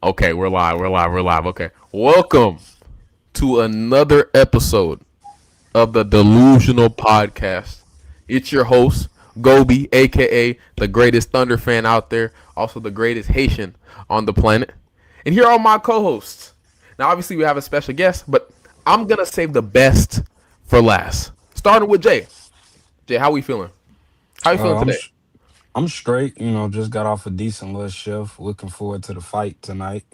Okay, we're live. We're live. We're live. Okay. Welcome to another episode of the Delusional Podcast. It's your host, Gobi, aka the greatest Thunder fan out there, also the greatest Haitian on the planet. And here are my co-hosts. Now, obviously, we have a special guest, but I'm gonna save the best for last. Starting with Jay. Jay, how we feeling? How you feeling Uh, I'm today? sh- I'm straight. Just got off a decent little shift. Looking forward to the fight tonight.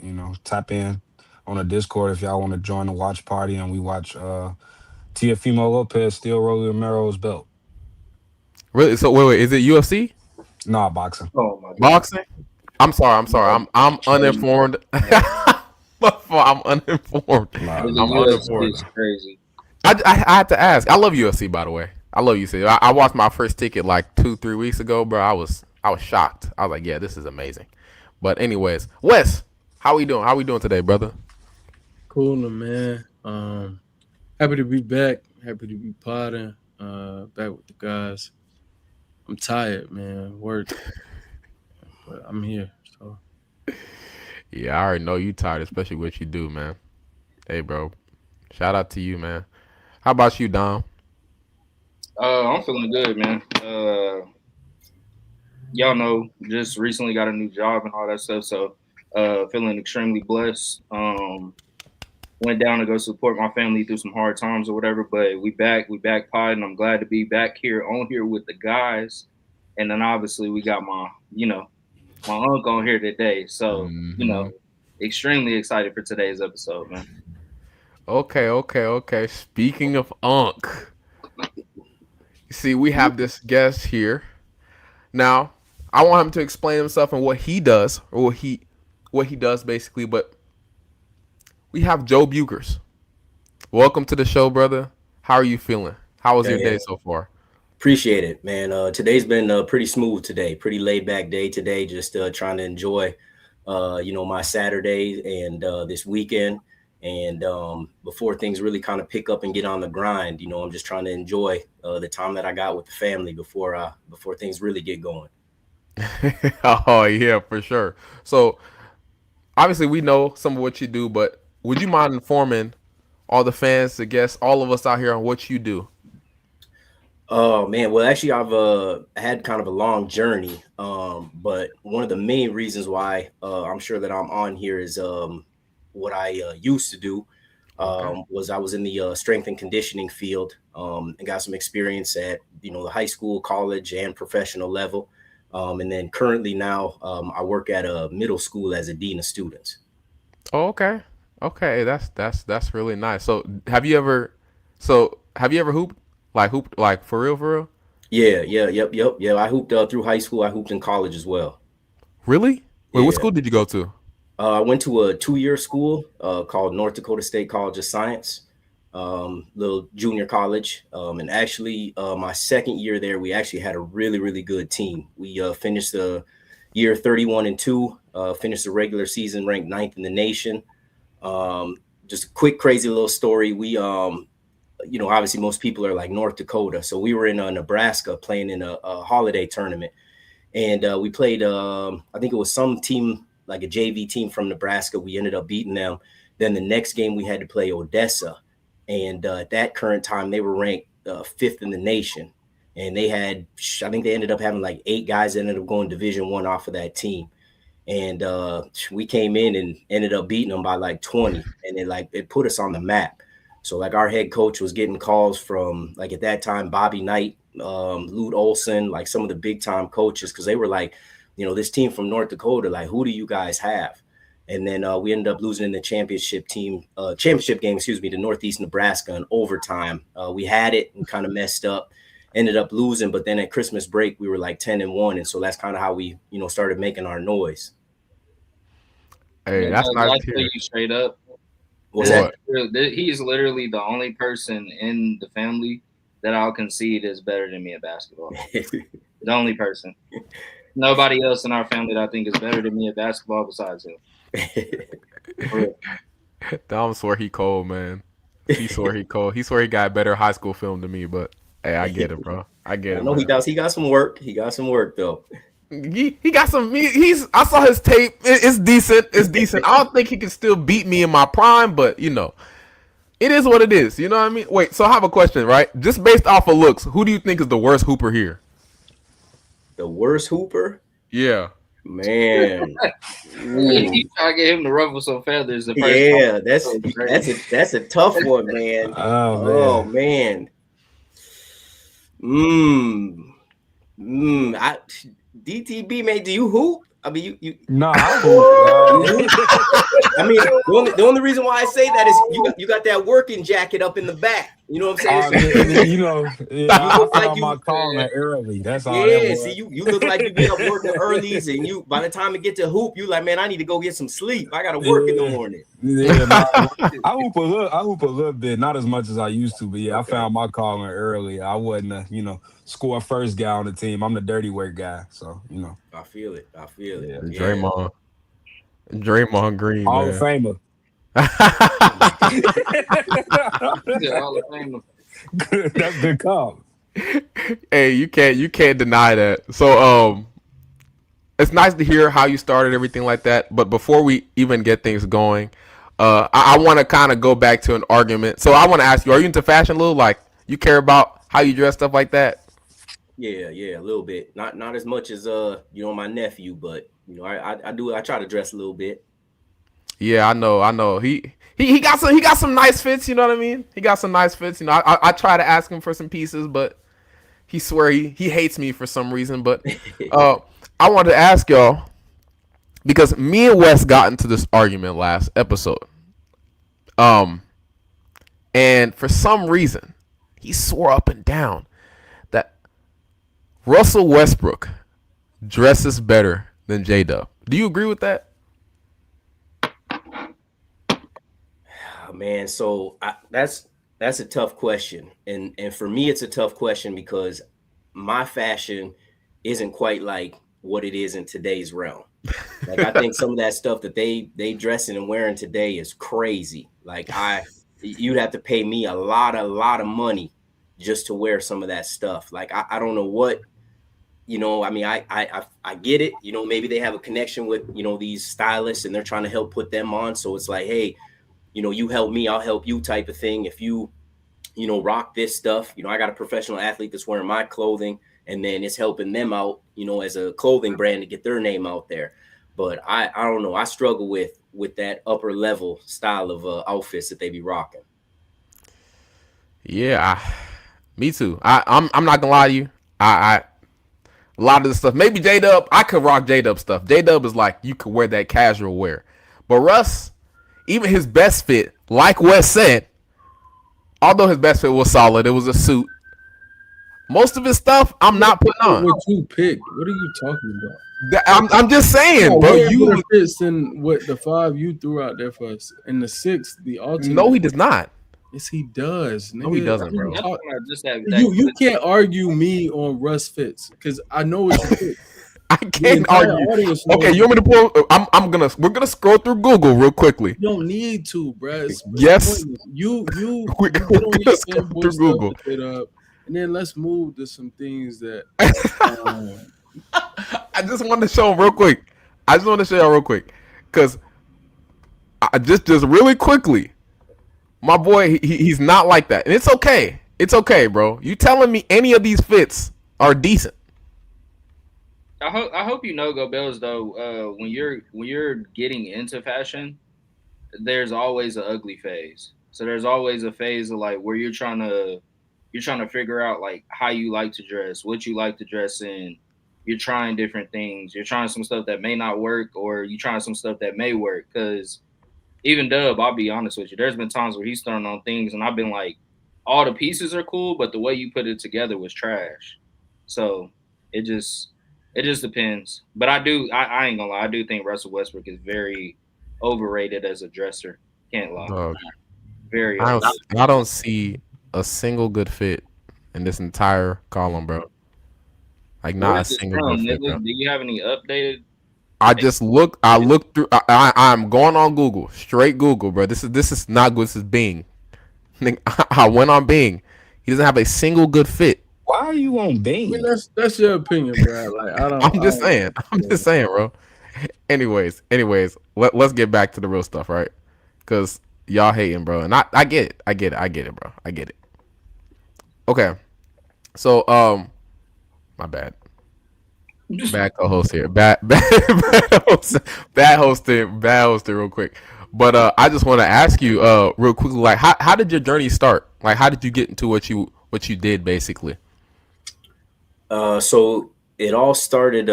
Tap in on the Discord if y'all want to join the watch party and we watch Tiafimo Lopez steal Rolly Romero's belt. Really? So wait, is it UFC? Nah, boxing. Oh my god. Boxing? I'm sorry. I'm sorry. No, I'm crazy. uninformed. I'm uninformed. Nah, The I'm UFC uninformed. is crazy. I had to ask. I love UFC, by the way. I love UFC. I watched my first ticket like 2-3 weeks ago, bro. I was shocked. I was like, yeah, this is amazing. But anyways, Wes, how we doing? How we doing today, brother? Cooling, man. Happy to be back. Happy to be potting. Back with the guys. I'm tired, man. Work, but I'm here. So Yeah, I already know you tired, especially what you do, man. Hey, bro. Shout out to you, man. How about you, Dom? I'm feeling good, man. Y'all know, just recently got a new job and all that stuff, so feeling extremely blessed. Went down to go support my family through some hard times or whatever, but we back pod, and I'm glad to be back here with the guys. And then obviously we got my uncle on here today, so Hmm. extremely excited for today's episode, man. Okay. Speaking of Unk, you see, we have this guest here. Now, I want him to explain himself and what he does, or what he does basically. But we have Joe Bugers. Welcome to the show, brother. How are you feeling? How was your Yeah, day so far? appreciate it, man. Today's been pretty smooth today, pretty laid back day today. Just trying to enjoy, my Saturday and this weekend. And before things really kind of pick up and get on the grind, I'm just trying to enjoy the time that I got with the family before things really get going. Oh yeah, for sure. So obviously we know some of what you do, but would you mind informing all the fans, the guests, all of us out here on what you do? Oh man, well actually I've had kind of a long journey, but one of the main reasons why I'm sure that I'm on here is what I used to do Okay. was I was in the strength and conditioning field and got some experience at the high school, college, and professional level, and then currently now I work at a middle school as a dean of students. Oh, okay. Okay, that's really nice. So have you ever hooped like for real? Yeah, yeah, yep. Yeah, I hooped through high school. I hooped in college as well. Really? Wait, what Yeah. school did you go to? I went to a 2-year school called North Dakota State College of Science, little junior college. And actually, my second year there, we actually had a really, really good team. We finished the year 31-2, finished the regular season ranked ninth in the nation. Just a quick, crazy little story. Obviously, most people are like North Dakota. So we were in Nebraska playing in a holiday tournament. And we played, I think it was some team, like a JV team from Nebraska. We ended up beating them. Then the next game we had to play Odessa. And at that current time, they were ranked fifth in the nation. And I think they ended up having like 8 guys that ended up going Division 1 off of that team. And we came in and ended up beating them by like 20. And it put us on the map. So like our head coach was getting calls from like at that time, Bobby Knight, Lute Olson, like some of the big time coaches, because they were like, this team from North Dakota, like, who do you guys have? And then we ended up losing in the championship game, excuse me, to Northeast Nebraska in overtime. We had it and kind of messed up, ended up losing. But then at Christmas break, we were like 10-1. And so that's kind of how we, started making our noise. Hey, And that's nice I'll to tell hear. you straight up, What's this that? What? he is literally the only person in the family that I'll concede is better than me at basketball. The only person. Nobody else in our family that I think is better than me at basketball besides him. For real. Dom swore he cold, man. He swore he cold. He swore he got better high school film than me, but hey, I get it, bro. I get I it, know he man. does. He got some work. He got some work though. He got some. He's. I saw his tape. It's decent. It's decent. I don't think he can still beat me in my prime, but it is what it is. You know what I mean? Wait. So I have a question, right? Just based off of looks, who do you think is the worst hooper here? The worst hooper, Yeah. man. Ooh. You try to get him to ruffle some feathers the first Yeah, time. that's a tough one, man. Oh Oh man. Mm. I DTB, man, do you hoop? I mean, you. no, I hoop. I mean, the only reason why I say that is you got that working jacket up in the back. You know what I'm saying? You know, You I look like found you- my calling early. That's all that Yeah, was. see, you look like you get up working earlys, and you by the time it get to hoop, you like, man, I need to go get some sleep. I gotta work in the morning. Yeah, I hoop a little bit, not as much as I used to, but yeah, Okay. I found my calling early. I wasn't score first guy on the team. I'm the dirty work guy, so I feel it. Yeah. Draymond Green, Hall of man. Famer. Yeah, Hall of Fame. That's good call. Hey, you can't deny that. So it's nice to hear how you started everything like that. But before we even get things going, I want to kind of go back to an argument. So I want to ask you: are you into fashion, Lou? Like you care about how you dress, stuff like that? Yeah, a little bit. Not as much as my nephew, but I do. I try to dress a little bit. Yeah, I know. He got some nice fits. You know what I mean? He got some nice fits. I try to ask him for some pieces, but he swear he hates me for some reason. But I wanted to ask y'all because me and Wes got into this argument last episode. And for some reason, he swore up and down that Russell Westbrook dresses better than J-Dub. Do you agree with that? Oh, man, so that's a tough question, and for me, it's a tough question because my fashion isn't quite like what it is in today's realm. Like I think some of that stuff that they dressing and wearing today is crazy. Like you'd have to pay me a lot of money just to wear some of that stuff. Like I don't know what, I mean, I get it. Maybe they have a connection with, these stylists and they're trying to help put them on. So it's like, hey, you help me, I'll help you type of thing. If you rock this stuff, I got a professional athlete that's wearing my clothing and then it's helping them out, as a clothing brand to get their name out there. But I don't know. I struggle with that upper level style of outfits that they be rocking. Yeah, me too. I'm not gonna lie to you. I a lot of the stuff. Maybe J Dub. I could rock J Dub stuff. J Dub is like you could wear that casual wear, but Russ, even his best fit, like Wes said, although his best fit was solid, it was a suit. Most of his stuff, I'm not putting on. What you picked? What are you talking about? I'm just saying, bro. Way You better fits than what the 5 you threw out there for us. And the 6, the alternate. no, he does not. Yes, he does. No, he doesn't, bro. That's when I just have You can't argue me on Russ fits because I know what you picked. I can't argue. Okay, you want me to pull? We're gonna scroll through Google real quickly. You don't need to, bruh. Yes. You We're get gonna on your scroll fanboy through stuff Google. with it up, and then let's move to some things that. I just wanted to show him real quick. I just want to show y'all real quick because I just really quickly, my boy, he's not like that, and it's okay. It's okay, bro. You telling me any of these fits are decent? I hope Go Bells though. When you're getting into fashion, there's always an ugly phase. So there's always a phase of like where you're trying to figure out like how you like to dress, what you like to dress in. You're trying different things. You're trying some stuff that may not work, or you trying some stuff that may work. Because even Dub, I'll be honest with you, there's been times where he's thrown on things, and I've been like, all the pieces are cool, but the way you put it together was trash. So it just depends. But I ain't gonna lie, I do think Russell Westbrook is very overrated as a dresser. Can't lie. Dog, Very I overrated. don't see a single good fit in this entire column, bro. Like not Where a is this single from, good fit, Nicholas? bro. Do you have any updated? I looked through. I'm going on Google, straight Google, bro. This is not good. This is Bing. I went on Bing. He doesn't have a single good fit Why are you on I mean, Bean? that's your opinion, bro. Like I'm I just don't saying. I'm just saying, bro. Anyways, let's get back to the real stuff, right? Because y'all hating, bro, and I get it. I get it. I get it, bro. I get it. Okay. So my bad. Bad co-host here. Bad hosting. Bad hosting. Real quick. But I just want to ask you, real quickly, like, how did your journey start? Like, how did you get into what you did, basically? So it all started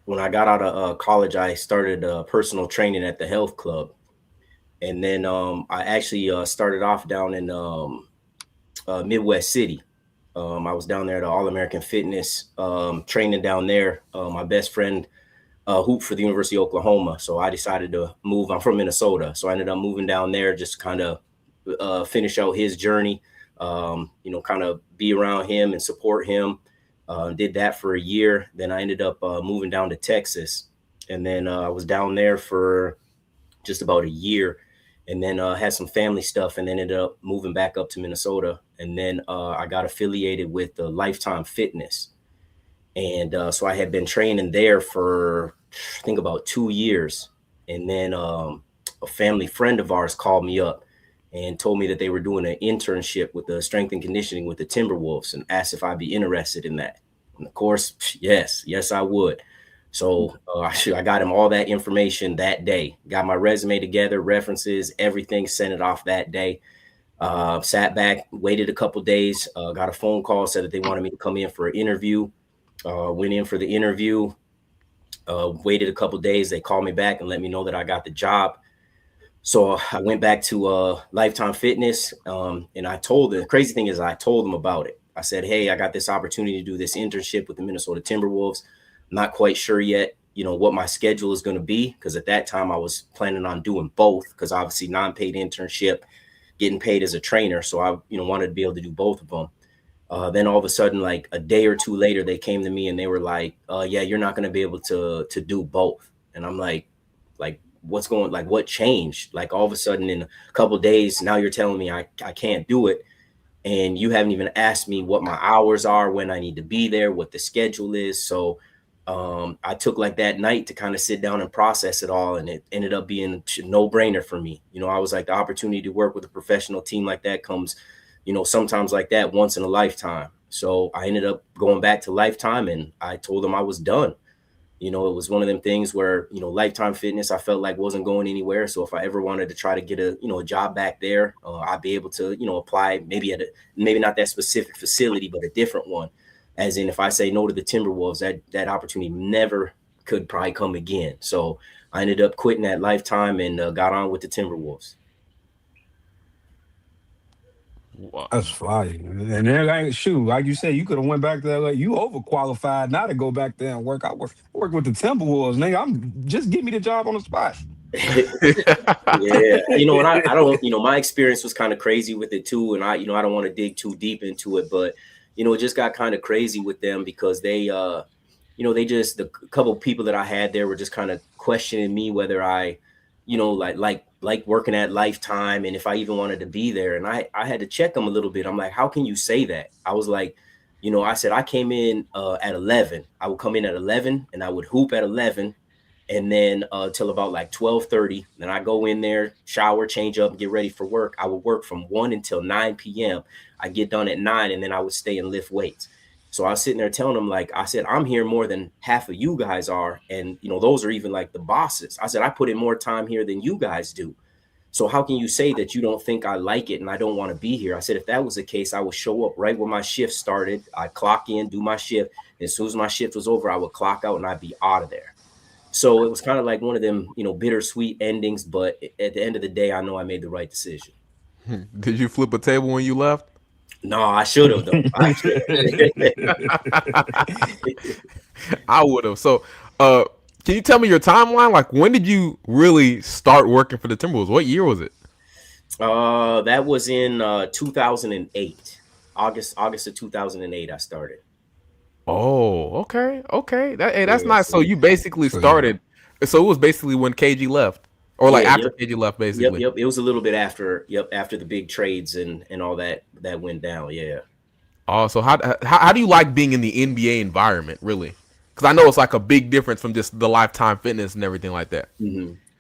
when I got out of college. I started personal training at the health club, and then I actually started off down in Midwest City. I was down there at All American Fitness, training down there. My best friend hooped for the University of Oklahoma, so I decided to move. I'm from Minnesota, so I ended up moving down there, just kind of finish out his journey. Kind of be around him and support him. Did that for a year. Then I ended up moving down to Texas, and then I was down there for just about a year, and then had some family stuff, and then ended up moving back up to Minnesota. And then I got affiliated with Lifetime Fitness, and so I had been training there for I think about 2 years. And then a family friend of ours called me up and told me that they were doing an internship with the strength and conditioning with the Timberwolves, and asked if I'd be interested in that. And of course, yes, I would. So I got him all that information that day, got my resume together, references, everything, sent it off that day. Sat back, waited a couple days, got a phone call, said that they wanted me to come in for an interview. Went in for the interview, waited a couple days. They called me back and let me know that I got the job. So I went back to Lifetime Fitness, and the crazy thing is I told them about it. I said, hey, I got this opportunity to do this internship with the Minnesota Timberwolves. I'm not quite sure yet, what my schedule is going to be, because at that time I was planning on doing both, because obviously non-paid internship, getting paid as a trainer. So I, wanted to be able to do both of them. Then all of a sudden, like a day or two later, they came to me and they were like, yeah, you're not going to be able to do both. And I'm like, what changed? Like all of a sudden in a couple of days, now you're telling me I can't do it. And you haven't even asked me what my hours are, when I need to be there, what the schedule is. So I took like that night to kind of sit down and process it all. And it ended up being a no-brainer for me. I was like, the opportunity to work with a professional team like that comes, sometimes like that once in a lifetime. So I ended up going back to Lifetime, and I told them I was done. It was one of them things where, Lifetime Fitness, I felt like wasn't going anywhere. So if I ever wanted to try to get a job back there, I'd be able to, apply maybe maybe not that specific facility, but a different one. As in, if I say no to the Timberwolves, that opportunity never could probably come again. So I ended up quitting at Lifetime and got on with the Timberwolves. Wow. That's fire. And then, like, shoot, like you said, you could have went back there. Like, you overqualified now to go back there and work. I work with the Timberwolves, nigga. I'm just give me the job on the spot. Yeah, and I don't, my experience was kind of crazy with it too, and I don't want to dig too deep into it, but it just got kind of crazy with them, because they they just, the couple people that I had there were just kind of questioning me whether I like working at Lifetime, and if I even wanted to be there. And I had to check them a little bit. I'm like, how can you say that? I was like, I said I came in at 11. I would come in at 11 and I would hoop at 11, and then till about like 12:30. Then I go in there, shower, change up, get ready for work. I would work from 1 until 9 p.m. I get done at 9, and then I would stay and lift weights. So I was sitting there telling them, like, I said, I'm here more than half of you guys are. And, those are even like the bosses. I said, I put in more time here than you guys do. So how can you say that you don't think I like it and I don't want to be here? I said, if that was the case, I would show up right when my shift started. I'd clock in, do my shift. And as soon as my shift was over, I would clock out and I'd be out of there. So it was kind of like one of them, bittersweet endings. But at the end of the day, I know I made the right decision. Did you flip a table when you left? No, I should have, though. I would have. So, can you tell me your timeline? Like, when did you really start working for the Timberwolves? What year was it? That was in 2008. August of 2008, I started. Oh, okay. That's Yeah, nice. So you basically So, yeah. started. So it was basically when KG left, or like after Yep. KG left, basically. It was a little bit after, after the big trades and all that went down. Yeah. So how do you like being in the NBA environment, really? Because I know it's like a big difference from just the Lifetime Fitness and everything like that.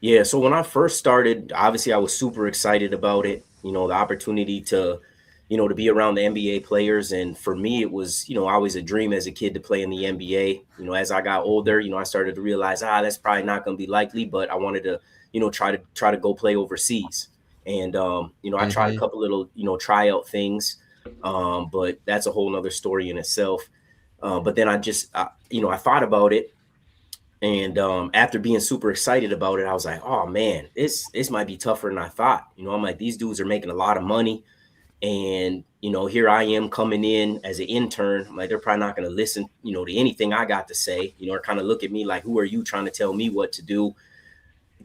Yeah, so when I first started, obviously I was super excited about it. The opportunity to, to be around the NBA players, and for me, it was, always a dream as a kid to play in the NBA. As I got older, I started to realize, that's probably not going to be likely, but I wanted to, try to go play overseas. And I tried a Mm-hmm. couple little, tryout things, but that's a whole nother story in itself. But then I thought about it, and after being super excited about it, I was like, "Oh man, this might be tougher than I thought." I'm like, these dudes are making a lot of money, and here I am coming in as an intern. I'm like, they're probably not going to listen, to anything I got to say. Or kind of look at me like, "Who are you trying to tell me what to do?"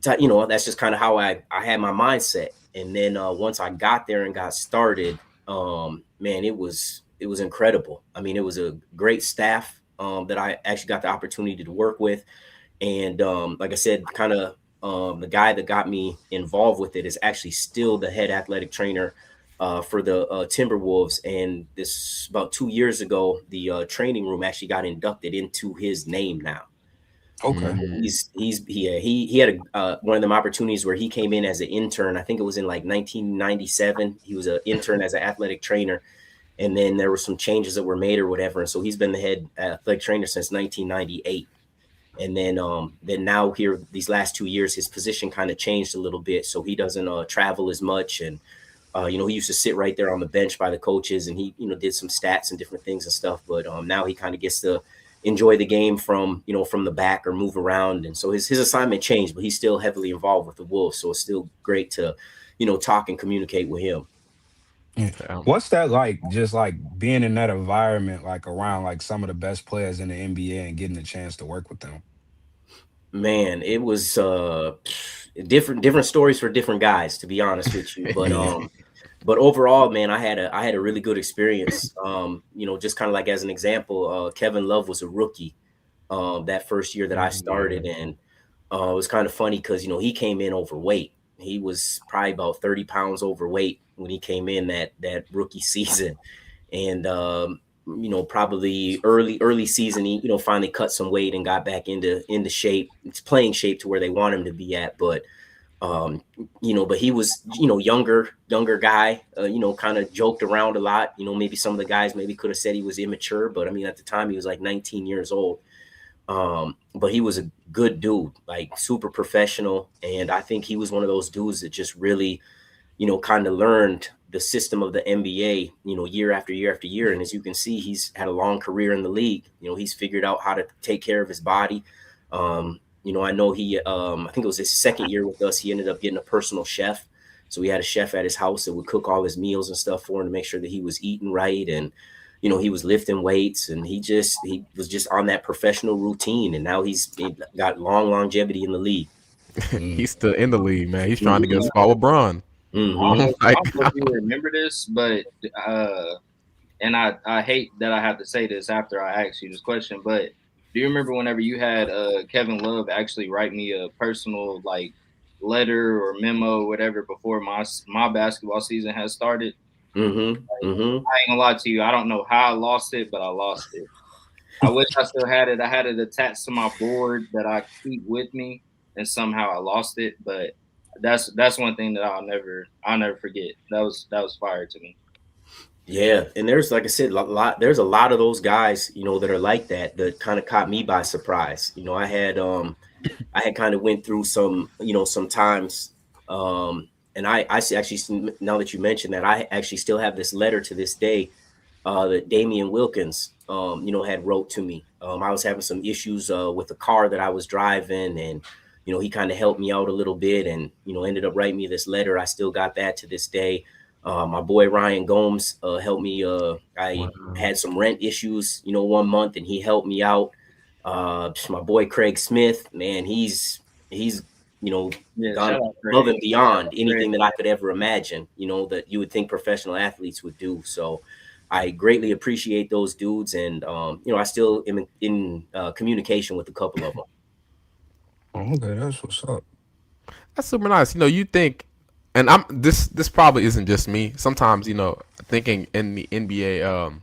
That's just kind of how I had my mindset. And then once I got there and got started, man, it was incredible. I mean, it was a great staff that I actually got the opportunity to work with. And like I said, kind of the guy that got me involved with it is actually still the head athletic trainer for the Timberwolves. And this about 2 years ago, the training room actually got inducted into his name now. Okay. He had one of them opportunities where he came in as an intern. I think it was in like 1997. He was an intern as an athletic trainer, and then there were some changes that were made or whatever. And so he's been the head athletic trainer since 1998. And then now here these last 2 years, his position kind of changed a little bit, so he doesn't travel as much. And he used to sit right there on the bench by the coaches, and he did some stats and different things and stuff. But now he kind of gets to enjoy the game from the back or move around. And so his assignment changed, but he's still heavily involved with the Wolves. So it's still great to talk and communicate with him. Yeah. What's that like? Just like being in that environment, like around like some of the best players in the NBA and getting a chance to work with them. Man, it was different stories for different guys, to be honest with you. But Yeah. but overall, man, I had a really good experience. Just kind of like as an example, Kevin Love was a rookie that first year that I started, and it was kind of funny because he came in overweight. He was probably about 30 pounds overweight when he came in that rookie season, and probably early season, he finally cut some weight and got back into shape. It's playing shape to where they want him to be at, but but he was, younger guy, kind of joked around a lot. Maybe some of the guys maybe could have said he was immature, but I mean, at the time he was like 19 years old. But he was a good dude, like super professional. And I think he was one of those dudes that just really, kind of learned the system of the NBA, year after year after year. And as you can see, he's had a long career in the league. He's figured out how to take care of his body. I know I think it was his second year with us. He ended up getting a personal chef. So he had a chef at his house that would cook all his meals and stuff for him to make sure that he was eating right. And, he was lifting weights, and he was just on that professional routine. And now he got long longevity in the league. He's still in the league, man. He's trying to get a Mm-hmm. spot with Braun. Mm-hmm. I Like, don't know if you remember this, but and I hate that I have to say this after I ask you this question, but do you remember whenever you had Kevin Love actually write me a personal like letter or memo or whatever before my basketball season has started? Mm-hmm. Mm-hmm. I ain't gonna lie to you, I don't know how I lost it, but I lost it. I wish I still had it. I had it attached to my board that I keep with me, and somehow I lost it. But that's one thing that I'll never forget. That was fire to me. Yeah, and there's, like I said, there's a lot of those guys, that are like that kind of caught me by surprise. I had kind of went through some times, and actually, now that you mentioned that, I actually still have this letter to this day that Damian Wilkins, had wrote to me. I was having some issues with the car that I was driving, and he kind of helped me out a little bit, and ended up writing me this letter. I still got that to this day. My boy Ryan Gomes helped me. I had some rent issues, one month, and he helped me out. My boy Craig Smith, man, he's Yeah, gone shout out above Craig. and beyond Craig. anything that I could ever imagine, that you would think professional athletes would do. So I greatly appreciate those dudes, and I still am in communication with a couple of them. Oh, okay, that's what's up. that's super nice. You think, and this probably isn't just me. Sometimes, thinking in the NBA,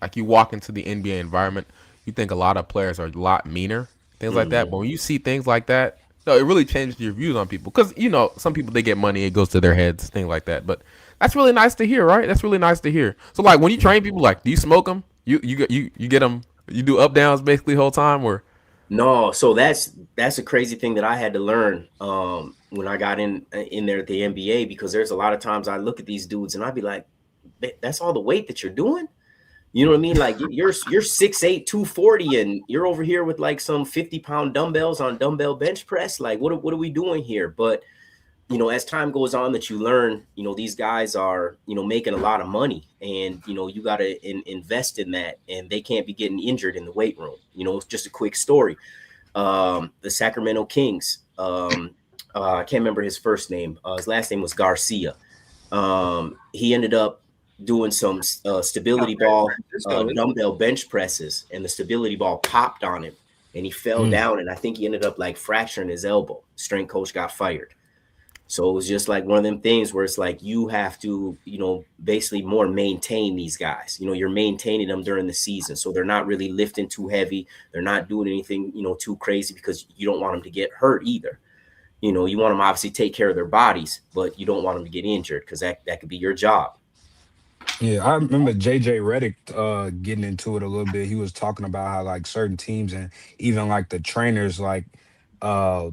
like you walk into the NBA environment, you think a lot of players are a lot meaner, things like that. But when you see things like that, no, it really changes your views on people. Because some people they get money, it goes to their heads, things like that. But that's really nice to hear, right? That's really nice to hear. So like when you train people, like do you smoke them? You get them. You do up downs basically the whole time, or No, so that's a crazy thing that I had to learn when I got in there at the NBA, because there's a lot of times I look at these dudes and I'd be like, that's all the weight that you're doing? You know what I mean? Like you're 6'8", 240, and you're over here with like some 50-pound dumbbells on dumbbell bench press. Like what are we doing here? But as time goes on, that you learn, these guys are, making a lot of money, and, you got to invest in that, and they can't be getting injured in the weight room. It's just a quick story. The Sacramento Kings, I can't remember his first name. His last name was Garcia. He ended up doing some stability ball dumbbell bench presses, and the stability ball popped on him, and he fell down, and I think he ended up like fracturing his elbow. Strength coach got fired. So it was just like one of them things where it's like you have to, basically more maintain these guys. You're maintaining them during the season, so they're not really lifting too heavy. They're not doing anything, too crazy, because you don't want them to get hurt either. You want them to obviously take care of their bodies, but you don't want them to get injured, because that could be your job. Yeah, I remember JJ Redick getting into it a little bit. He was talking about how like certain teams and even like the trainers like uh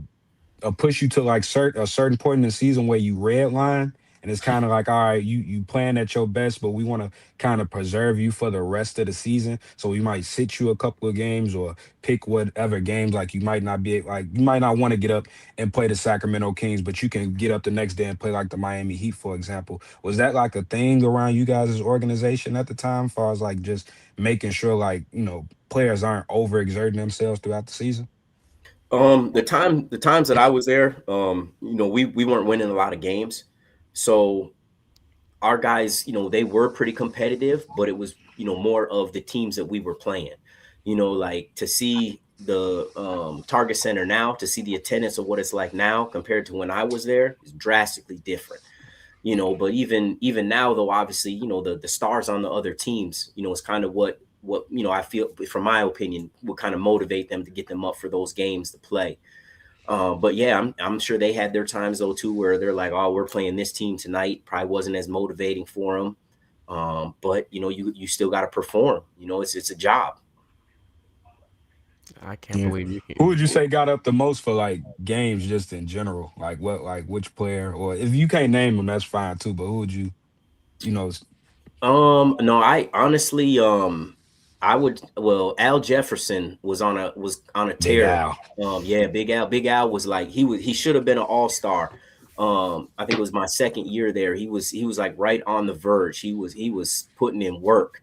push you to like a certain point in the season where you red line, and it's kind of like, all right, you playing at your best, but we want to kind of preserve you for the rest of the season, so we might sit you a couple of games or pick whatever games, like you might not be like, you might not want to get up and play the Sacramento Kings, but you can get up the next day and play like the Miami Heat, for example. Was that like a thing around you guys' organization at the time, as far as like just making sure like players aren't overexerting themselves throughout the season? The times that I was there, we weren't winning a lot of games. So our guys, they were pretty competitive, but it was, more of the teams that we were playing. Like to see the Target Center now, to see the attendance of what it's like now compared to when I was there, is drastically different. But even now, though, obviously, the stars on the other teams, is kind of what I feel, from my opinion, would kind of motivate them to get them up for those games to play. But yeah, I'm sure they had their times though too, where they're like, oh, we're playing this team tonight. Probably wasn't as motivating for them. But you still got to perform. It's a job. I can't believe you Who can. would you say got up the most for like games just in general? Like what, like which player, or if you can't name them, that's fine too. But who would you know, No, I honestly, Al Jefferson was on a Big tear. Al? Yeah, Big Al was like, he should have been an all-star. I think it was my second year there. He was like right on the verge. He was putting in work.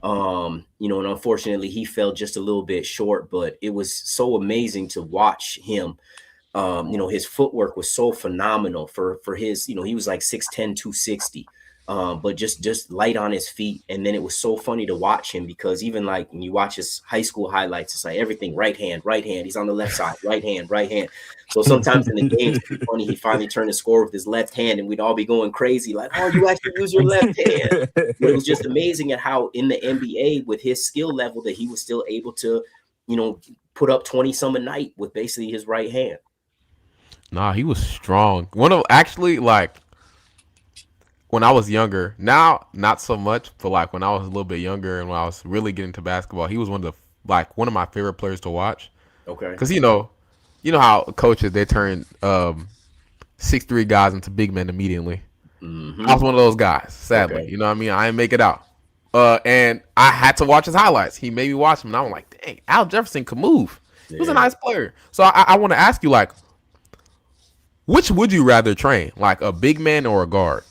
And unfortunately he fell just a little bit short, but it was so amazing to watch him. His footwork was so phenomenal for his, he was like 6'10", 260. But just light on his feet. And then it was so funny to watch him, because even like when you watch his high school highlights, it's like everything right hand. He's on the left side, right hand. So sometimes in the games, it'd be funny, he finally turned to score with his left hand, and we'd all be going crazy, like, oh, you actually use your left hand. But it was just amazing at how in the NBA, with his skill level, that he was still able to, put up 20 some a night with basically his right hand. Nah, he was strong. One of actually like when I was younger. Now, not so much, but like when I was a little bit younger and when I was really getting to basketball, he was one of my favorite players to watch. Okay. Because you know how coaches they turn 6'3" guys into big men immediately. Mm-hmm. I was one of those guys. Sadly, Okay. you know what I mean. I didn't make it out. And I had to watch his highlights. He made me watch him, and I was like, "Dang, Al Jefferson could move. He was a nice player." So I want to ask you, like, which would you rather train, like a big man or a guard?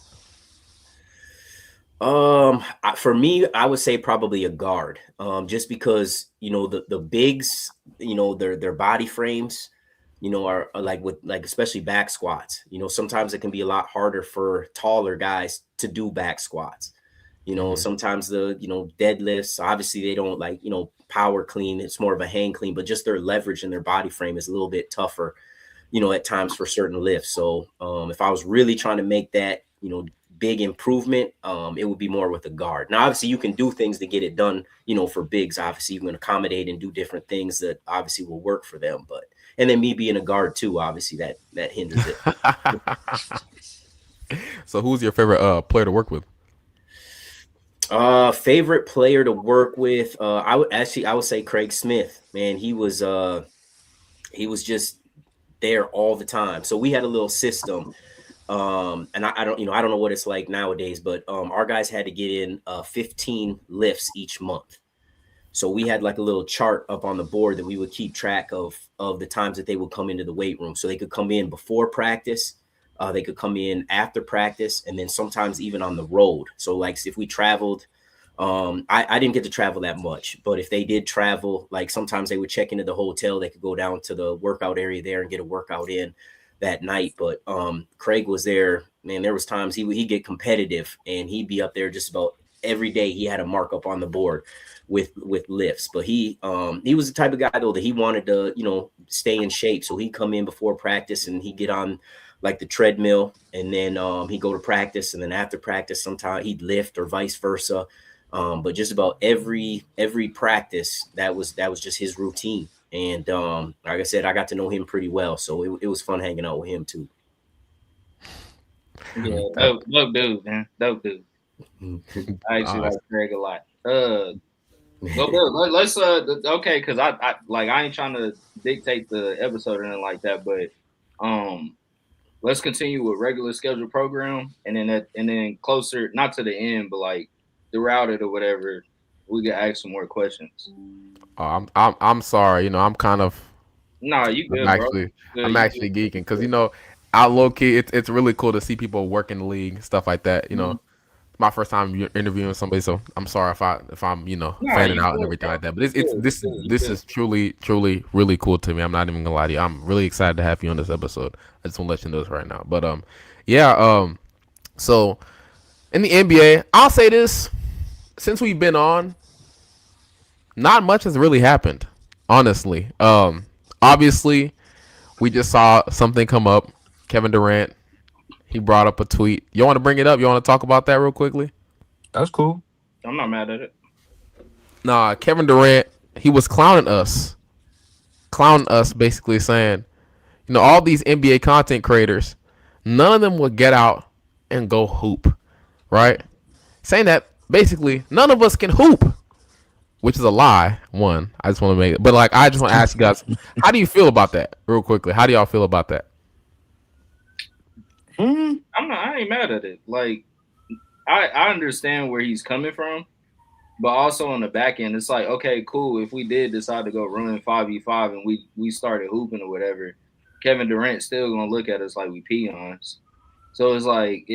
For me, I would say probably a guard. Just because the bigs, their body frames, are like with like especially back squats. Sometimes it can be a lot harder for taller guys to do back squats. Sometimes the deadlifts, obviously they don't like power clean. It's more of a hang clean, but just their leverage in their body frame is a little bit tougher, at times for certain lifts. So if I was really trying to make that big improvement, it would be more with a guard. Now, obviously, you can do things to get it done, for bigs. Obviously, you can accommodate and do different things that obviously will work for them. But and then me being a guard too, obviously that hinders it. So, who's your favorite player to work with? Favorite player to work with? I would say Craig Smith. Man, he was just there all the time. So we had a little system. And I don't know what it's like nowadays, but our guys had to get in 15 lifts each month. So we had like a little chart up on the board that we would keep track of the times that they would come into the weight room. So they could come in before practice, they could come in after practice, and then sometimes even on the road. So like if we traveled, I didn't get to travel that much, but if they did travel, like sometimes they would check into the hotel, they could go down to the workout area there and get a workout in that night. But Craig was there, man. There was times he'd get competitive and he'd be up there just about every day. He had a mark up on the board with lifts, but he was the type of guy though that he wanted to stay in shape. So he'd come in before practice and he'd get on like the treadmill, and then he'd go to practice, and then after practice sometimes he'd lift or vice versa. But just about every practice, that was just his routine. And like I said, I got to know him pretty well, so it was fun hanging out with him too. Yeah, dope dude, man. Dope dude. I actually like Craig a lot. Let's okay, because I ain't trying to dictate the episode or anything like that, but let's continue with regular scheduled program, and then closer, not to the end, but like throughout it or whatever, we can ask some more questions. I'm sorry, I'm kind of. No, you good, I'm actually geeking because I low key, it's really cool to see people work in the league, stuff like that. My first time interviewing somebody, so I'm sorry if I'm fanning out and everything like that. But this is truly really cool to me. I'm not even gonna lie to you. I'm really excited to have you on this episode. I just want to let you know this right now. But so in the NBA, I'll say this: since we've been on, not much has really happened, honestly. Obviously, we just saw something come up. Kevin Durant, he brought up a tweet. You want to bring it up? You want to talk about that real quickly? That's cool. I'm not mad at it. Nah, Kevin Durant, he was clowning us, basically saying, all these NBA content creators, none of them would get out and go hoop, right? Saying that basically none of us can hoop, which is a lie. One, I just want to make it, but I just want to ask you guys, how do you feel about that, real quickly? How do y'all feel about that? I ain't mad at it. Like, I understand where he's coming from, but also on the back end, it's like, okay, cool. If we did decide to go run 5v5 and we started hooping or whatever, Kevin Durant's still gonna look at us like we peons. So it's like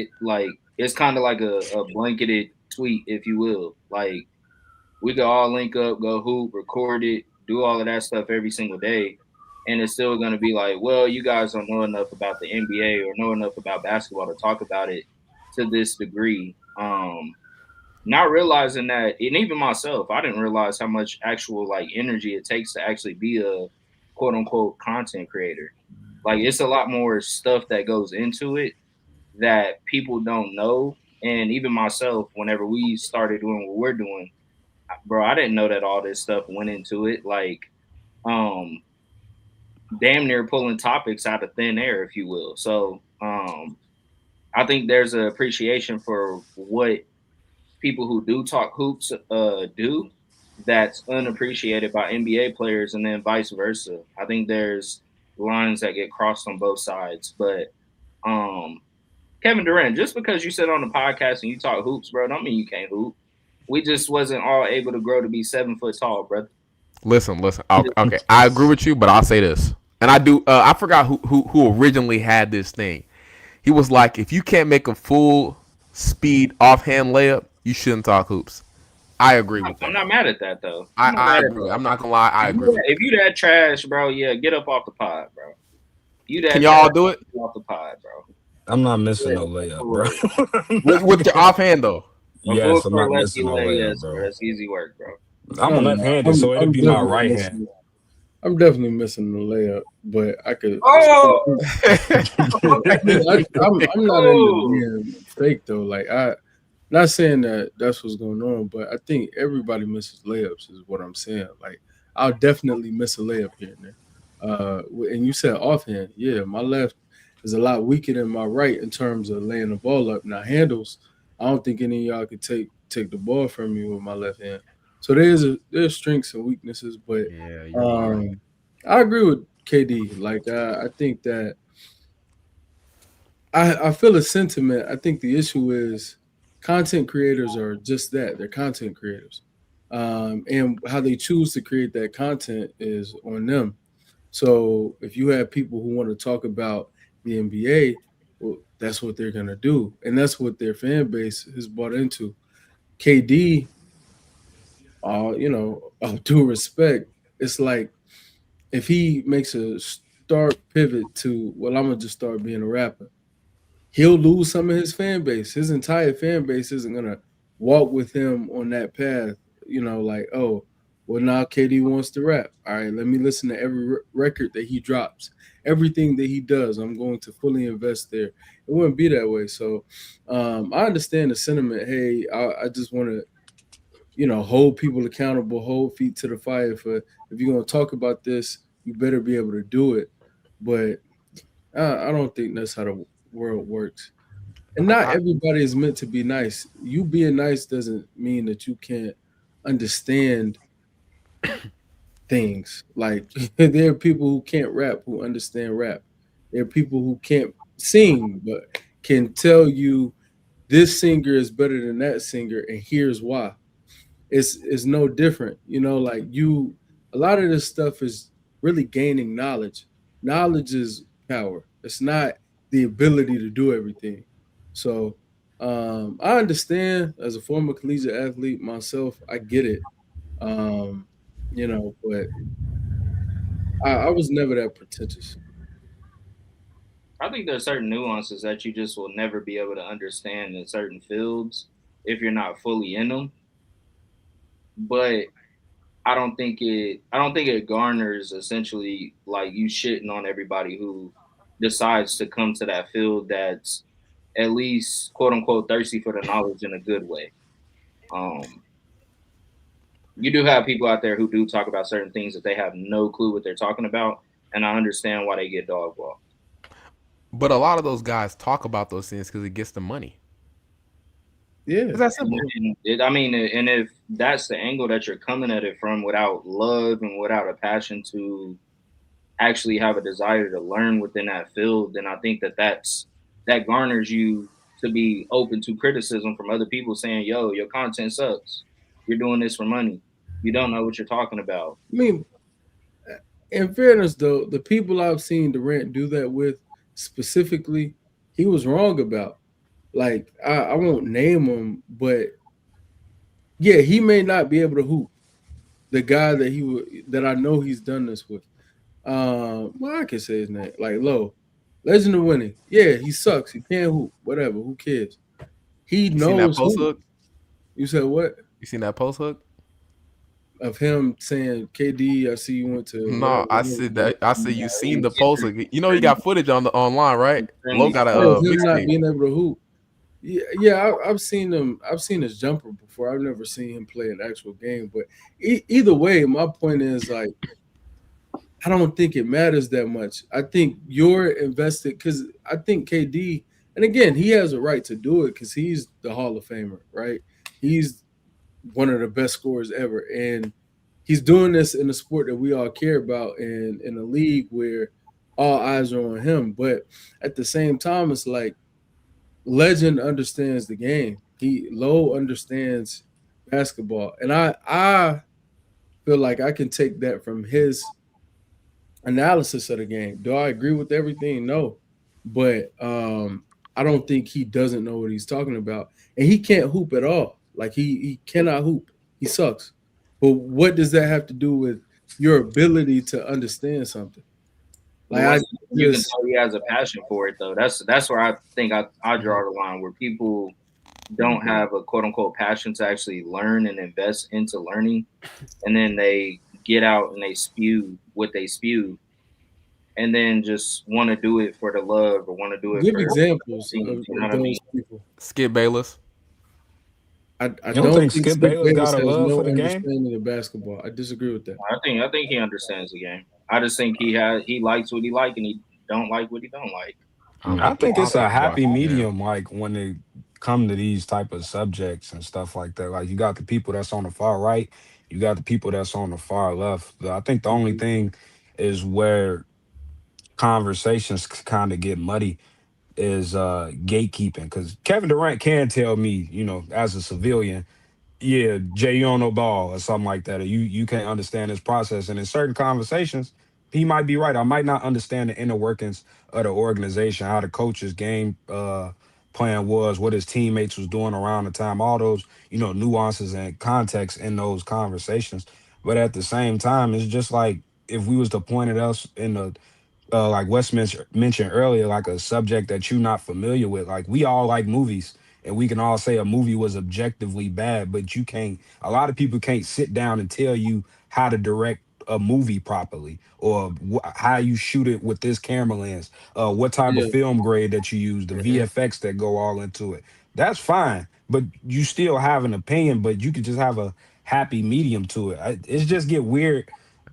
it's kind of like a blanketed tweet, if you will. Like, we could all link up, go hoop, record it, do all of that stuff every single day. And it's still going to be like, well, you guys don't know enough about the NBA or know enough about basketball to talk about it to this degree. Not realizing that, and even myself, I didn't realize how much actual energy it takes to actually be a quote unquote content creator. Like, it's a lot more stuff that goes into it that people don't know. And even myself, whenever we started doing what we're doing, bro, I didn't know that all this stuff went into it. Damn near pulling topics out of thin air, if you will. So I think there's an appreciation for what people who do talk hoops do that's unappreciated by NBA players, and then vice versa. I think there's lines that get crossed on both sides. But Kevin Durant, just because you sit on the podcast and you talk hoops, bro, don't mean you can't hoop. We just wasn't all able to grow to be 7 foot tall, brother. Listen. Okay, I agree with you, but I'll say this, and I do. I forgot who originally had this thing. He was like, if you can't make a full speed offhand layup, you shouldn't talk hoops. I agree with that. I'm not mad at that though. I agree. I'm not gonna lie. I agree. If you that trash, bro, yeah, get up off the pod, bro. Can y'all do it? Off the pod, bro. I'm not missing no layup, bro. with your offhand though. Yes, I'm not missing no layup, bro. That's easy work, bro. I'm a left-handed, so it'll be my right hand. I'm definitely missing the layup, but I could. Oh, I'm not into oh, being fake though. Like not saying that that's what's going on, but I think everybody misses layups is what I'm saying. Like I'll definitely miss a layup here and there. And you said offhand, yeah, my left is a lot weaker than my right in terms of laying the ball up. Now handles, I don't think any of y'all could take the ball from me with my left hand. So there's strengths and weaknesses, but Yeah, you're right. um, I agree with KD. Like I think that I feel a sentiment. I think the issue is content creators are just that. They're content creators. And how they choose to create that content is on them. So if you have people who want to talk about the NBA, well, that's what they're gonna do, and that's what their fan base has bought into. KD, due respect, it's like if he makes a stark pivot to, well, I'm gonna just start being a rapper, he'll lose some of his fan base. His entire fan base isn't gonna walk with him on that path. Like, oh, well, now KD wants to rap. All right, let me listen to every record that he drops, everything that he does. I'm going to fully invest there. It wouldn't be that way. So, I understand the sentiment. Hey, I just want to, hold people accountable, hold feet to the fire. For if you're gonna talk about this, you better be able to do it. But I don't think that's how the world works. And not I, everybody is meant to be nice. You being nice doesn't mean that you can't understand things. Like there are people who can't rap who understand rap. There are people who can't sing but can tell you this singer is better than that singer and here's why. It's no different. Like you, a lot of this stuff is really gaining knowledge. Knowledge is power. It's not the ability to do everything. So I understand as a former collegiate athlete myself, I get it. Um, but I was never that pretentious. I think there's certain nuances that you just will never be able to understand in certain fields if you're not fully in them. But I don't think it garners essentially like you shitting on everybody who decides to come to that field that's at least quote unquote thirsty for the knowledge in a good way. Um, you do have people out there who do talk about certain things that they have no clue what they're talking about, and I understand why they get dog walked. but a lot of those guys talk about those things because it gets the money. Yeah. It's that simple. I mean, and if that's the angle that you're coming at it from without love and without a passion to actually have a desire to learn within that field, then I think that garners you to be open to criticism from other people saying, "Yo, your content sucks. You're doing this for money. You don't know what you're talking about." I mean, in fairness though, the people I've seen Durant do that with specifically, he was wrong about. Like I won't name him, but yeah, he may not be able to hoop. The guy that that I know he's done this with. Well, I can say his name. Like Low, Legend of Winning. Yeah, he sucks. He can't hoop. Whatever. Who cares? He You seen that knows post hoop. hook? You said what? You seen that post hook? Of him saying, "KD, I see you went to No, whatever." I said that. I said you seen the post He's hook. You know he got footage on the online, right? Low extremely got a Oh, him not mixtape. being able to hoop. Yeah, yeah, I've seen him. I've seen his jumper before. I've never seen him play an actual game. But either way, my point is like I don't think it matters that much. I think you're invested because I think KD, and again, he has a right to do it because he's the Hall of Famer, right? He's one of the best scorers ever, and he's doing this in a sport that we all care about, and in a league where all eyes are on him. But at the same time, it's like Legend understands the game. He Low understands basketball, and I feel like I can take that from his analysis of the game. Do I agree with everything? No, but I don't think he doesn't know what he's talking about, and he can't hoop at all. Like he cannot hoop. He sucks. But what does that have to do with your ability to understand something? But Like I you can just tell he has a passion for it though. That's where I think I draw the line where people don't have a quote unquote passion to actually learn and invest into learning, and then they get out and they spew what they spew, and then just want to do it for the love or want to do it Give for examples teams. You know of what I mean? those people. Skip Bayless. I You don't don't think think Skip Skip Bayless got Bayless a has love no for the game? understanding of basketball. I disagree with that. I think he understands the game. I just think he likes what he like and he don't like what he don't like. I think I don't it's a think he happy watches the game. medium, like when they come to these type of subjects and stuff like that. Like you got the people that's on the far right, you got the people that's on the far left. I think the only Mhm. thing is where conversations kind of get muddy is gatekeeping, because Kevin Durant can tell me, as a civilian, yeah, Jay, you don't know ball or something like that, or you can't understand this process. And in certain conversations, he might be right. I might not understand the inner workings of the organization, how the coach's game plan was, what his teammates was doing around the time, all those, nuances and context in those conversations. But at the same time, it's just like if we was to point at us in the like Wes mentioned earlier, like a subject that you're not familiar with. Like we all like movies, and we can all say a movie was objectively bad, but you can't. A lot of people can't sit down and tell you how to direct a movie properly, or how you shoot it with this camera lens, what type of Yeah, film grade that you use, the Hmm. VFX that go all into it. That's fine, but you still have an opinion. But you could just have a happy medium to it. It's just get weird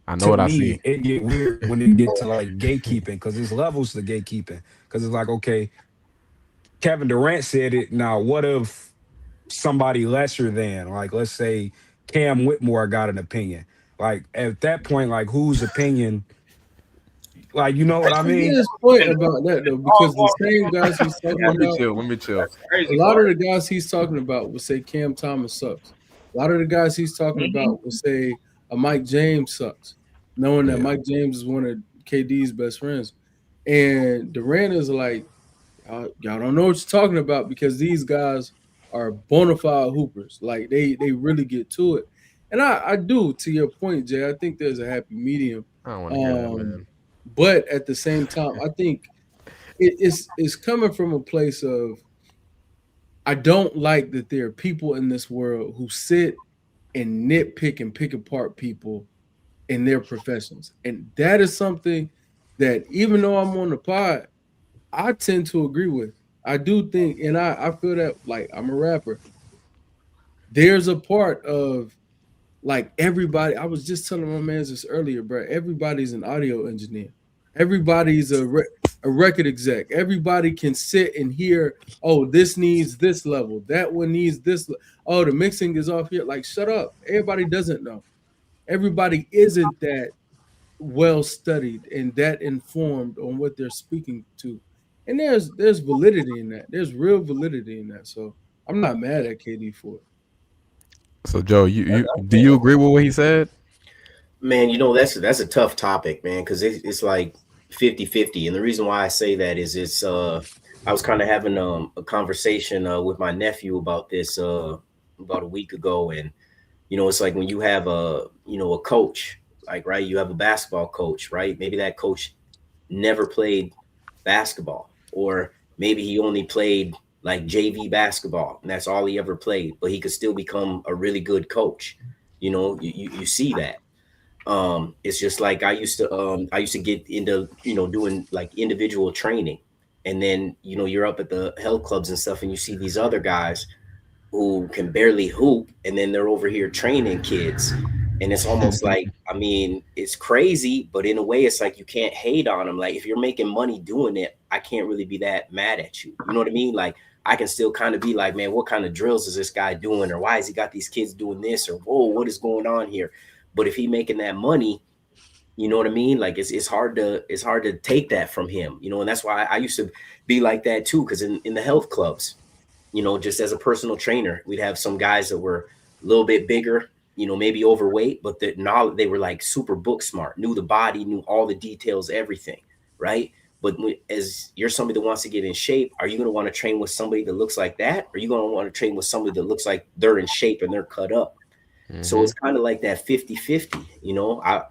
I know to what I see. me. It get weird when it get to like gatekeeping, because there's levels to gatekeeping. Because it's like, okay, Kevin Durant said it. Now, what if somebody lesser than, like, let's say Cam Whitmore got an opinion? Like at that point, like whose opinion? Like, you know what I I get mean? his point And about that though, all because the walks of same life, guys he's talking Let me about, chill. Let me chill. that's the a crazy lot of part. the guys he's talking about would say Cam Thomas sucks. A lot of the guys he's talking Hmm. about would say a Mike James sucks, knowing that Yeah. Mike James is one of KD's best friends. And Durant is like, y'all don't know what you're talking about because these guys are bona fide hoopers. Like they really get to it. And I do, to your point, Jay, I think there's a happy medium. I don't want to hear that, Um, man. but at the same time, I think it's coming from a place of I don't like that there are people in this world who sit and nitpick and pick apart people in their professions. And that is something that even though I'm on the pod, I tend to agree with. I do think, and I feel that like I'm a rapper. There's a part of like everybody. I was just telling my man this earlier, bro. Everybody's an audio engineer. Everybody's a record exec. Everybody can sit and hear. Oh, this needs this level. That one needs this. Oh, the mixing is off here. Like, shut up. Everybody doesn't know. Everybody isn't that well studied and that informed on what they're speaking to. And there's validity in that. There's real validity in that. So I'm not mad at KD for it. So Joe, you do you agree with what he said? Man, that's a tough topic, man, because it's like 50-50. And the reason why I say that is it's I was kind of having a conversation with my nephew about this about a week ago. And it's like when you have a coach, like, right, you have a basketball coach, right? Maybe that coach never played basketball, or maybe he only played like JV basketball and that's all he ever played, but he could still become a really good coach. You see that. It's just like I used to get into doing like individual training, and then you're up at the health clubs and stuff and you see these other guys who can barely hoop, and then they're over here training kids. And it's almost like, I mean, it's crazy, but in a way it's like you can't hate on them. Like if you're making money doing it, I can't really be that mad at you, you know what I mean? Like I can still kind of be like, man, what kind of drills is this guy doing, or why has he got these kids doing this, or whoa, what is going on here? But if he making that money, you know what I mean? Like it's hard to take that from him, and that's why I used to be like that too. Because in the health clubs, just as a personal trainer, we'd have some guys that were a little bit bigger, maybe overweight, but that knowledge, they were like super book smart, knew the body, knew all the details, everything, right? But as you're somebody that wants to get in shape, are you going to want to train with somebody that looks like that? Or are you going to want to train with somebody that looks like they're in shape and they're cut up? So Hmm. it's kind of like that 50-50.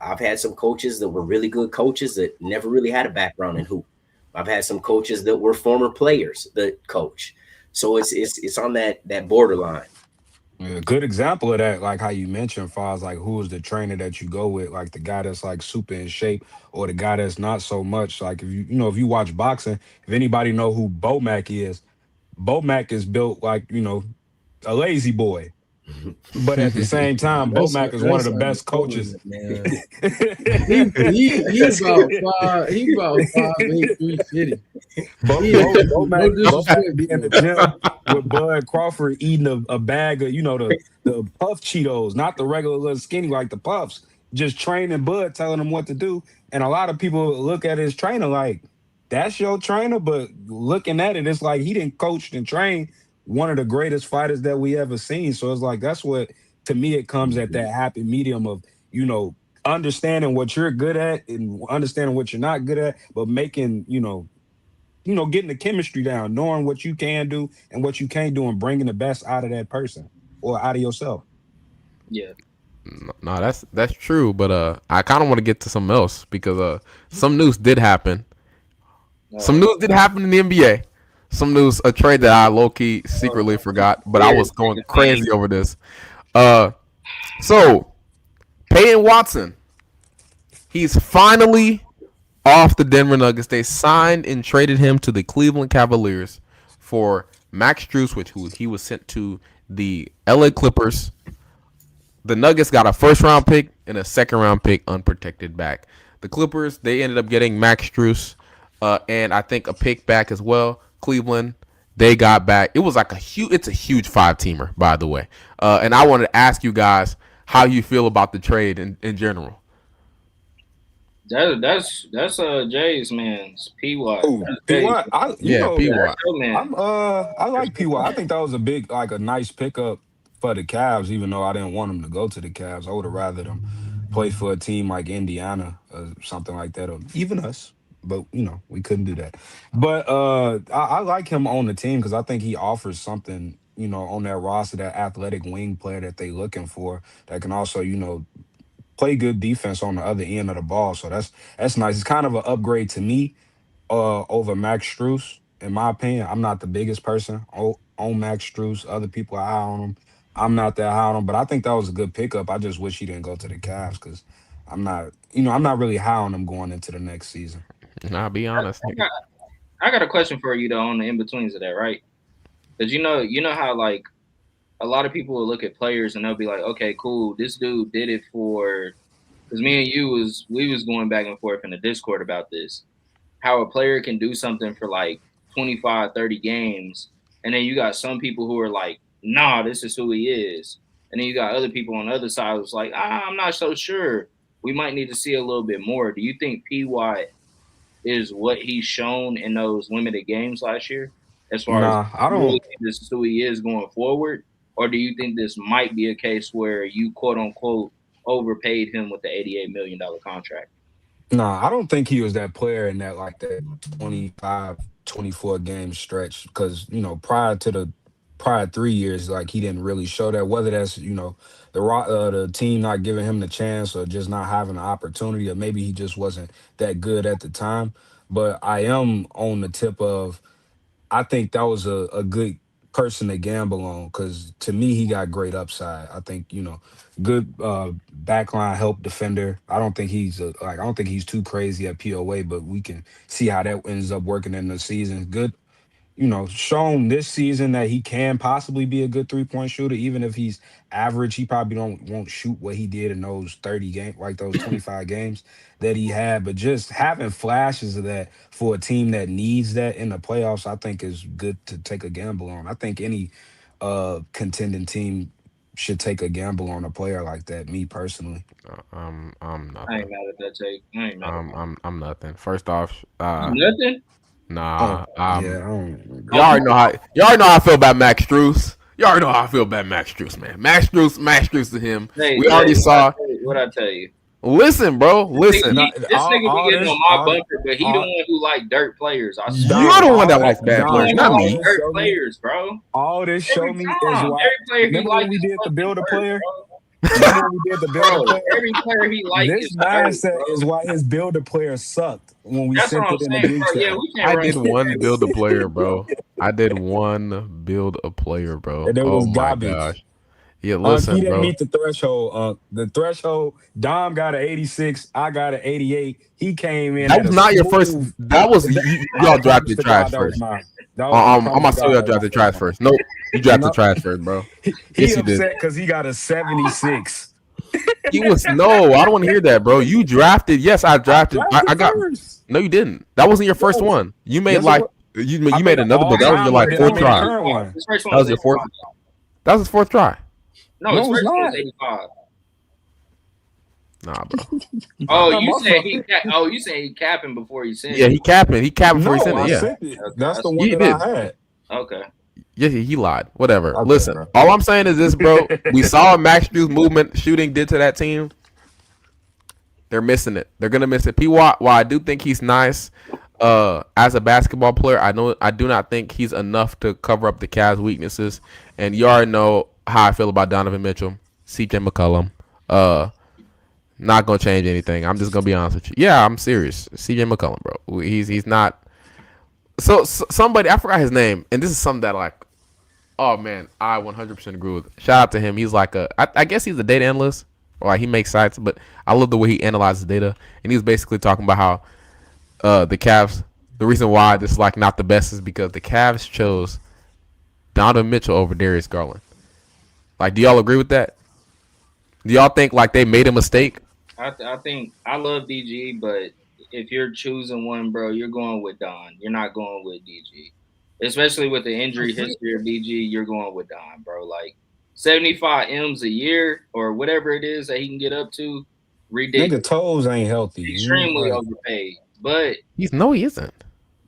I've had some coaches that were really good coaches that never really had a background in hoop. I've had some coaches that were former players that coach. So it's on that borderline. A good example of that, like how you mentioned, far as like who is the trainer that you go with, like the guy that's like super in shape or the guy that's not so much. Like if if you watch boxing, if anybody know who Bo Mac is built like a lazy boy, but at the same time, Bo Mac is one of That's the best coaches. unfortunate, man. He about five. He about 5'8", 350. No Bo Mac disrespect be to in the him. gym with Bud Crawford eating a bag of the puff Cheetos, not the regular little skinny like the puffs. Just training Bud, telling him what to do. And a lot of people look at his trainer like that's your trainer, but looking at it, it's like he didn't coach and train one of the greatest fighters that we ever seen. So it's like that's what to me it comes at that happy medium of you know understanding what you're good at and understanding what you're not good at, but making getting the chemistry down, knowing what you can do and what you can't do, and bringing the best out of that person or out of yourself. Yeah. No, that's true, but I kind of want to get to something else because some news did happen. Some No. news did happen in the NBA. Some news, a trade that I low key secretly forgot, but I Weird was going nigga thing. crazy over this. Uh, so Peyton Watson, he's finally off the Denver Nuggets. They signed and traded him to the Cleveland Cavaliers for Max Strus, which he was sent to the LA Clippers. The Nuggets got a first round pick and a second round pick unprotected back. The Clippers, they ended up getting Max Strus, and I think a pick back as well. Cleveland, they got back. It was like it's a huge 5-teamer, by the way. And I wanted to ask you guys how you feel about the trade in general. That's Jay's man's P Watt. Oh, That's P Jay's. Watt, Yeah, P. That's Watt. your man. I like P Watt. I think that was a big like a nice pickup for the Cavs, even though I didn't want them to go to the Cavs. I would have rather them play for a team like Indiana or something like that, or even us. But we couldn't do that. But I like him on the team because I think he offers something, on that roster, that athletic wing player that they looking for that can also, play good defense on the other end of the ball. So that's nice. It's kind of an upgrade to me over Max Strus. In my opinion, I'm not the biggest person on Max Strus. Other people are high on him. I'm not that high on him, but I think that was a good pickup. I just wish he didn't go to the Cavs because I'm not really high on him going into the next season. I'll be I honest. got, I got a question for you though on the in betweens of that, right? Because you know how like a lot of people will look at players and they'll be like, okay, cool, this dude did it for. Because me and you we was going back and forth in the Discord about this, how a player can do something for like 25, 30 games, and then you got some people who are like, nah, this is who he is. And then you got other people on the other side who's like, I'm not so sure. We might need to see a little bit more. Do you think PY is what he's shown in those limited games last year, as far as Nah, I you really don't. think this is who he is going forward? Or do you think this might be a case where you quote unquote overpaid him with the $88 million contract? Nah, I don't think he was that player in that 25, 24 game stretch. Because prior to the prior 3 years, like he didn't really show that. Whether that's the team not giving him the chance or just not having the opportunity, or maybe he just wasn't that good at the time. But I am on the tip of I think that was a good person to gamble on because to me he got great upside. I think good backline help defender. I don't think he's too crazy at POA, but we can see how that ends up working in the season. Good, shown this season that he can possibly be a good 3-point shooter, even if he's average. He probably don't won't shoot what he did in those 30 games, like those 25 games that he had. But just having flashes of that for a team that needs that in the playoffs, I think is good to take a gamble on. I think any contending team should take a gamble on a player like that. Me personally. I'm I ain't nothing. mad at that take. I ain't mad at that. I'm nothing. First off, You nothing? nah. Oh yeah, I don't. Y'all Oh, already know how. Y'all already know how I feel about Max Strus. Y'all already know how I feel about Max Strus, man. Max Strus to him. hey We already Jay, saw. what I tell you? Listen, bro. Listen. Not This nigga be all getting this, on my bumper, but he the all one who like dirt players. I swear. You're Dom, the one that likes bad He the players, Dom, one who not all like me. this dirt show me, players, bro. all this show Every me is time, why. every player he Remember when like we is did the fucking build a worse, player? bro. Remember when we did the build a Bro, player? every player he like This is hurt, mindset is bro. why his build a player sucked when we That's what sent I'm it in the saying, group bro. Yeah, chat. we can't I run did one through build a player, bro. I did one build a player, bro. And it Oh was my garbage. gosh. Yeah, He listen, didn't bro. meet the threshold. The threshold. Dom got an 86. I got an 88. He came in That at was a not your first. smooth. That was That, y'all I promise drafted to trash God, that was first. mine. That was, I I'm promise gonna to say God, y'all that was my drafted first trash one. first. Nope, you drafted No, trash first, bro. he Yes, you did. upset because he got a 76. You was no. I don't want to hear that, bro. You drafted. Yes, I I drafted. I drafted got. first. No, you didn't. That wasn't your first Yes, one. You made yes, it like was. I you made made an another, all but that was your time. like Then I fourth made a try. current one. His first one That was was your 85. fourth. That was his fourth try. No, his No, it's first one was not. 85. Nah, bro. Nah. Oh, Not you my said fault. you said he capping before he sent Yeah, it. he capping. He capping before he No, sent it. I Yeah, sent it. Okay, That's the that's one yeah, he that did. I had. okay. Yeah, he lied. Whatever. Okay, Listen, bro. all I'm saying is this, bro. We saw what Max Drew's movement shooting did to that team. They're missing it. They're gonna miss it. While I do think he's nice, as a basketball player, I do not think he's enough to cover up the Cavs' weaknesses. And you already know how I feel about Donovan Mitchell, C.J. McCollum. Not gonna change anything. I'm just gonna be honest with you. Yeah, I'm serious. C.J. McCollum, bro. He's not. So somebody, I forgot his name, and this is something that like, oh man, I 100% agree with. Shout out to him. He's like I guess he's a data analyst, or like he makes sites, but I love the way he analyzes data. And he was basically talking about how the Cavs, the reason why this is like not the best is because the Cavs chose Donovan Mitchell over Darius Garland. Like, do y'all agree with that? Do y'all think like they made a mistake? I think I love DG, but if you're choosing one, bro, you're going with Don. You're not going with DG. Especially with the injury history of DG, you're going with Don, bro. Like 75 M's a year or whatever it is that he can get up to, Nigga, ridiculous, toes ain't healthy. extremely Like, overpaid. But He isn't.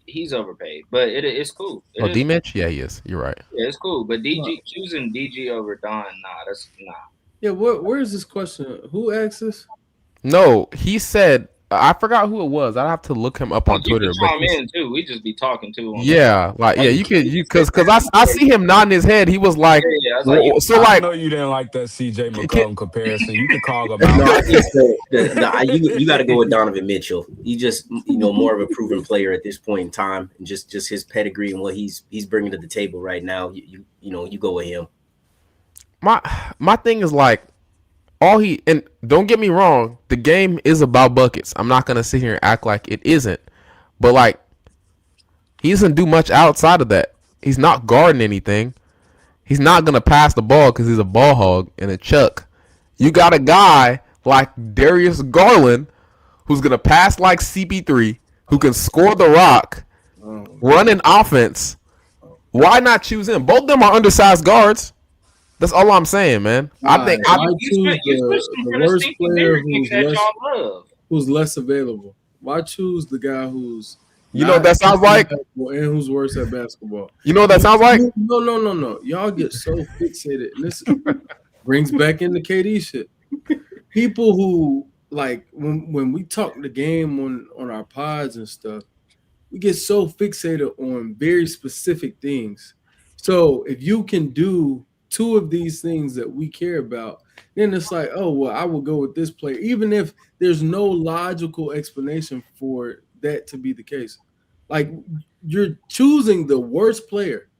he's overpaid. But it's cool. It Oh, is. D Mitch? Yeah, he is. You're right. Yeah, it's cool. But Look, DG choosing DG over Don, nah, that's nah. yeah, where is this question? Who asked this? No, he said I forgot who it was. I'd have to look him up on You can Twitter, but chime in too. We just be talking too on the. yeah, like yeah, hey, you could because I see him nodding his head. He was like, Yeah, I was like, you so I like know you didn't like that CJ can, McCollum comparison. You could call him No, out. I think you got to go with Donovan Mitchell. He just more of a proven player at this point in time, and just his pedigree and what he's bringing to the table right now. You go with him. my thing is like all he and don't get me wrong, the game is about buckets. I'm not gonna sit here and act like it isn't, but like he doesn't do much outside of that. He's not guarding anything. He's not gonna pass the ball because he's a ball hog and a chuck. You got a guy like Darius Garland who's gonna pass like CP3, who can score the rock, run an offense. Why not choose him? Both of them are undersized guards. That's all I'm saying, man. I think Why you choose switched them the for the worst stinky player beard nigga that y'all love. who's less available? Why choose the guy who's you know what not that sounds like. and who's worse at basketball? You know what that sounds like. No. Y'all get so fixated, and this brings back in the KD shit. People who like when we talk the game on our pods and stuff, we get so fixated on very specific things. So if you can do two of these things that we care about, then it's like, oh well, I will go with this player, even if there's no logical explanation for that to be the case. Like you're choosing the worst player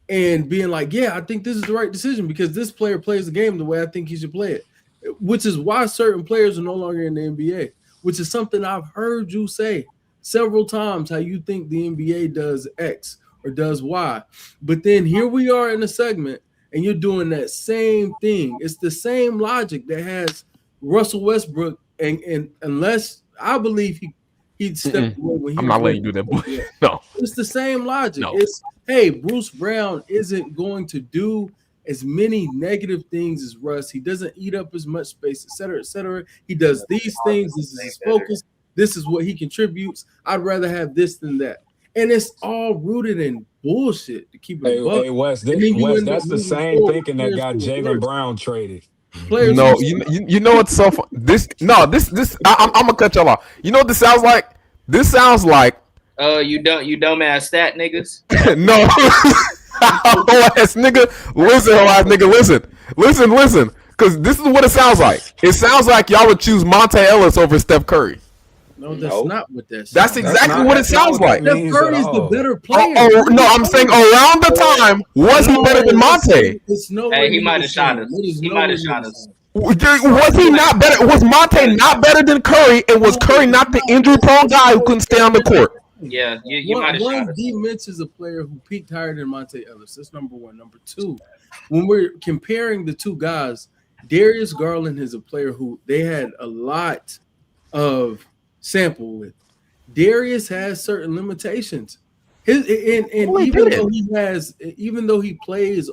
and being like, yeah, I think this is the right decision because this player plays the game the way I think he should play it, which is why certain players are no longer in the NBA, which is something I've heard you say several times, how you think the NBA does X or does Y. But then here we are in a segment and you're doing that same thing. It's the same logic that has Russell Westbrook, and unless I believe he stepped away when he I'm was not letting you do that, boy. No. It's the same logic. No. It's, hey, Bruce Brown isn't going to do as many negative things as Russ. He doesn't eat up as much space, et cetera, et cetera. He does these things. This is his focus. This is what he contributes. I'd rather have this than that. And it's all rooted in bullshit to keep it Hey, Wes, that's the same thinking that got Jaylen Brown traded. Players No, you know what's so fun? This I'm gonna cut y'all off. You know what this sounds like? This sounds like You dumbass stat niggas. no whole ass nigga. Listen. Cause this is what it sounds like. It sounds like y'all would choose Monte Ellis over Steph Curry. No, that's not what that That's sounds. exactly what it That's not sounds what that like. Steph means at Curry is the all. better player. No, I'm saying around the time was he better than Monte? It's nowhere Hey, he near might the have shot same. us. It is He might nowhere have near shot the us. same. Was he not better? Was Monte not better than Curry? And was Curry not the injury-prone guy who couldn't stay on the court? Yeah, you might have shot us. D. Mitch is a player who peaked higher than Monte Ellis. That's number one. Number two, when we're comparing the two guys, Darius Garland is a player who they had a lot of sample with. Darius has certain limitations. Even though he plays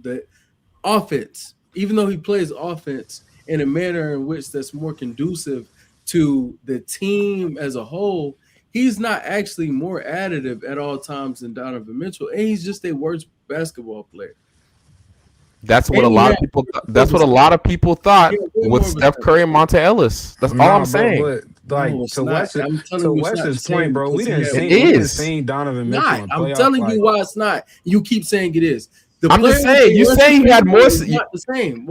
the offense, even though he plays offense in a manner in which that's more conducive to the team as a whole, he's not actually more additive at all times than Donovan Mitchell, and he's just a worse basketball player. That's what a lot of people. That's what a lot of people thought with Steph Curry and Monte Ellis. That's all I'm saying. But like No, it's to not. I'm telling you, it's not the Wes's same point, bro, we because didn't he had- see It we didn't is. see Donovan Mitchell Not. in I'm playoff. telling Like, you why it's not. You keep saying it is. The I'm just player saying. You with saying he had more. is not the same.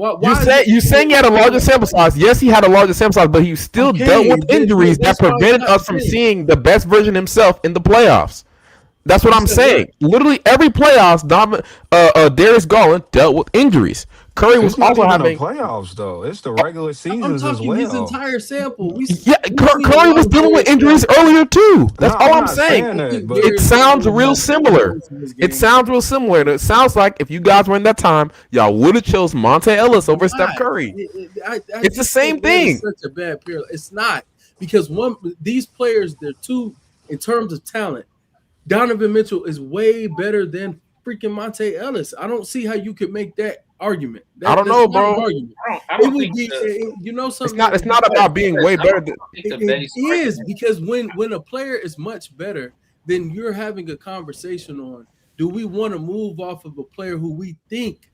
You saying he had a larger sample size. Yes, he had a larger sample size, but he still dealt with injuries that prevented us from seeing the best version of himself in the playoffs. That's what I'm saying. Literally every playoffs, Darius Garland dealt with injuries. Curry was it's not also even having the playoffs though. It's the regular I'm seasons as talking his well. entire sample. Curry was dealing with injuries earlier too. That's No, all I'm I'm not saying. saying that, but It sounds real similar. It sounds real similar. And it sounds like if you guys were in that time, y'all would have chose Monte Ellis over Steph Curry. It's the same thing. It's such a bad pair. It's not because these players, they're two in terms of talent. Donovan Mitchell is way better than freaking Monte Ellis. I don't see how you could make that argument. I don't know, bro. I don't think something. It's not about being way better than. It is because when a player is much better, then you're having a conversation on, do we want to move off of a player who we think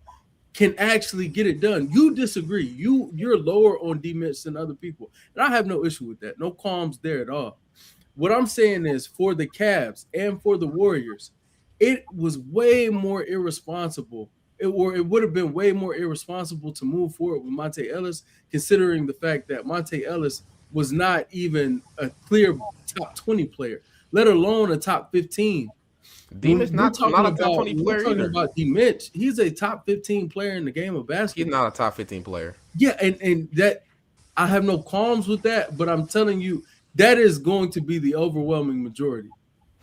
can actually get it done? You disagree. You're lower on D Mitch than other people, and I have no issue with that. No qualms there at all. What I'm saying is, for the Cavs and for the Warriors, it was way more irresponsible. It would have been way more irresponsible to move forward with Monte Ellis, considering the fact that Monte Ellis was not even a clear top 20 player, let alone a top 15. D Mitch not a top 20 player We're talking either. about D Mitch. He's a top 15 player in the game of basketball. He's not a top 15 player. Yeah, and that I have no qualms with that, but I'm telling you, that is going to be the overwhelming majority.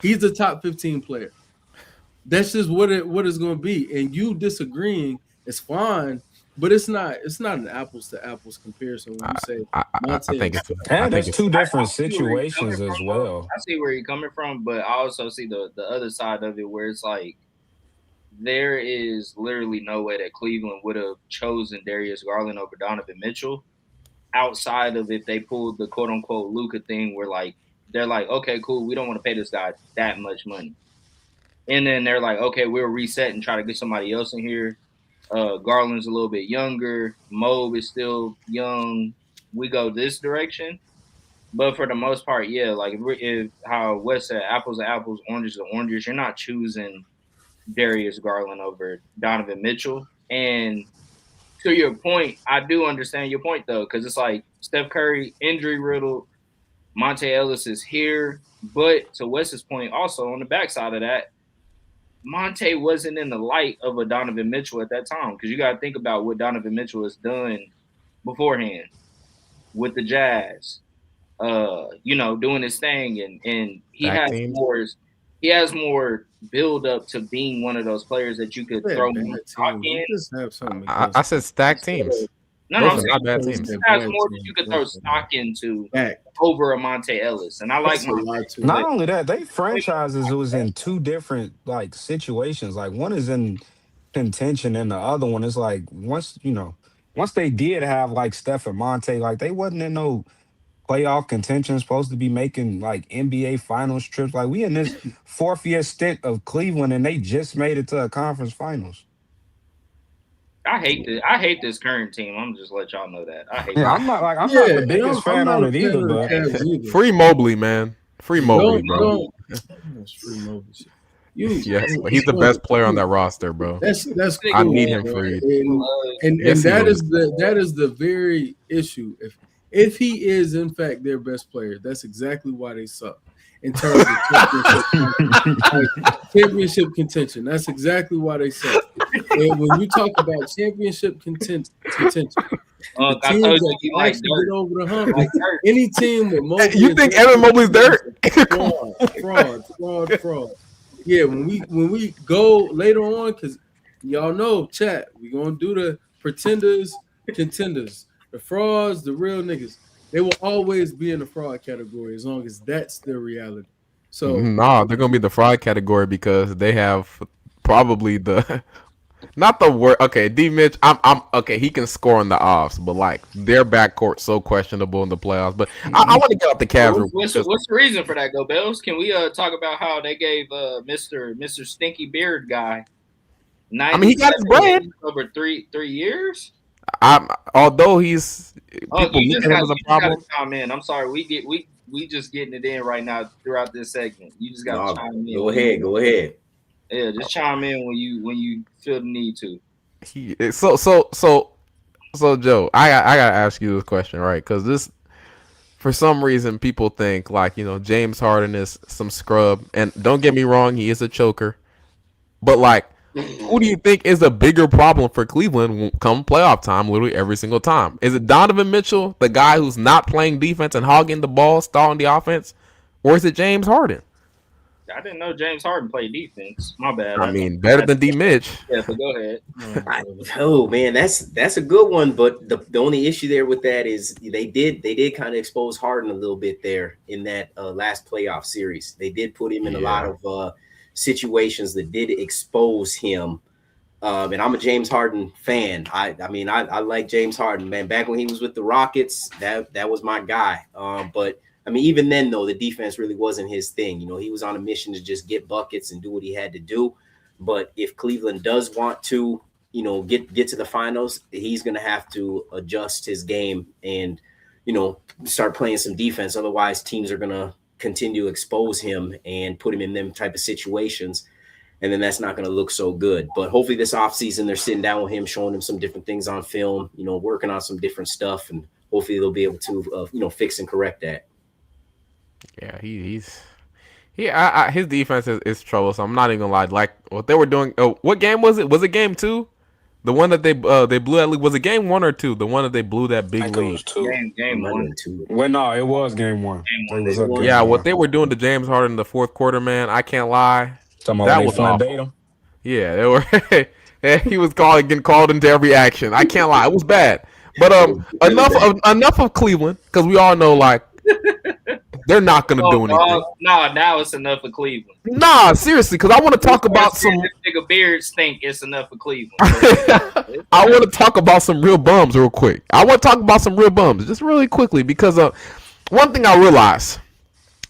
He's a top 15 player. That's just what it's going to be. And you disagreeing is fine, but it's not an apples to apples comparison when you say I think it's and it's two different situations as well. I see where you're coming from, but I also see the other side of it where it's like there is literally no way that Cleveland would have chosen Darius Garland over Donovan Mitchell outside of if they pulled the quote unquote Luka thing where like they're like, okay, cool, we don't want to pay this guy that much money. And then they're like, okay, we'll reset and try to get somebody else in here. Garland's a little bit younger. Mobe is still young. We go this direction. But for the most part, yeah, like if how Wes said, apples to apples, oranges to oranges, you're not choosing Darius Garland over Donovan Mitchell. And to your point, I do understand your point, though, because it's like Steph Curry, injury riddled, Monte Ellis is here. But to Wes's point, also on the backside of that, Monte wasn't in the light of a Donovan Mitchell at that time, because you got to think about what Donovan Mitchell has done beforehand with the Jazz, doing his thing, and he has more build up to being one of those players that you could throw stock in. I said stacked teams. No, I'm saying bad teams. He has more that you could throw stock into over a Monte Ellis, and I like Monte. Not only that, they franchises was in two different like situations. Like one is in contention, and the other one is like once they did have like Steph and Monte, like they wasn't in no playoff contention, supposed to be making like NBA finals trips. Like we in this fourth year stint of Cleveland, and they just made it to a conference finals. I hate this current team. I'm just let y'all know that. I hate. Yeah, I'm not the biggest fan on it either. But free Mobley, man. Free Mobley, bro. Free Mobley. Yes, he's the best player on that roster, bro. That's cool, I need him free. And that is the very issue. If he is in fact their best player, that's exactly why they suck in terms of championship contention. That's exactly why they suck. And when you talk about championship contention, the I teams told that you you can like actually get dirt. over the hump, Like dirt. any team with Mobley, You think Evan Mobley's dirt? fraud. Yeah, when we go later on, because y'all know, chat, we gonna do the pretenders, contenders, the frauds, the real niggas. They will always be in the fraud category as long as that's their reality. So Nah, they're gonna be the fraud category because they have probably the not the word. Okay, D Mitch, I'm okay. He can score in the offs, but like their backcourt's so questionable in the playoffs. But I want to get off the Cavs real quick. What's the reason for that, Go Bells? Can we talk about how they gave Mr. Stinky Beard guy I mean, he got his 97 bread. games over three years? Although he's Oh, people you look just at him got as a you just got to problem. chime in. I'm sorry, we just getting it in right now throughout this segment. You just got to No, chime in. go ahead. Yeah, just chime in when you feel the need to. So Joe, I gotta ask you this question, right? Because this, for some reason, people think like James Harden is some scrub, and don't get me wrong, he is a choker, but like. Who do you think is a bigger problem for Cleveland come playoff time, literally every single time? Is it Donovan Mitchell, the guy who's not playing defense and hogging the ball, stalling the offense? Or is it James Harden? I didn't know James Harden played defense. My bad. I mean, better than D Mitch. Yeah, but go ahead. Oh man, that's a good one. But the only issue there with that is they did kind of expose Harden a little bit there in that last playoff series. They did put him in a lot of situations that did expose him. And I'm a James Harden fan. I mean, I like James Harden, man. Back when he was with the Rockets, that was my guy. But I mean, even then, though, the defense really wasn't his thing. He was on a mission to just get buckets and do what he had to do. But if Cleveland does want to, get to the finals, he's going to have to adjust his game and, start playing some defense. Otherwise, teams are going to continue to expose him and put him in them type of situations. And then that's not going to look so good. But hopefully this offseason, they're sitting down with him, showing him some different things on film, working on some different stuff. And hopefully they'll be able to, fix and correct that. Yeah, his defense is troublesome. I'm not even gonna lie. Like what they were doing. What game was it? Was it game 2? The one that they blew that lead. Was it game 1 or 2? The one that they blew that big lead. It was 2. Game 1. Well, no, it was game 1. Yeah, what they were doing to James Harden in the fourth quarter, man. I can't lie. That was awful. Yeah, they were. He was getting called into every action. I can't lie. It was bad. But enough of Cleveland, because we all know like they're not gonna do anything. Now it's enough of Cleveland. Nah, seriously, because I want to talk about some. Nigga beards think it's enough of Cleveland. I want to talk about some real bums real quick. I want to talk about some real bums just really quickly because one thing I realized: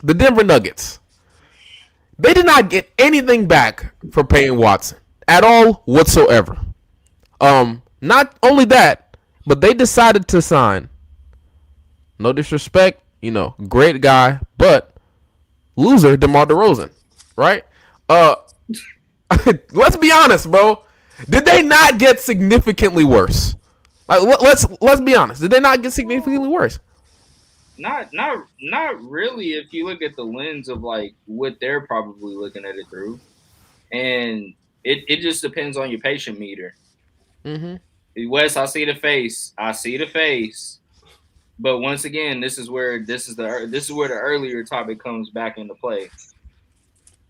the Denver Nuggets. They did not get anything back for Peyton Watson at all whatsoever. Not only that, but they decided to sign. No disrespect, great guy, but loser DeMar DeRozan, right? Let's be honest, bro. Did they not get significantly worse? Like, let's be honest. Did they not get significantly worse? Not really. If you look at the lens of like what they're probably looking at it through, and it just depends on your patient meter. Mm-hmm. Wes, I see the face. But once again, this is where the earlier topic comes back into play.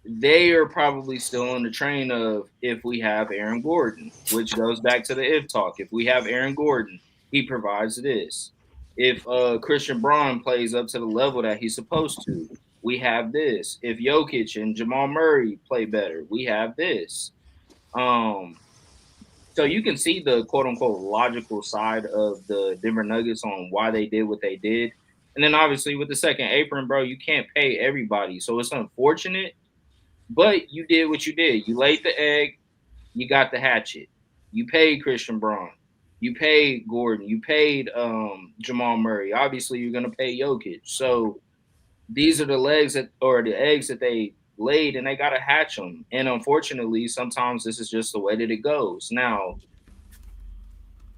They are probably still on the train of if we have Aaron Gordon, which goes back to the if talk. If we have Aaron Gordon, he provides this. If Christian Braun plays up to the level that he's supposed to, we have this. If Jokic and Jamal Murray play better, we have this. So you can see the quote-unquote logical side of the Denver Nuggets on why they did what they did. And then obviously with the second apron, bro, you can't pay everybody. So it's unfortunate, but you did what you did. You laid the egg, you got the hatchet. You paid Christian Braun. You paid Gordon. You paid Jamal Murray. Obviously, you're going to pay Jokic. So these are the eggs that they laid, and they got to hatch them. And unfortunately, sometimes this is just the way that it goes. Now,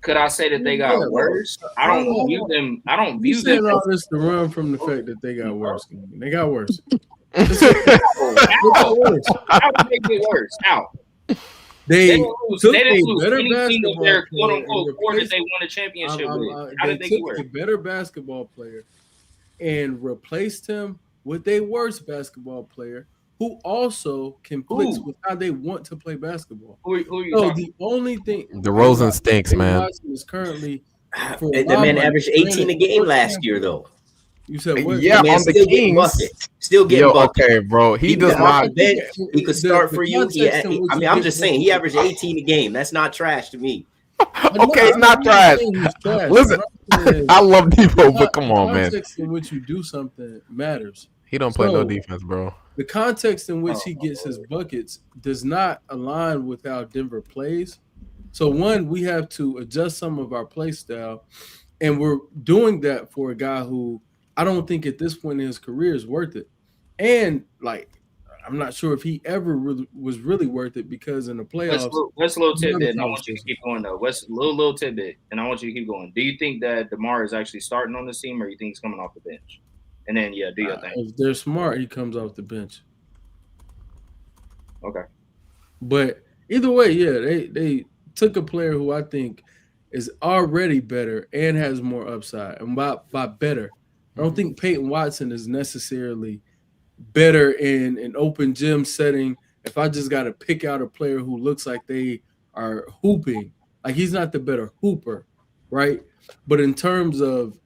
Could I say that they Yeah, got worse? I I don't view don't. them. I don't You view them saying all as. this to run from the fact that they got worse? They got worse. How? They got worse. How did they get worse? How? They They didn't lose. They took didn't a lose better anything that basketball their quote player and unquote core that replaced. they won a championship with. How They did they get took worse? a better basketball player and replaced him with a worse basketball player who also conflicts Who? with how they want to play basketball. Who are you So talking? the only thing DeRozan stinks, Peyton man. Watson is currently for a The lot of man money. averaged 18 a Granted, game for last year, example, though. you said what? The Yeah, man's on the still getting Kings. buckets. Still getting Yo, buckets. okay, bro. He He can does come off the not. bench. He could start The for you. context in which I he mean, I'm gets just saying, buckets. he averaged 18 a game. That's not trash to me. Okay, it's not I'm not trash. saying he's trash. Listen, What I'm saying is I love Debo, but come the on, man. context in which you do something matters. He don't play no So defense, bro. the context in which Oh, he gets his buckets does not align with how Denver plays. So one, we have to adjust some of our play style, and we're doing that for a guy who I don't think at this point in his career is worth it. And like, I'm not sure if he ever really was really worth it because in the playoffs, What's a little another tidbit, and I want you to conversation. keep going though. What's little tidbit, and I want you to keep going. Do you think that DeMar is actually starting on this team, or you think he's coming off the bench? And then yeah, do your thing. If they're smart, he comes off the bench. Okay. But either way, yeah, they took a player who I think is already better and has more upside. And by better, I don't think Peyton Watson is necessarily better in an open gym setting. If I just got to pick out a player who looks like they are hooping, like he's not the better hooper, right? But in terms of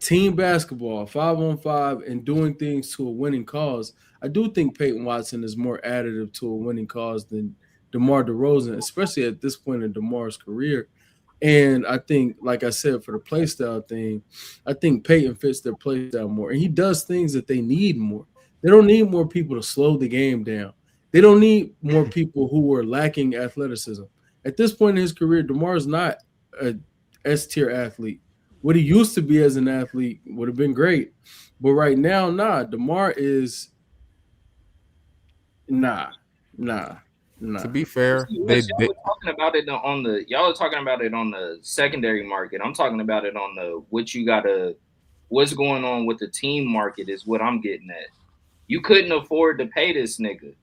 team basketball, 5-on-5, and doing things to a winning cause, I do think Peyton Watson is more additive to a winning cause than DeMar DeRozan, especially at this point in DeMar's career. And I think, like I said, for the play style thing, I think Peyton fits their play style more. And he does things that they need more. They don't need more people to slow the game down. They don't need more people who are lacking athleticism. At this point in his career, DeMar's not a S tier athlete. What he used to be as an athlete would have been great. But right now, nah, DeMar is nah, nah, To nah. be fair, See, they y'all were talking about it on the y'all are talking about it on the secondary market. I'm talking about it on the what's going on with the team market is what I'm getting at. You couldn't afford to pay this nigga.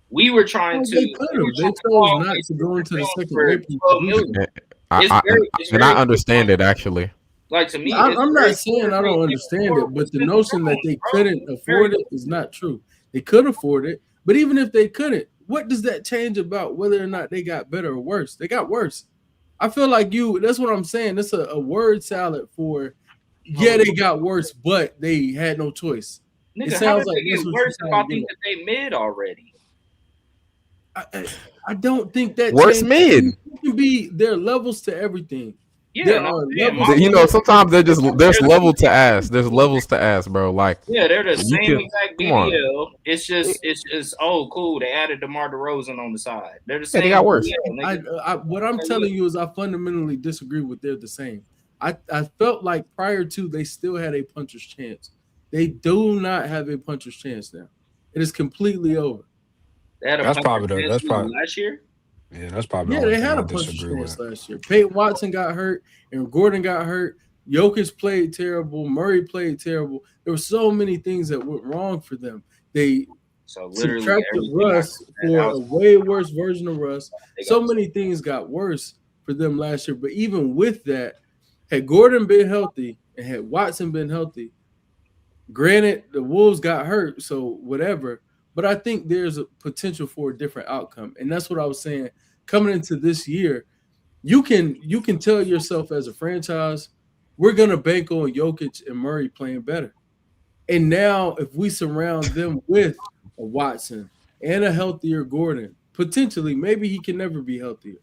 We were trying Well, to. they could We were have. They trying to chose not always to go into the second for April 12 solution. million. I, It's I, very, it's and I very understand it actually. like to me. It's I'm very not saying I don't understand it, but the What's notion that wrong, they bro? couldn't Very afford it is not true. They could afford it, but even if they couldn't, what does that change about whether or not they got better or worse? They got worse. I feel like that's what I'm saying. It's a word salad for, yeah, they got worse, but they had no choice. It nigga. How sounds did like they that's get what you're worse if I trying to think get that they mid already? I don't think that Worst changes. mid. You can be there are levels to everything. Yeah, There no, are man, levels You to know, everything. sometimes there's they're level to ask. There's levels to ask, bro. Like yeah, they're the you same can exact come on. BBL. It's oh cool. They added DeMar DeRozan on the side. They're the Yeah, they same got worse. BBL, nigga. What I'm telling you is I fundamentally disagree with they're the same. I felt like prior to they still had a puncher's chance. They do not have a puncher's chance now. It is completely over. They had a That's punch probably the chance that's probably last year. yeah, that's probably the Yeah, only they thing had I a puncher's disagree chance with. last year. Peyton Watson got hurt and Gordon got hurt. Jokic played terrible. Murray played terrible. There were so many things that went wrong for them. They So literally subtracted everything I Russ said for a outside way worse version of Russ. they So got many things got worse for them last year. But even with that, had Gordon been healthy and had Watson been healthy, granted the Wolves got hurt, so whatever. But I think there's a potential for a different outcome, and that's what I was saying. Coming into this year, you can tell yourself as a franchise, we're gonna bank on Jokic and Murray playing better. And now, if we surround them with a Watson and a healthier Gordon, potentially, maybe he can never be healthier.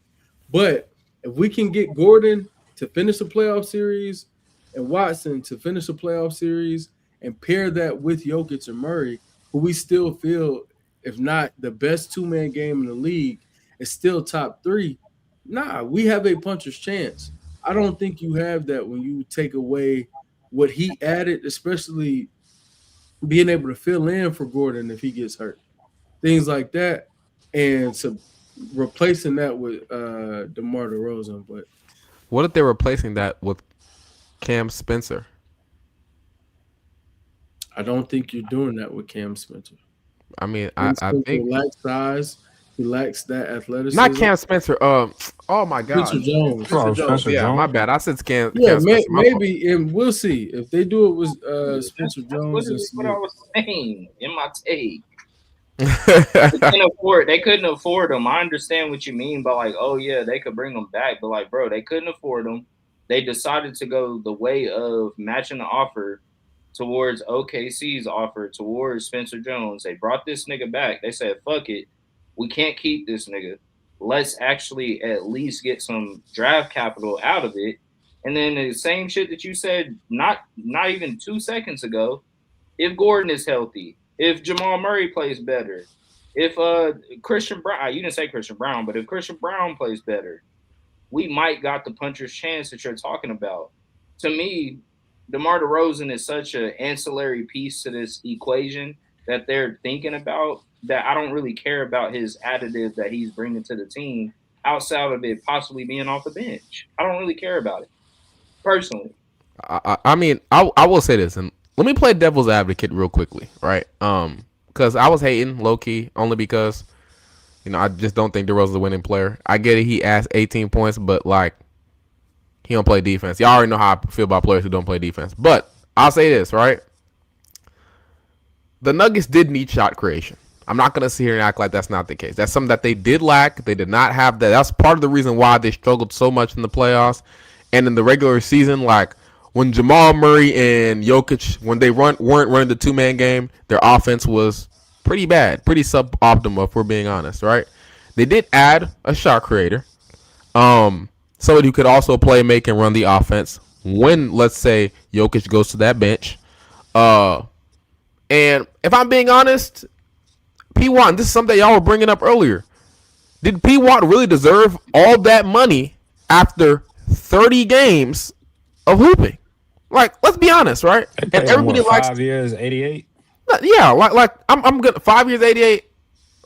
But if we can get Gordon to finish a playoff series and Watson to finish a playoff series and pair that with Jokic and Murray, who we still feel, if not the best two-man game in the league, is still top three, nah, we have a puncher's chance. I don't think you have that when you take away what he added, especially being able to fill in for Gordon if he gets hurt, things like that, and so replacing that with DeMar DeRozan. But What if they're replacing that with Cam Spencer? I don't think you're doing that with Cam Spencer. I mean, Cam I Spencer think lacks size. He lacks that not athleticism. Cam Spencer. Oh my Spencer God, Jones. Spencer Oh, Jones. Spencer Yeah, my Jones. bad. I said Yeah, Cam Spencer. My fault. maybe, and we'll see if they do it with Spencer That's Jones and literally what I Snead. was saying in my take. They couldn't afford them. I understand what you mean by like, oh yeah, they could bring them back, but like, bro, they couldn't afford them. They decided to go the way of matching the offer towards OKC's offer towards Spencer Jones. They brought this nigga back. They said, fuck it, we can't keep this nigga. Let's actually at least get some draft capital out of it. And then the same shit that you said not even 2 seconds ago, if Gordon is healthy, if Jamal Murray plays better, if Christian Brown, you didn't say Christian Brown, but if Christian Brown plays better, we might got the puncher's chance that you're talking about. To me, DeMar DeRozan is such an ancillary piece to this equation that they're thinking about that I don't really care about his additive that he's bringing to the team outside of it possibly being off the bench. I don't really care about it personally. I mean, I will say this, and let me play devil's advocate real quickly, right? Because I was hating low key only because I just don't think DeRozan's a winning player. I get it, he asked 18 points, but like he don't play defense. Y'all already know how I feel about players who don't play defense. But I'll say this, right? The Nuggets did need shot creation. I'm not going to sit here and act like that's not the case. That's something that they did lack. They did not have that. That's part of the reason why they struggled so much in the playoffs and in the regular season. Like when Jamal Murray and Jokic, when they weren't running the two-man game, their offense was pretty bad, pretty suboptimal if we're being honest, right? They did add a shot creator, somebody who could also play, make, and run the offense when, let's say, Jokic goes to that bench. And if I'm being honest, P. Watt, and this is something y'all were bringing up earlier. Did P. Watt really deserve all that money after 30 games of hooping? Like, let's be honest, right? They And paid him everybody what, likes, 5 years, 88. yeah, like I'm gonna 5 years, 88.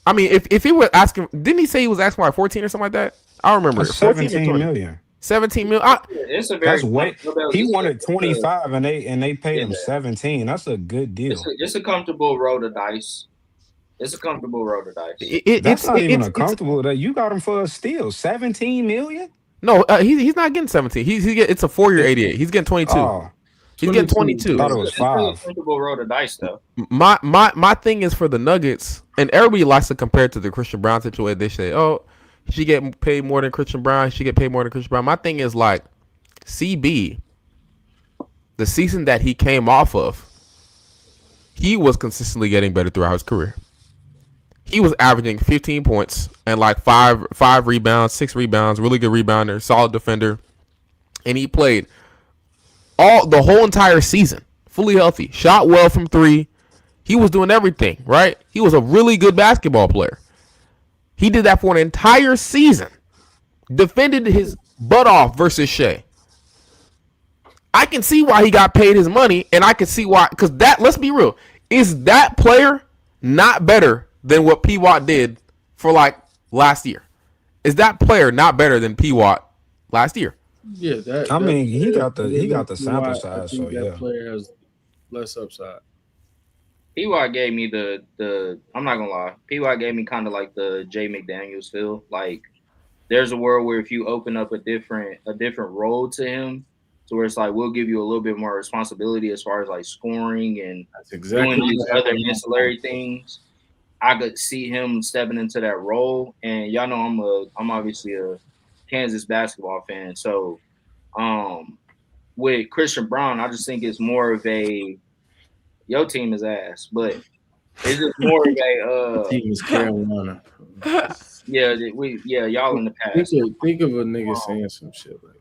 I mean, if he was asking, didn't he say he was asking like 14 or something like that? I don't remember. That's 14 or 17 20. million. 17 million. It's a That's very way. He wanted it's 25, and they paid yeah, him 17. That's a good deal. it's a comfortable roll of dice. It's a comfortable roll of dice. That's not even a comfortable. That you got him for a steal. 17 million. No, he's not getting 17. It's a 4-year 88. He's getting 22. Oh, He's getting 22. 22. thought it was It's really a 5. comfortable roll of dice, though. My thing is for the Nuggets, and everybody likes to compare it to the Christian Brown situation. They say, oh, he should get paid more than Christian Brown. He should get paid more than Christian Brown. My thing is like, CB, the season that he came off of, he was consistently getting better throughout his career. He was averaging 15 points and like five rebounds, 6 rebounds, really good rebounder, solid defender. And he played the whole entire season, fully healthy, shot well from 3. He was doing everything, right? He was a really good basketball player. He did that for an entire season. Defended his butt off versus Shea. I can see why he got paid his money, and I can see why, because let's be real, is that player not better than what P. Watt did for like last year? Is that player not better than P. Watt last year? Yeah, I mean, he player- got the sample I size, think so that yeah. player has less upside. PY gave me the I'm not gonna lie. PY gave me kind of like the Jay McDaniels feel. Like there's a world where if you open up a different role to him, to where it's like we'll give you a little bit more responsibility as far as like scoring and That's exactly doing these what other happened. ancillary things. I could see him stepping into that role, and y'all know I'm obviously a Kansas basketball fan, so with Christian Brown, I just think it's more of a your team is ass, but it's just more of a Team is Carolina. y'all in the past. Think of a nigga saying some shit like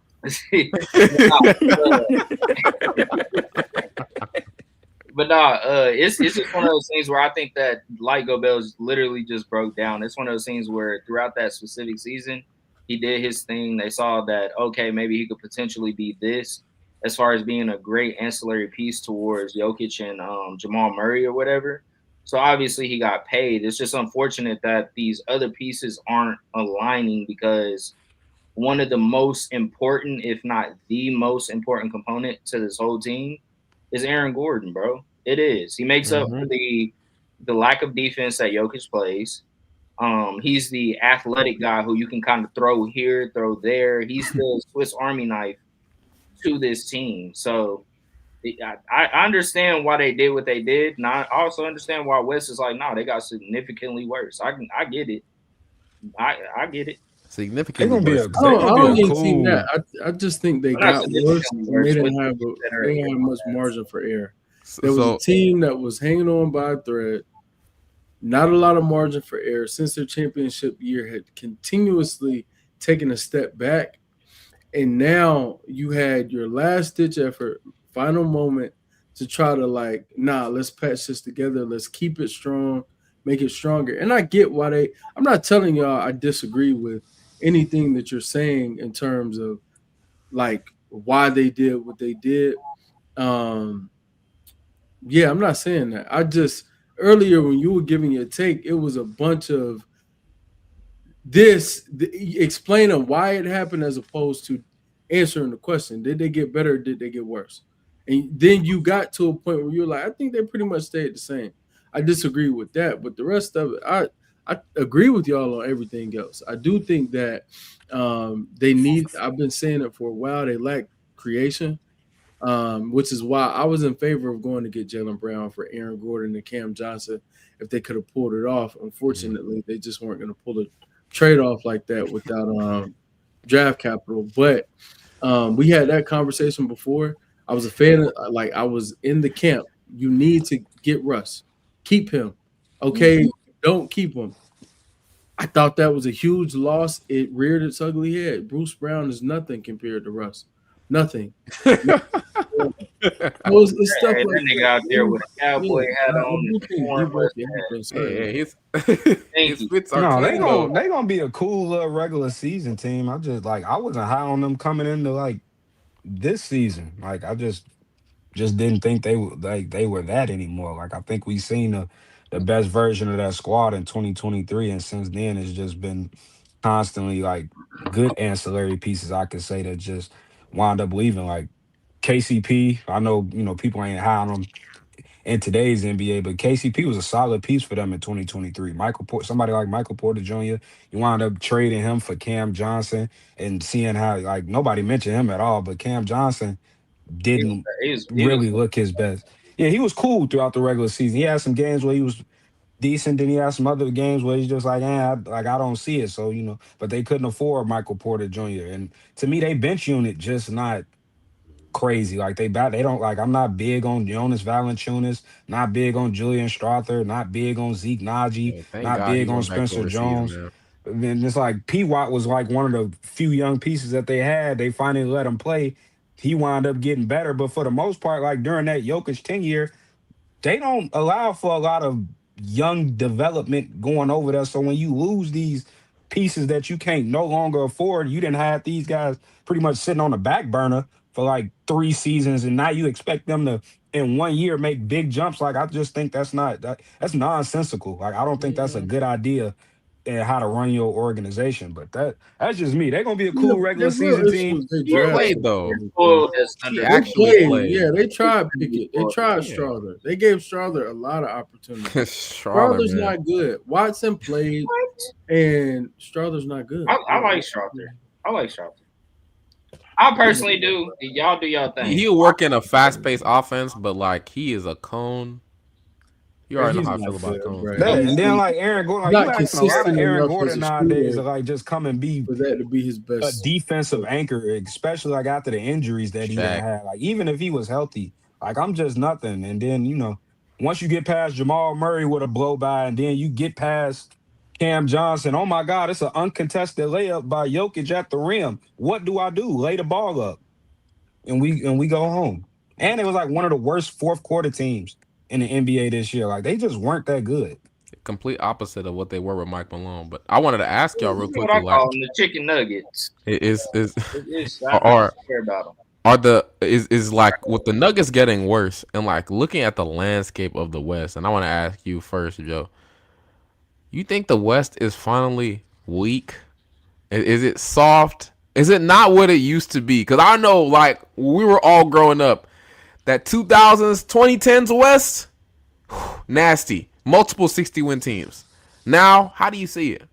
But nah, it's just one of those things where I think that Light Go Bells literally just broke down. It's one of those things where throughout that specific season, he did his thing. They saw that, okay, maybe he could potentially be this as far as being a great ancillary piece towards Jokic and Jamal Murray or whatever. So obviously he got paid. It's just unfortunate that these other pieces aren't aligning because one of the most important, if not the most important component to this whole team is Aaron Gordon, bro. It is. He makes up for Mm-hmm. the lack of defense that Jokic plays. He's the athletic guy who you can kind of throw here, throw there. He's the Swiss Army knife to this team. So I understand why they did what they did, and I also understand why West is like, no, they got significantly worse. I get it. I get it. They Significantly gonna be worse. a Is they that I gonna be don't a even see that. cool. I just think they Well, not got worse significantly and they worse. didn't What's have better they at didn't have game on much that? margin for error. There was a so? team that was hanging on by a thread, not a lot of margin for error since their championship year had continuously taken a step back. And now you had your last ditch effort, final moment to try to like, nah, let's patch this together. Let's keep it strong, make it stronger. And I get why I'm not telling y'all I disagree with anything that you're saying in terms of like why they did what they did. Um, yeah, I'm not saying that. I just earlier when you were giving your take, it was a bunch of explaining why it happened as opposed to answering the question. Did they get better or did they get worse? And then you got to a point where you're like, I think they pretty much stayed the same. I disagree with that, but the rest of it, I agree with y'all on everything else. I do think that they need. I've been saying it for a while. They lack creation, which is why I was in favor of going to get Jalen Brown for Aaron Gordon and Cam Johnson if they could have pulled it off. Unfortunately, they just weren't going to pull a trade off like that without draft capital. But we had that conversation before. I was a fan of, like, I was in the camp. You need to get Russ, keep him. Okay, don't keep him. I thought that was a huge loss. It reared its ugly head. Bruce Brown is nothing compared to Russ. Nothing. So it's stuff Hey, like that nigga that. out there with a cowboy Yeah, hat I on and do think foreign D-Boy can help mustache. in Yeah, certain yeah, ways. Thank his you. fits are No, clean though. they gonna be a cool regular season team. I just like I wasn't high on them coming into like this season. Like I just didn't think they were that anymore. Like I think we seen the best version of that squad in 2023, and since then it's just been constantly like good ancillary pieces. I could say that just wound up leaving. Like KCP, I know people ain't high on him in today's NBA, but KCP was a solid piece for them in 2023. Somebody like Michael Porter Jr., you wound up trading him for Cam Johnson and seeing how like nobody mentioned him at all, but Cam Johnson He was didn't he was really look his best. Yeah, he was cool throughout the regular season. He had some games where he was decent, then he had some other games where he's just like, I don't see it. So, but they couldn't afford Michael Porter Jr. And to me, they bench unit just not crazy. Like they don't like. I'm not big on Jonas Valanciunas. Not big on Julian Strother. Not big on Zeke Naji. Yeah, thank Not God he big on went back to Spencer overseas, Jones. man. And then it's like P. Watt was like one of the few young pieces that they had. They finally let him play. He wound up getting better, but for the most part, like during that Jokic tenure, they don't allow for a lot of young development going over there. So when you lose these pieces that you can't no longer afford, you didn't have these guys pretty much sitting on the back burner for like 3 seasons, and now you expect them to in 1 year make big jumps. Like I just think that's nonsensical. Like I don't think that's a Mm, good idea and how to run your organization. But that's just me. They're gonna be a Yeah, cool regular their real season issue team. is they he bro. draft played so They're though. poorly, man. spoiled as He under. They actually played. played. Yeah, they tried Extremely Pickett. They spoiled. tried Yeah, Strother. They gave Strother a lot of opportunity. Charlotte, Strother's man. not good. Watson played, What? and Strother's not good. I like Strother. I like Strother. I personally do. Y'all do y'all thing. He'll work in a fast paced offense, but like he is a cone. You Bro, already know he's how I not feel about good, cones, bro. man. Yeah, I'm and then He's like Aaron Gordon, like you not asking a lot of consistent Aaron enough as Gordon a nowadays to shooter like just come and be for that to be his a best. defensive anchor, especially like after the injuries that he didn't Shaq. have. Like even if he was healthy, like I'm just nothing. And then once you get past Jamal Murray with a blow by, and then you get past Cam Johnson, oh my God, it's an uncontested layup by Jokic at the rim. What do I do? Lay the ball up, and we go home. And it was like one of the worst fourth quarter teams in the NBA this year. Like they just weren't that good. Complete opposite of what they were with Mike Malone. But I wanted to ask y'all real You know what quickly, I like, call them, the chicken nuggets. is I are don't care about them. are the is like with the Nuggets getting worse and like looking at the landscape of the West, and I want to ask you first, Joe. You think the West is finally weak? Is it soft? Is it not what it used to be? Because I know, like, when we were all growing up, that 2000s, 2010s West, nasty. Multiple 60-win teams. Now, how do you see it?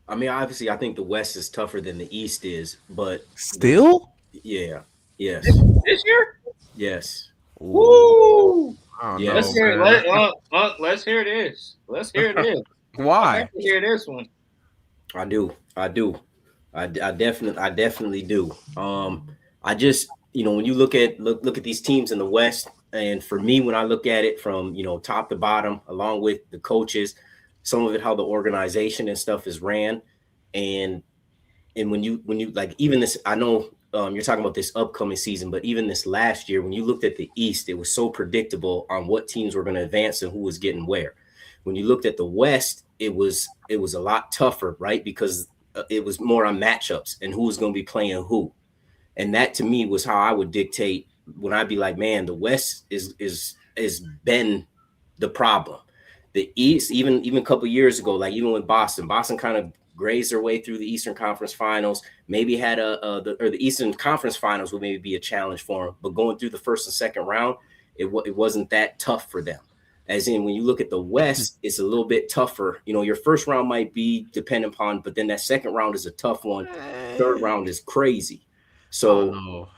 I mean, obviously, I think the West is tougher than the East is, but Still? yeah, This, yes, this year? yes, Ooh, Woo! I don't Let's know, yes. hear it. man. Let's hear this. Let's hear this. I Why? like to hear this one. I do. I do. I definitely do. I just, when you look at these teams in the West, and for me, when I look at it from, top to bottom, along with the coaches, some of it how the organization and stuff is ran, and when you like even this, I know you're talking about this upcoming season, but even this last year, when you looked at the East, it was so predictable on what teams were going to advance and who was getting where. When you looked at the West, it was a lot tougher, right? Because it was more on matchups and who was going to be playing who, and that to me was how I would dictate when I'd be like, man, the West is been the problem. The East, even a couple of years ago, like even with Boston kind of grazed their way through the Eastern Conference Finals. Maybe had the Eastern Conference Finals would maybe be a challenge for them, but going through the first and second round, it wasn't that tough for them. As in, when you look at the West, it's a little bit tougher. Your first round might be dependent upon, but then that second round is a tough one. Third round is crazy. I don't So know.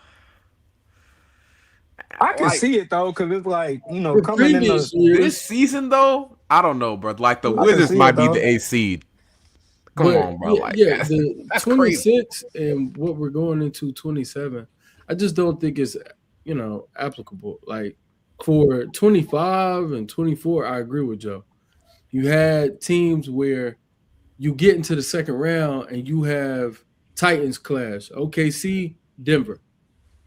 I can Like, see it though, because it's like, The coming in the. previous this years, season, though, I don't know, bro. Like, the I can Wizards see might it be though. the 8th seed. Come but on, bro. yeah, Like, yeah, the that's crazy. 26 and what we're going into 27, I just don't think it's applicable. Like for 25 and 24, I agree with Joe. You had teams where you get into the second round and you have Titans clash, OKC, Denver.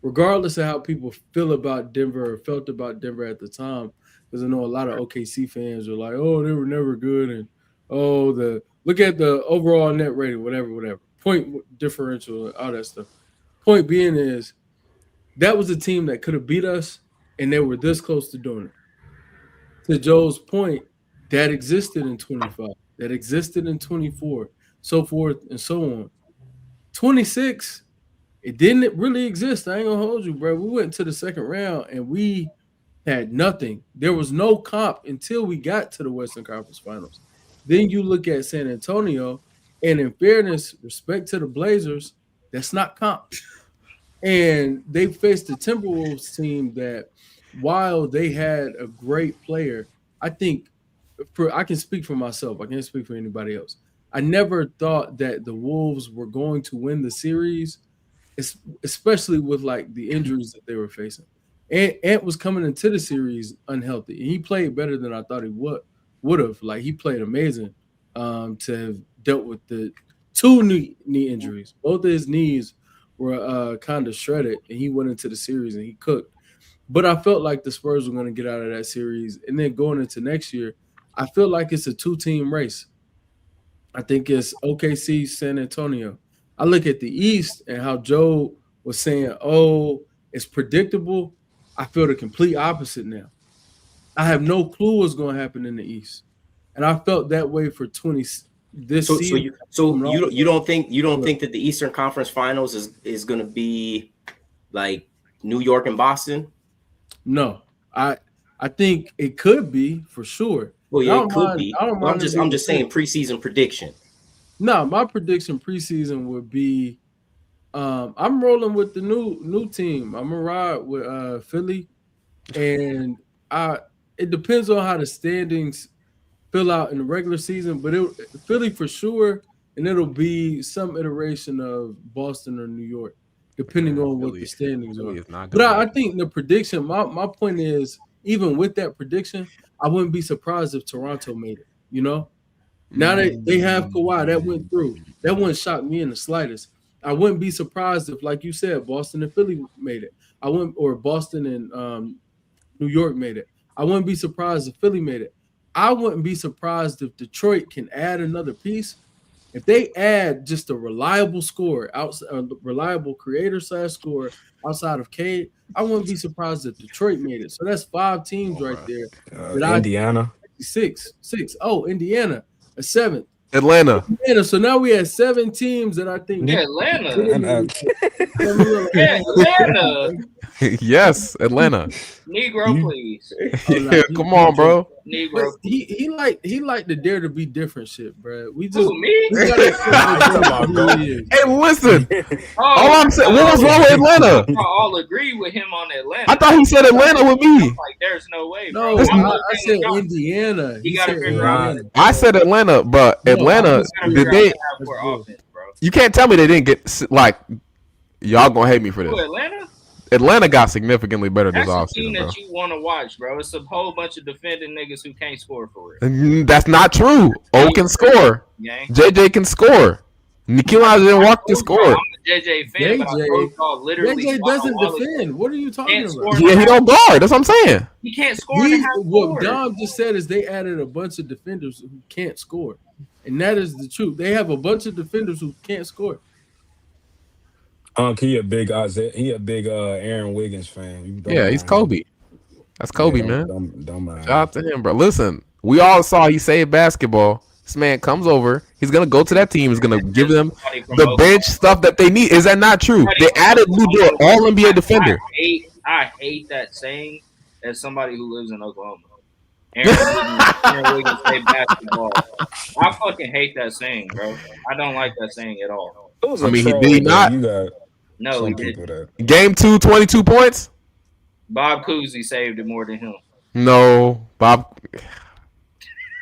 Regardless of how people feel about Denver or felt about Denver at the time, because I know a lot of OKC fans are like, "Oh, they were never good," and "Oh, the look at the overall net rating, whatever, point differential, all that stuff." Point being is that was a team that could have beat us, and they were this close to doing it. To Joe's point, that existed in 25, that existed in 24, so forth and so on. 26, it didn't really exist. I ain't gonna hold you, bro. We went to the second round and we had nothing. There was no comp until we got to the Western Conference Finals. Then you look at San Antonio, and in fairness, respect to the Blazers, that's not comp. And they faced the Timberwolves team that, while they had a great player, I think I can speak for myself. I can't speak for anybody else. I never thought that the Wolves were going to win the series, especially with like the injuries that they were facing. Ant was coming into the series unhealthy, and he played better than I thought he would have. Like he played amazing to have dealt with the two knee injuries. Both of his knees were kind of shredded, and he went into the series and he cooked. But I felt like the Spurs were going to get out of that series, and then going into next year, I feel like it's a two-team race. I think it's OKC, San Antonio. I look at the East and how Joe was saying, "Oh, it's predictable." I feel the complete opposite now. I have no clue what's going to happen in the East, and I felt that way for 20 this so so season. you so Coming off you of you it. don't think you don't But think that the Eastern Conference Finals is going to be like New York and Boston? no, I think it could be for sure, Well, and yeah, it could be. I don't Well, I'm mind it just I'm being a just saying six. preseason prediction. No, my prediction preseason would be I'm rolling with the new team. I'm gonna ride with Philly, and I it depends on how the standings fill out in the regular season, but Philly for sure, and it'll be some iteration of Boston or New York, depending on what the Philly. standings Philly are. is not But going to I make it. think the prediction, my point is, even with that prediction, I wouldn't be surprised if Toronto made it. Now they have Kawhi, that went through. That wouldn't shock me in the slightest. I wouldn't be surprised if, like you said, Boston and Philly made it. I wouldn't, or Boston and New York made it. I wouldn't be surprised if Philly made it. I wouldn't be surprised if Detroit can add another piece. If they add just a reliable scorer, a reliable creator slash scorer outside of Cade, I wouldn't be surprised if Detroit made it. So that's five Come teams on, right bro. there that I Indiana. six. Oh, Indiana, a seventh. Atlanta. Atlanta. So now we had 7 teams that I think. Yeah, Atlanta. And, Yeah, Atlanta. Yes, Atlanta. Negro, please. Oh, nah, Yeah, he come on, joking. bro. But Negro. he liked to dare to be different shit, bro. We just Who, me? we gotta accept Nah, that I'm talking about who Go. he is. Hey, listen. Oh, All I'm saying, what was wrong with Atlanta? I all agree with him on Atlanta. I thought he said Atlanta with me. Like, there's no way, bro. No, Listen, I said Indiana. He He gotta said figure out. Indiana. I said Atlanta, but No, Atlanta, I Gotta did figure out they? what to have for That's bull. offense, bro. You can't tell me they didn't get like. Y'all gonna hate me for Who, this. Atlanta? Atlanta got significantly better this That's a team offseason, bro. that you want to watch, bro. It's a whole bunch of defending niggas who can't score for real. That's not true. O can score. Gang. JJ can score. Nikhil didn't walk to score. I'm a JJ fan, but I told y'all literally. JJ doesn't defend. What are you talking Can't about? score. Yeah, he don't guard. That's what I'm saying. He can't score in the half What court. Dom just said is they added a bunch of defenders who can't score, and that is the truth. They have a bunch of defenders who can't score. He a big Aaron Wiggins fan. You don't Yeah, he's mind. Kobe. That's Kobe, Yeah, man. Don't mind. Shout out to him, bro. Listen, we all saw he saved basketball. This man comes over. He's gonna go to that team. He's gonna give them the bench stuff that they need. Is that not true? They added Lou Dort, all NBA defender. I hate that saying as somebody who lives in Oklahoma. Aaron Wiggins play basketball. I fucking hate that saying, bro. I don't like that saying at all. It was I a mean, he troll, did but not. You got No, some he people didn't. that. Game 2, 22 points. Bob Cousy saved it more than him. No, Bob.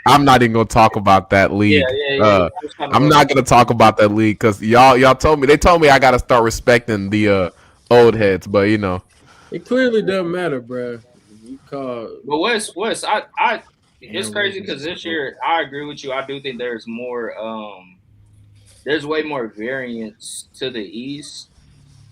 I'm not even gonna talk about that league. Yeah. I'm not gonna talk about that league because y'all told me I gotta start respecting the old heads, but you know. It clearly doesn't matter, bro. You call. But Wes, it's crazy because this year I agree with you. I do think there's more. There's way more variance to the East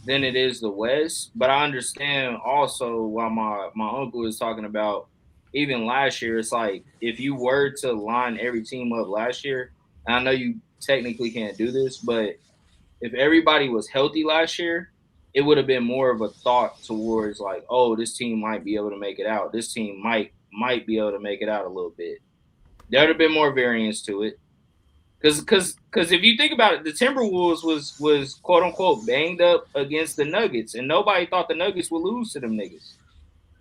than it is the West. But I understand also why my uncle is talking about even last year. It's like if you were to line every team up last year, and I know you technically can't do this, but if everybody was healthy last year, it would have been more of a thought towards like, oh, this team might be able to make it out. This team might be able to make it out a little bit. There would have been more variance to it. Because if you think about it, the Timberwolves was quote unquote banged up against the Nuggets, and nobody thought the Nuggets would lose to them niggas.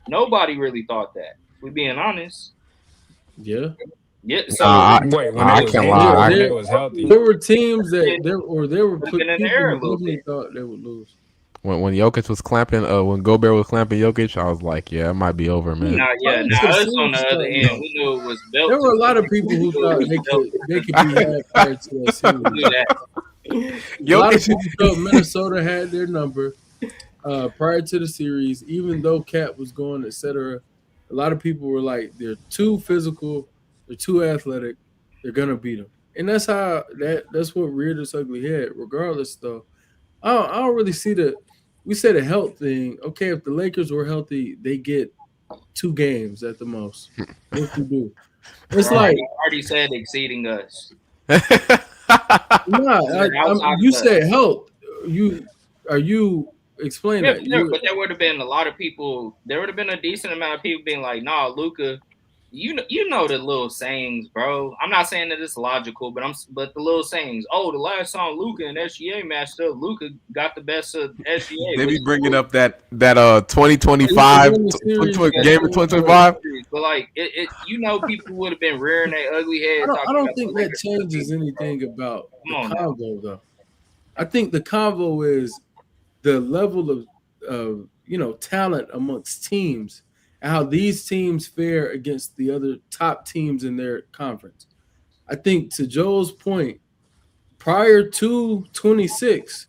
Nobody really thought that. We being honest. Yeah. Yeah. So Wait, when I they was can't injured, lie. when they was healthy. There were teams that they were Been put in the people air a who little definitely bit. thought they would lose. When Jokic was clamping, when Gobert was clamping Jokic, I was like, yeah, it might be over, man. Now us on the other end, we knew it was built. There were a lot of people who thought they could be had prior to that series. A lot of people thought Minnesota had their number prior to the series, even though Cat was going, etc. A lot of people were like, they're too physical, they're too athletic, they're gonna beat them, and that's what reared its ugly head. Regardless, though, I don't really see we said a health thing. Okay, if the Lakers were healthy, they get 2 games at the most. What you do? It's like already said exceeding us. You said health. Are you explaining that? But there would have been a lot of people. There would have been a decent amount of people being like, "Nah, Luka, you know the little sayings, bro. I'm not saying that it's logical, but the little sayings. Oh, the last time Luka and SGA matched up, Luka got the best of SGA. They be bringing up that 2025 game of 2025. But like people would have been rearing their ugly heads. I don't think that changes anything about the convo, though. I think the convo is the level of talent amongst teams and how these teams fare against the other top teams in their conference. I think to Joel's point, prior to 26,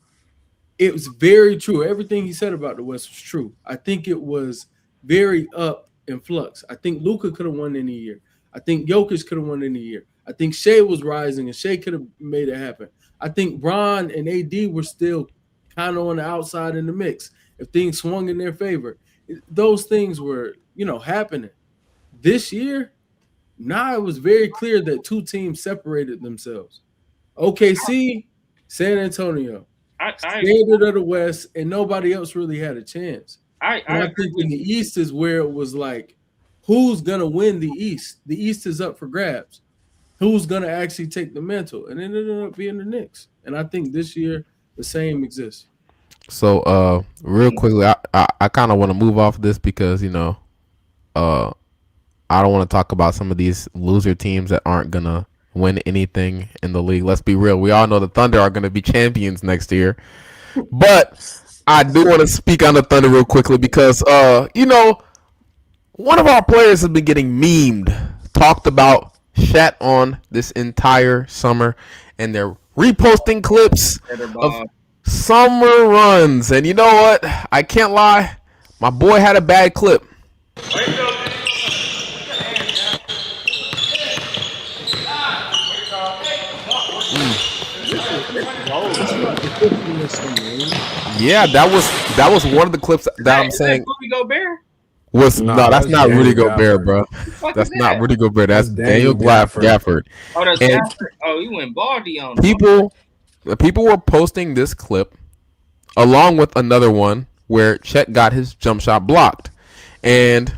it was very true. Everything he said about the West was true. I think it was very up in flux. I think Luka could have won any year. I think Jokic could have won any year. I think Shea was rising and Shea could have made it happen. I think Bron and AD were still kind of on the outside in the mix. If things swung in their favor, those things were, happening. This year, it was very clear that 2 teams separated themselves. OKC, San Antonio, standard of the West, and nobody else really had a chance. I think in the East is where it was like, who's gonna win the East? The East is up for grabs. who's gonna actually take the mantle? And it ended up being the Knicks. And I think this year the same exists. So, real quickly, I kind of want to move off this because uh, I don't want to talk about some of these loser teams that aren't gonna win anything in the league. Let's be real. We all know the Thunder are gonna be champions next year, but I do want to speak on the Thunder real quickly because one of our players has been getting memed, talked about, shat on this entire summer, and they're reposting clips Better of Bob. summer runs. And you know what? I can't lie. My boy had a bad clip. It's about the clips from this summer. Yeah, that was one of the clips that I'm Is that saying Rudy Gobert? was Nah, no. That's that's not Rudy Daniel Gobert, Gafford. bro. What the fuck That's is not that? Rudy Gobert. That's That's Daniel Daniel Gafford. Gafford. Oh, that's And Gafford. Oh, he went baldy on him. people were posting this clip along with another one where Chet got his jump shot blocked. And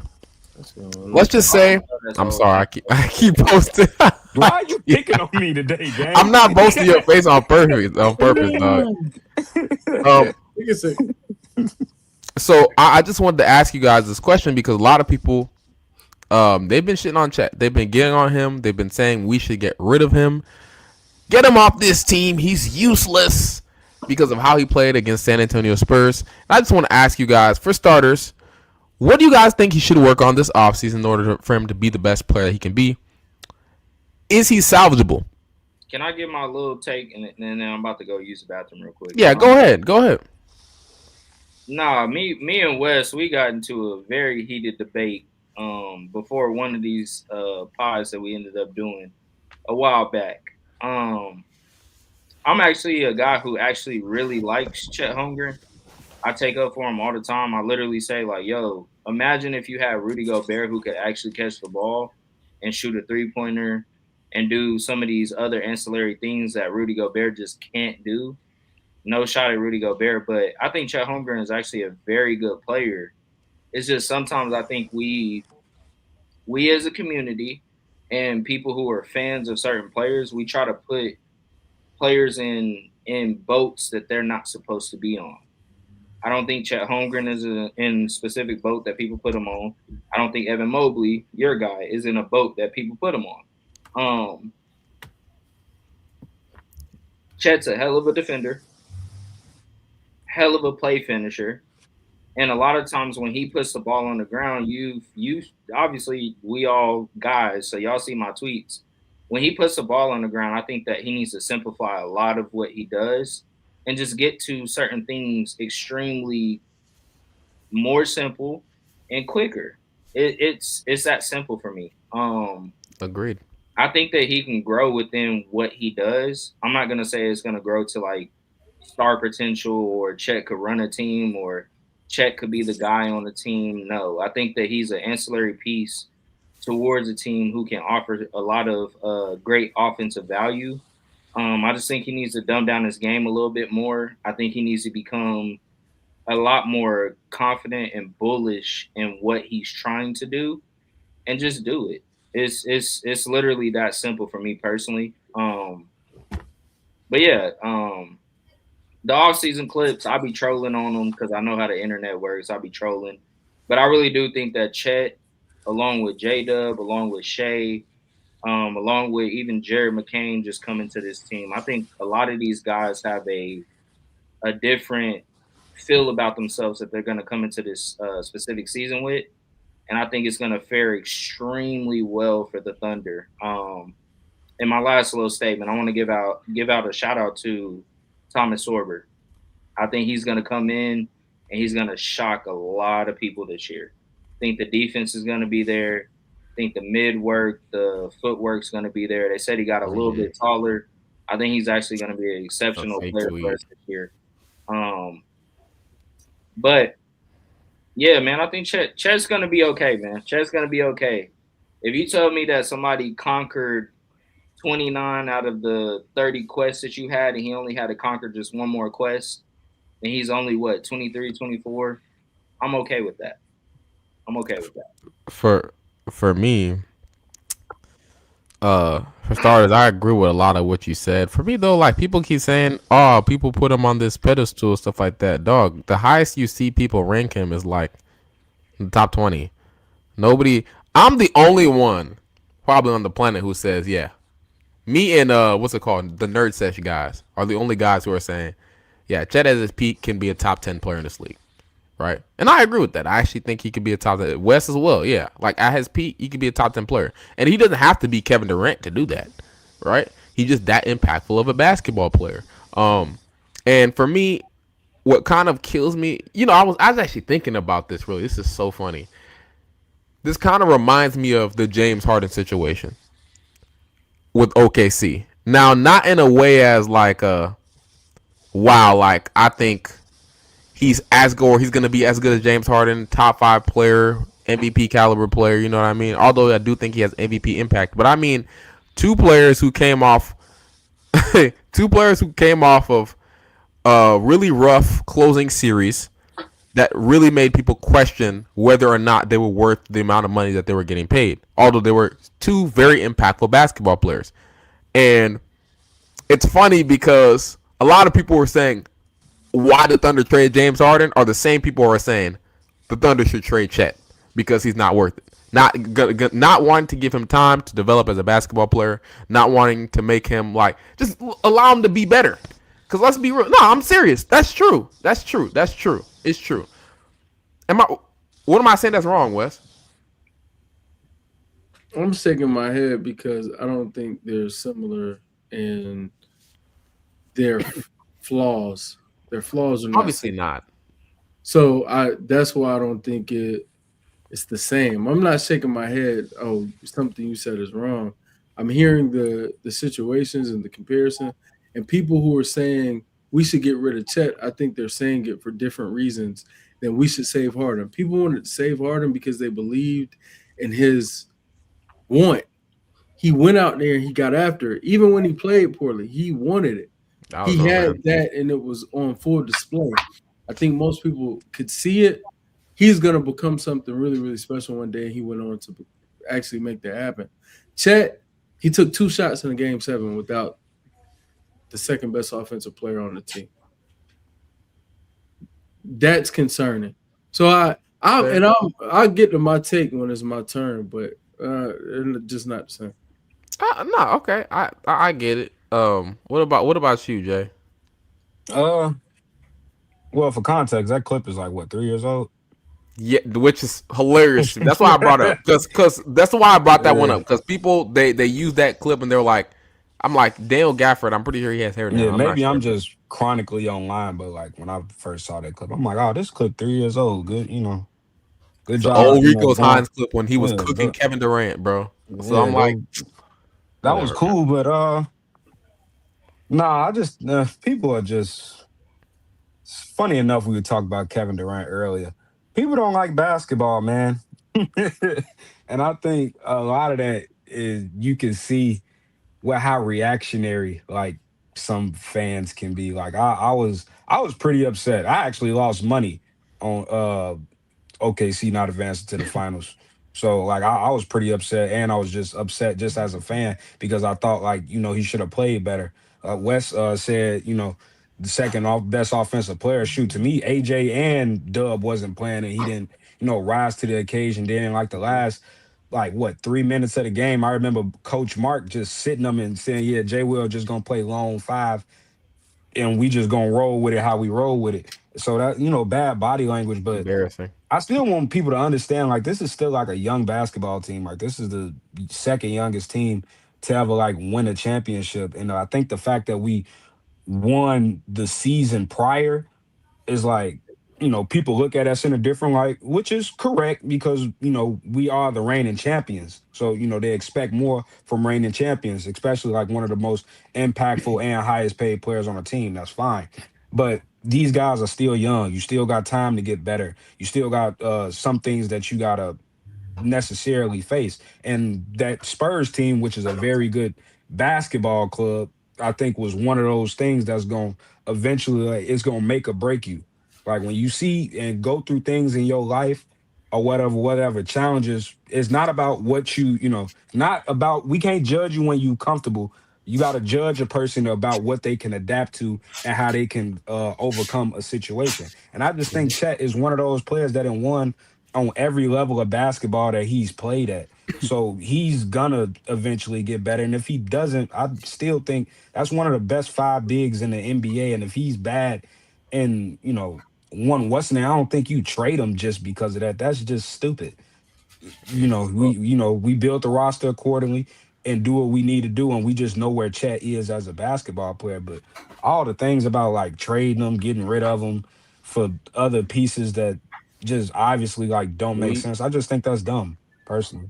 What's going let's on? just Oh, say, that's I'm old. sorry, I keep posting. Why are you picking on me today, gang? I'm not posting your face on purpose, dog. Um, Take a second. so I just wanted to ask you guys this question because a lot of people, they've been shitting on Chet. They've been getting on him. They've been saying we should get rid of him. Get him off this team. He's useless because of how he played against San Antonio Spurs. And I just want to ask you guys, for starters, what do you guys think he should work on this offseason in order for him to be the best player that he can be? Is he salvageable? Can I get my little take and then I'm about to go use the bathroom real quick. Yeah, go ahead. Go ahead. Nah, me and Wes, we got into a very heated debate before one of these pods that we ended up doing a while back. I'm actually a guy who actually really likes Chet Holmgren. I take up for him all the time. I literally say like, "Yo, imagine if you had Rudy Gobert who could actually catch the ball and shoot a 3-pointer and do some of these other ancillary things that Rudy Gobert just can't do." No shot at Rudy Gobert, but I think Chet Holmgren is actually a very good player. It's just sometimes I think we as a community and people who are fans of certain players, we try to put players in boats that they're not supposed to be on. I don't think Chet Holmgren is in a specific boat that people put him on. I don't think Evan Mobley, your guy, is in a boat that people put him on. Um, Chet's a hell of a defender, hell of a play finisher, and a lot of times when he puts the ball on the ground, you obviously we all guys, so y'all see my tweets. When he puts the ball on the ground, I think that he needs to simplify a lot of what he does and just get to certain things extremely more simple and quicker. It's that simple for me. Agreed. I think that he can grow within what he does. I'm not gonna say it's gonna grow to like star potential or Chet could run a team or Chet could be the guy on the team. No, I think that he's an ancillary piece towards a team who can offer a lot of great offensive value. I just think he needs to dumb down his game a little bit more. I think he needs to become a lot more confident and bullish in what he's trying to do and just do it. It's literally that simple for me personally. But yeah, the off season clips, I'll be trolling on them because I know how the internet works. I'll be trolling. But I really do think that Chet, along with J Dub, along with Shea, along with even Jared McCain just coming to this team, I think a lot of these guys have a different feel about themselves that they're going to come into this specific season with. And I think it's going to fare extremely well for the Thunder. In my last little statement, I want to give out a shout out to Thomas Sorber. I think he's going to come in and he's going to shock a lot of people this year. I think the defense is going to be there. I think the mid work, the footwork is going to be there. They said he got a little bit taller. I think he's actually going to be an exceptional player for us this year. But yeah, man, I think Chet's going to be okay, man. Chet's going to be okay. If you tell me that somebody conquered 29 out of the 30 quests that you had and he only had to conquer just one more quest and he's only what, 23, 24, I'm okay with that. I'm okay with that. For me, For starters, I agree with a lot of what you said. For me though, like people keep saying, "Oh, people put him on this pedestal, stuff like that." Dog, the highest you see people rank him is like the top 20. Nobody. I'm the only one, probably on the planet, who says, "Yeah." Me and what's it called? The Nerd Sesh guys are the only guys who are saying, "Yeah, Chet at his peak can be a top 10 player in this league." Right? And I agree with that. I actually think he could be a top 10. West as well, yeah. Like at his peak, he could be a top 10 player. And he doesn't have to be Kevin Durant to do that. Right? He's just that impactful of a basketball player. And for me, what kind of kills me, I was actually thinking about this really. This is so funny. This kind of reminds me of the James Harden situation with OKC. Now, not in a way as like wow, like I think he's gonna be as good as James Harden, top 5 player, MVP caliber player. You know what I mean? Although I do think he has MVP impact, but I mean, two players who came off, two players who came off of a really rough closing series that really made people question whether or not they were worth the amount of money that they were getting paid. Although they were two very impactful basketball players, and it's funny because a lot of people were saying, why the Thunder trade James Harden are the same people who are saying the Thunder should trade Chet because he's not worth it. Not wanting to give him time to develop as a basketball player, not wanting to make him like just allow him to be better. Because let's be real. No, I'm serious. That's true. That's true. That's true. It's true. Am I? What am I saying that's wrong, Wes? I'm shaking my head because I don't think they're similar in their flaws. Their flaws are not Obviously similar. not. So I that's why I don't think it's the same. I'm not shaking my head. Oh, something you said is wrong. I'm hearing the situations and the comparison, and people who are saying we should get rid of Chet. I think they're saying it for different reasons than we should save Harden. People wanted to save Harden because they believed in his want. He went out there and he got after it. Even when he played poorly, he wanted it. That was He on had him. that and it was on full display. I think most people could see it. He's gonna become something really, really special one day. And he went on to actually make that happen. Chet, he took 2 shots in the game 7 without the second best offensive player on the team. That's concerning. So Fair. I'll get to my take when it's my turn, but it's just not the same. No, okay. I get it. What about you, Jay? Uh, well, for context, that clip is like what, 3 years old? Yeah, which is hilarious. That's why I brought it up because that's why I brought that one Yeah, up because people they use that clip and they're like, I'm like Daniel Gafford. I'm pretty sure he has hair now. yeah. I'm not Maybe sure, I'm but just chronically online, but like when I first saw that clip, I'm like, oh, this clip 3 years old. Good, good it's the job. old Rico's Going. Hines clip when he was Yeah, cooking Kevin Durant, bro. So yeah. I'm like, Go. That was whatever, man. cool, but nah. I just people are just. It's funny enough, we were talking about Kevin Durant earlier. People don't like basketball, man. And I think a lot of that is you can see what how reactionary like some fans can be. Like I was pretty upset. I actually lost money on OKC not advancing to the finals. So like I was pretty upset, and I was just upset just as a fan because I thought like he should have played better. Wes said the second best offensive player. Shoot, to me AJ and Dub wasn't playing, and he didn't rise to the occasion. Then like the last like what 3 minutes of the game, I remember Coach Mark just sitting them and saying, "Yeah, Jay Will just gonna play lone five, and we just gonna roll with it how we roll with it." So that bad body language, but Embarrassing. I still want people to understand like this is still like a young basketball team. Like this is the second youngest team to ever like win a championship. And I think the fact that we won the season prior is like, people look at us in a different light, which is correct because, we are the reigning champions. So, they expect more from reigning champions, especially like one of the most impactful and highest paid players on the team. That's fine. But these guys are still young. You still got time to get better. You still got some things that you got to necessarily face. And that Spurs team, which is a very good basketball club, I think was one of those things that's going to eventually, like, it's going to make or break you. Like when you see and go through things in your life, or whatever challenges. It's not about what not about, we can't judge you when you comfortable. You got to judge a person about what they can adapt to and how they can overcome a situation. And I just think Mhm. Chet is one of those players that have won on every level of basketball that he's played at. So he's gonna eventually get better. And if he doesn't, I still think that's one of the best five bigs in the NBA. And if he's bad and one what's name, I don't think you trade him just because of that. That's just stupid. Well, We built the roster accordingly and do what we need to do, and we just know where Chet is as a basketball player. But all the things about like trading them, getting rid of them for other pieces that just obviously like don't make we sense. I just think that's dumb, personally.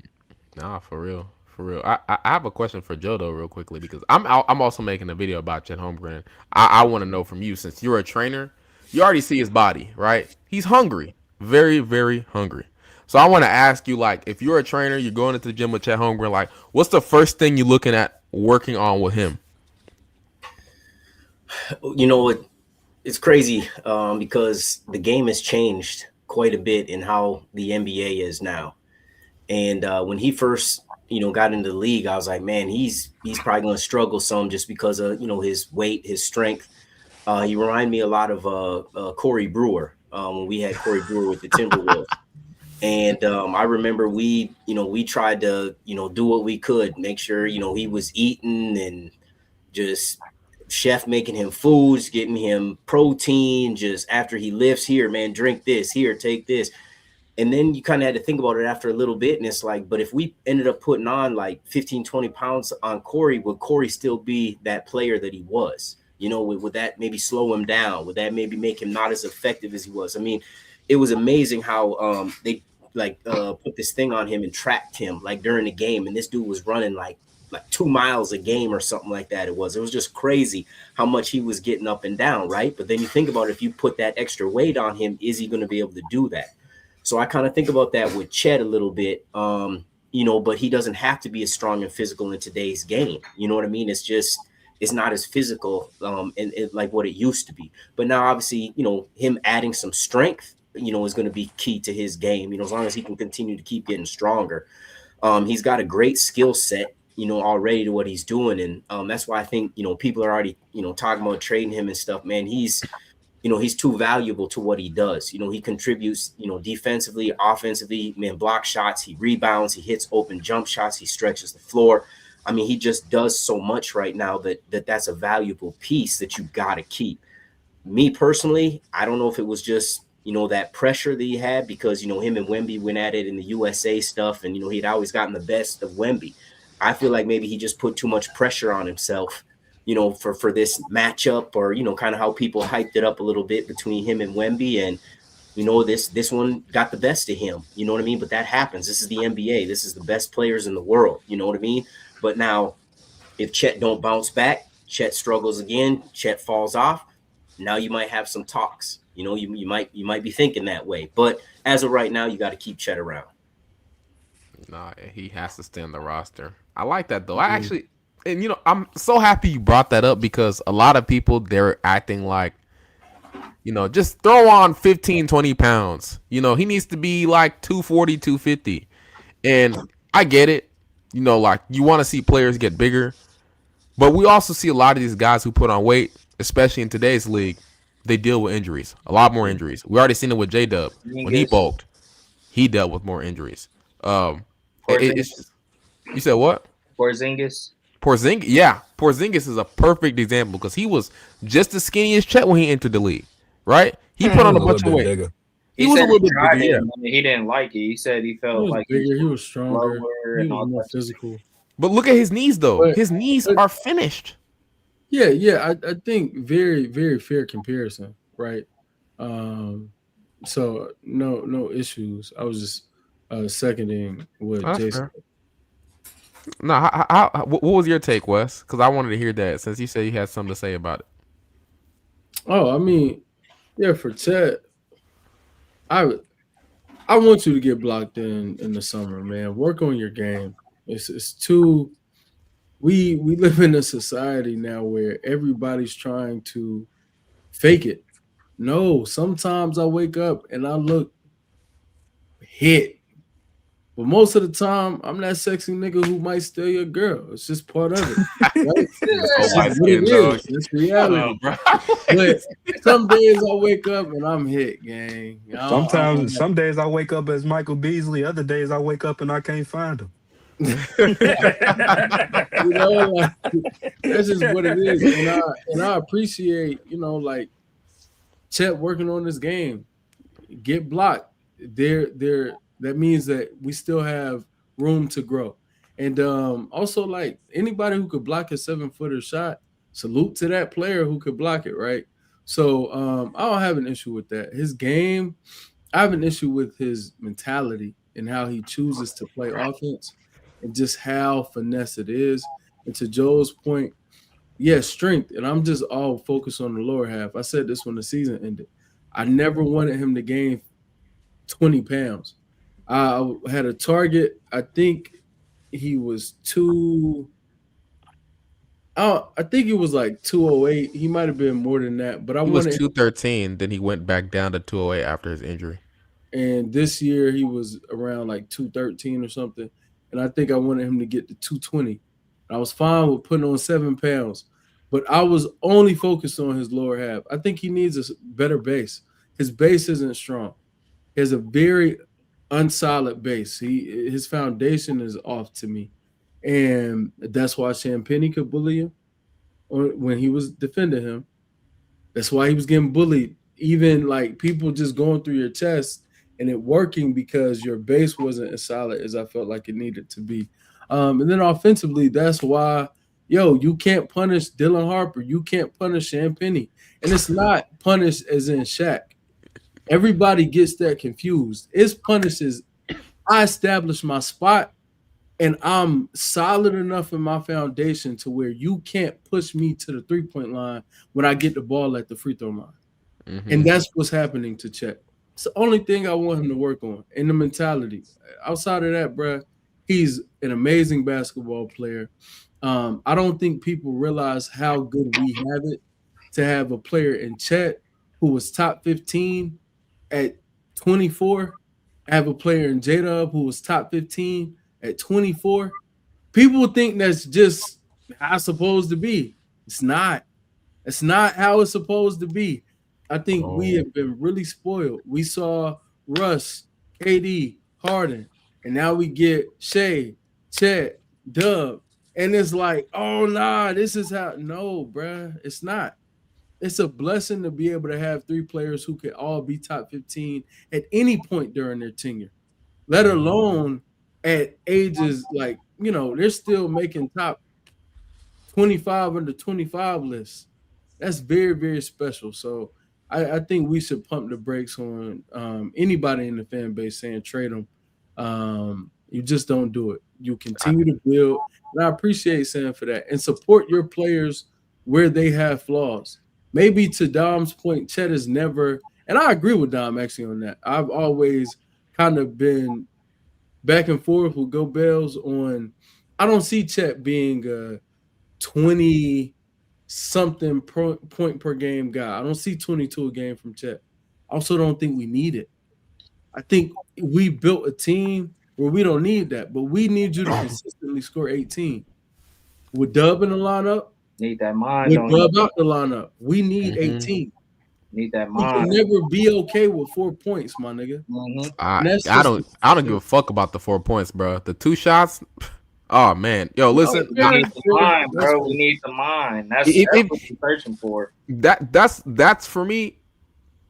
Nah, for real, for real. I have a question for Joe though, real quickly, because I'm also making a video about Chet Holmgren. I want to know from you, since you're a trainer, you already see his body, right? He's hungry, very very hungry. So I want to ask you, like, if you're a trainer, you're going into the gym with Chet Holmgren, like, what's the first thing you're looking at working on with him? You know what? It's crazy because the game has changed quite a bit in how the NBA is now. And when he first, got into the league, I was like, man, he's probably going to struggle some just because of his weight, his strength. He reminded me a lot of Corey Brewer when we had Corey Brewer with the Timberwolves. And I remember we tried to do what we could, make sure he was eating and just chef making him foods, getting him protein. Just after he lifts, here, man, drink this, here, take this. And then you kind of had to think about it after a little bit. And it's like, but if we ended up putting on like 15, 20 pounds on Corey, would Corey still be that player that he was? Would that maybe slow him down? Would that maybe make him not as effective as he was? I mean, it was amazing how they put this thing on him and tracked him like during the game. And this dude was running like 2 miles a game or something like that. It was just crazy how much he was getting up and down, right? But then you think about it, if you put that extra weight on him, is he going to be able to do that? So I kind of think about that with Chet a little bit, but he doesn't have to be as strong and physical in today's game. You know what I mean? It's not as physical and like what it used to be. But now, obviously, him adding some strength, is going to be key to his game. As long as he can continue to keep getting stronger. He's got a great skill set, already to what he's doing, and that's why I think people are already talking about trading him and stuff. Man, he's too valuable to what he does. He contributes, defensively, offensively, man, block shots, he rebounds, he hits open jump shots, he stretches the floor. I mean, he just does so much right now that's a valuable piece that you got to keep. Me personally, I don't know if it was just, that pressure that he had because, him and Wemby went at it in the USA stuff and, he'd always gotten the best of Wemby. I feel like maybe he just put too much pressure on himself for this matchup or, kind of how people hyped it up a little bit between him and Wemby. And, this one got the best of him. You know what I mean? But that happens. This is the NBA. This is the best players in the world. You know what I mean? But now if Chet don't bounce back, Chet struggles again, Chet falls off. Now you might have some talks. You might be thinking that way. But as of right now, you got to keep Chet around. Nah, he has to stay on the roster. I like that though. I Yeah. actually, and I'm so happy you brought that up because a lot of people, they're acting like, just throw on 15, 20 pounds. He needs to be like 240, 250. And I get it. Like, you want to see players get bigger, but we also see a lot of these guys who put on weight, especially in today's league. They deal with injuries, a lot more injuries. We already seen it with J Dub when he Mingus, bulked. He dealt with more injuries. It's Porzingis, just, you said what? Porzingis. Porzingis, yeah, Porzingis is a perfect example because he was just as skinny as Chet when he entered the league, right? He He put on was a a little bunch of bit weight. bigger. He He was a said little he bit tried bigger, it yeah. and he didn't like it. He said he He felt was like he was bigger. He was stronger. slower He and was all more that. physical. But look at his knees, though. But, His knees but are finished. yeah, yeah, I think very, very fair comparison, right? Um, so no issues. I was just seconding what That's Jason. fair. No, what was your take, Wes? Because I wanted to hear that since you said you had something to say about it. Oh, I mean, yeah, for Ted, I I want you to get blocked in the summer, man. Work on your game. It's too we live in a society now where everybody's trying to fake it. No, sometimes I wake up and I look hit. But most of the time, I'm that sexy nigga who might steal your girl. It's just part of it. Right? Nigga It's so just light what it skinned, dog. is. It's Shut up, reality. bro. But some days I wake up and I'm hit, gang. I Sometimes, don't some days I wake up as Michael Beasley. Other days I wake up and I can't find him. like that's just what it is. And I appreciate, like Chet working on this game. Get blocked. There that means that we still have room to grow. And also like anybody who could block a 7-footer shot, salute to that player who could block it, right? So I don't have an issue with that. His game, I have an issue with his mentality and how he chooses to play offense and just how finesse it is. And to Joe's point, yeah, strength. And I'm just all focused on the lower half. I said this when the season ended. I never wanted him to gain 20 pounds. I had a target. I think he was I think it was like 208. He might have been more than that, but I He was wanted 213. Then he went back down to 208 after his injury. and this year he was around like 213 or something. And I think I wanted him to get to 220. I was fine with putting on 7 pounds, but I was only focused on his lower half. I think he needs a better base. His base isn't strong. He has a very unsolid base. His foundation is off to me. And that's why Champagny could bully him when he was defending him. That's why he was getting bullied. Even like people just going through your chest and it working because your base wasn't as solid as I felt like it needed to be. And then offensively, that's why, you can't punish Dylan Harper. You can't punish Champagny. And it's not punished as in Shaq. Everybody gets that confused. It's punished as I establish my spot and I'm solid enough in my foundation to where you can't push me to the 3-point line when I get the ball at the free throw line. Mm-hmm. And that's what's happening to Chet. It's the only thing I want him to work on in the mentality. Outside of that, bruh, he's an amazing basketball player. I don't think people realize how good we have it to have a player in Chet who was top 15 at 24. I have a player in J-Dub who was top 15 at 24. People think that's just how it's supposed to be. It's not. It's not how it's supposed to be. I think we have been really spoiled. We saw Russ, KD, Harden, and now we get Shea, Chet, Dub. And it's like, oh, nah, this is how. No, bruh, it's not. It's a blessing to be able to have 3 players who could all be top 15 at any point during their tenure, let alone at ages like, they're still making top 25 under 25 lists. That's very, very special. So I think we should pump the brakes on anybody in the fan base saying trade them. You just don't do it. You continue to build. And I appreciate Sam for that. And support your players where they have flaws. Maybe to Dom's point, Chet is never, and I agree with Dom actually on that. I've always kind of been back and forth with Go Bells on, I don't see Chet being a 20-something point per game guy. I don't see 22 a game from Chet. I also don't think we need it. I think we built a team where we don't need that, but we need you to consistently score 18. With Dub in the lineup, Need that mind. with Dub out the lineup, we need 18. Need that We can mind. never be okay with 4 points, my nigga. I don't give a fuck about the 4 points, bro. The 2 shots. Oh man, yo, listen. We need the mind, bro. We need the mind. That's what we're searching for. That's for me.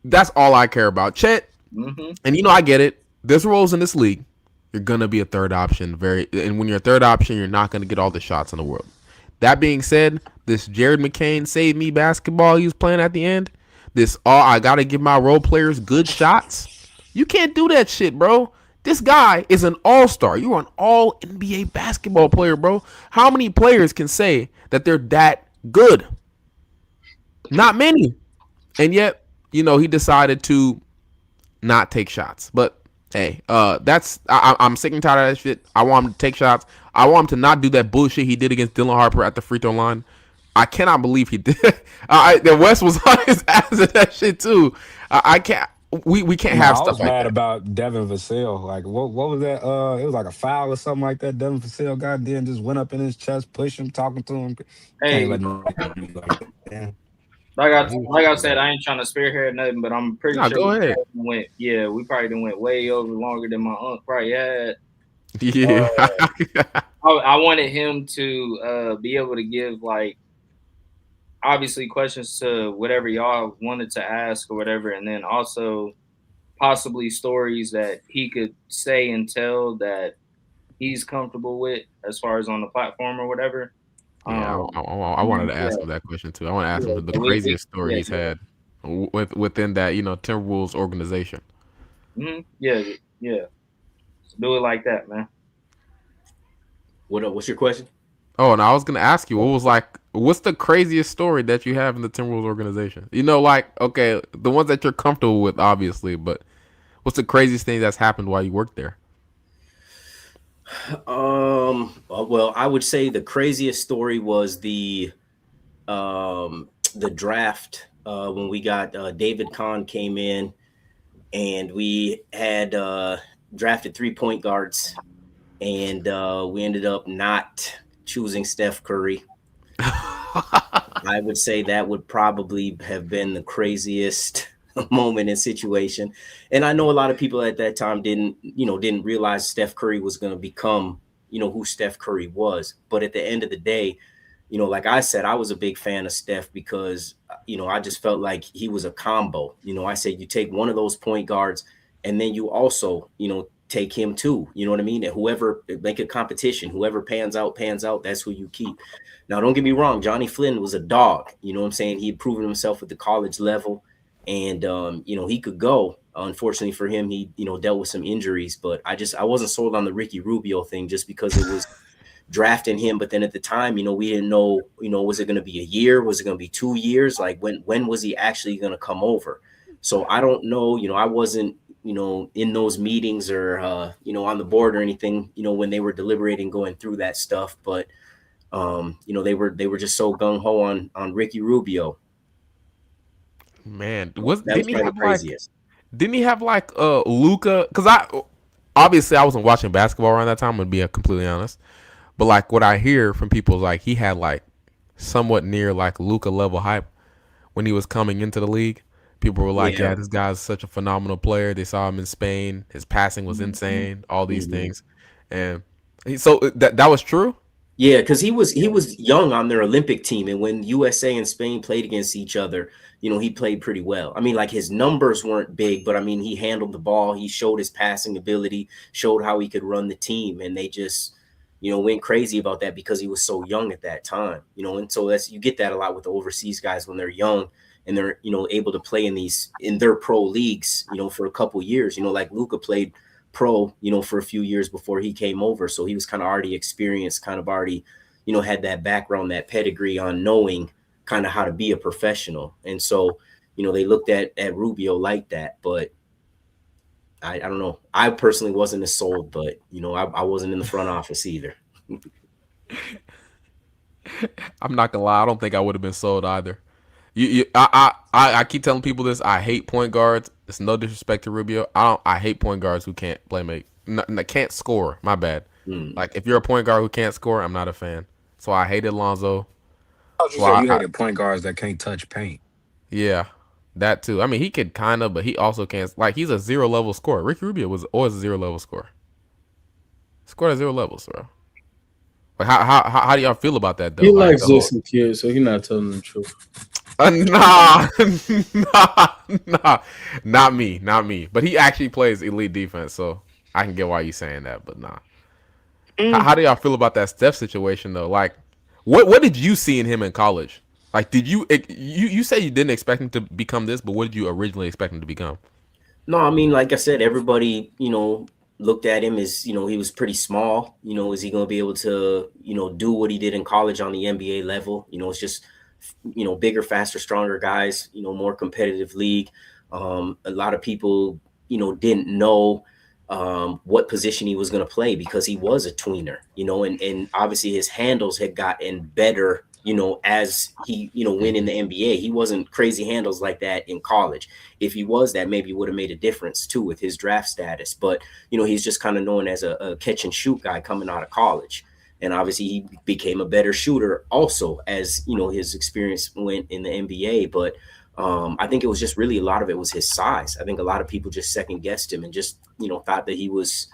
That's all I care about. Chet, and I get it. There's roles in this league. You're gonna be a third option. And when you're a third option, you're not gonna get all the shots in the world. That being said, this Jared McCain save me basketball he was playing at the end. I gotta give my role players good shots. You can't do that shit, bro. This guy is an all-star. You're an all NBA basketball player, bro. How many players can say that they're that good? Not many. And yet, he decided to not take shots. But hey, I'm sick and tired of that shit. I want him to take shots. I want him to not do that bullshit he did against Dylan Harper at the free throw line. I cannot believe he did. The West was on his ass at that shit too. I can't. we can't No, have I stuff was like mad that. about Devin Vassell. Like, what was that? It was like a foul or something like that. Devin Vassell got then just went up in his chest, pushed him, talking to him. You can't Hey, let nobody do you like that, man. Yeah, he was like I tripping, said, man. I ain't trying to spearhead nothing, but I'm pretty No, sure go we ahead. probably went. Yeah, we probably done went way over longer than my aunt probably had. Yeah. Uh, I wanted him to be able to give like obviously questions to whatever y'all wanted to ask or whatever, and then also possibly stories that he could say and tell that he's comfortable with as far as on the platform or whatever. Yeah, Um, I wanted to yeah, ask him that question too. I want to ask yeah, him the so craziest story yeah, he's had within that Timberwolves organization. yeah, yeah. So do it like that, man. What's your question? Oh, and I was gonna ask you, what's the craziest story that you have in the Timberwolves organization? Like, okay, the ones that you're comfortable with, obviously, but what's the craziest thing that's happened while you worked there? Well, I would say the craziest story was the draft when we got David Kahn came in, and we had drafted 3 point guards, and we ended up not choosing Steph Curry. I would say that would probably have been the craziest moment and situation. And I know a lot of people at that time didn't realize Steph Curry was going to become, who Steph Curry was. But at the end of the day, like I said, I was a big fan of Steph because, I just felt like he was a combo. I said you take one of those point guards and then you also, take him too. You know what I mean? And whoever make a competition, whoever pans out, that's who you keep. Now, don't get me wrong. Johnny Flynn was a dog. You know what I'm saying? He had proven himself at the college level, and he could go. Unfortunately for him, he dealt with some injuries. But I wasn't sold on the Ricky Rubio thing just because it was drafting him. But then at the time, we didn't know. Was it going to be a year? Was it going to be 2 years? Like when was he actually going to come over? So I don't know. I wasn't in those meetings or on the board or anything. When they were deliberating going through that stuff, but they were just so gung ho on Ricky Rubio. Man, That was probably the craziest. didn't he have like Luca? Because I wasn't watching basketball around that time. I'm gonna be completely honest. But like what I hear from people is like he had like somewhat near like Luca level hype when he was coming into the league. People were like, Yeah. "Yeah, this guy's such a phenomenal player." They saw him in Spain. His passing was Mhm. insane. All these Mhm. things, and so that was true. Yeah, because he was young on their Olympic team, and when USA and Spain played against each other, he played pretty well. I mean, like his numbers weren't big, but I mean, he handled the ball, he showed his passing ability, showed how he could run the team, and they just, went crazy about that because he was so young at that time. And so you get that a lot with the overseas guys when they're young and they're able to play in their pro leagues, for a couple years. Like Luca played pro, for a few years before he came over. So he was kind of already experienced, kind of already, had that background, that pedigree on knowing kind of how to be a professional. And so, they looked at Rubio like that. But I don't know. I personally wasn't as sold, but I wasn't in the front office either. I'm not gonna lie. I don't think I would have been sold either. I keep telling people this. I hate point guards. It's no disrespect to Rubio. I hate point guards who can't play make. Can't score. My bad. Mm. Like if you're a point guard who can't score, I'm not a fan. So I hated Lonzo. I was just Well, say you hated point guards that can't touch paint. yeah, that too. I mean, he could kind of, but he also can't. Like he's a zero level scorer. Ricky Rubio was always a zero level scorer. Scored at zero levels, bro. Like how do y'all feel about that though? He Like likes the whole Jason Kidd, so he's not telling the truth. nah, nah, not me. But he actually plays elite defense, so I can get why you saying that. But nah, how do y'all feel about that Steph situation though? Like, what did you see in him in college? Like, did you say you didn't expect him to become this, but what did you originally expect him to become? No, I mean, like I said, everybody, looked at him as, he was pretty small. Is he going to be able to, do what he did in college on the NBA level? It's just, bigger, faster, stronger guys, more competitive league. A lot of people, didn't know what position he was going to play because he was a tweener, and obviously his handles had gotten better, as he, went in the NBA. He wasn't crazy handles like that in college. If he was, that maybe would have made a difference too with his draft status. But, he's just kind of known as a catch and shoot guy coming out of college. And obviously he became a better shooter also as, his experience went in the NBA. But I think it was just really a lot of it was his size. I think a lot of people just second guessed him and just, thought that he was,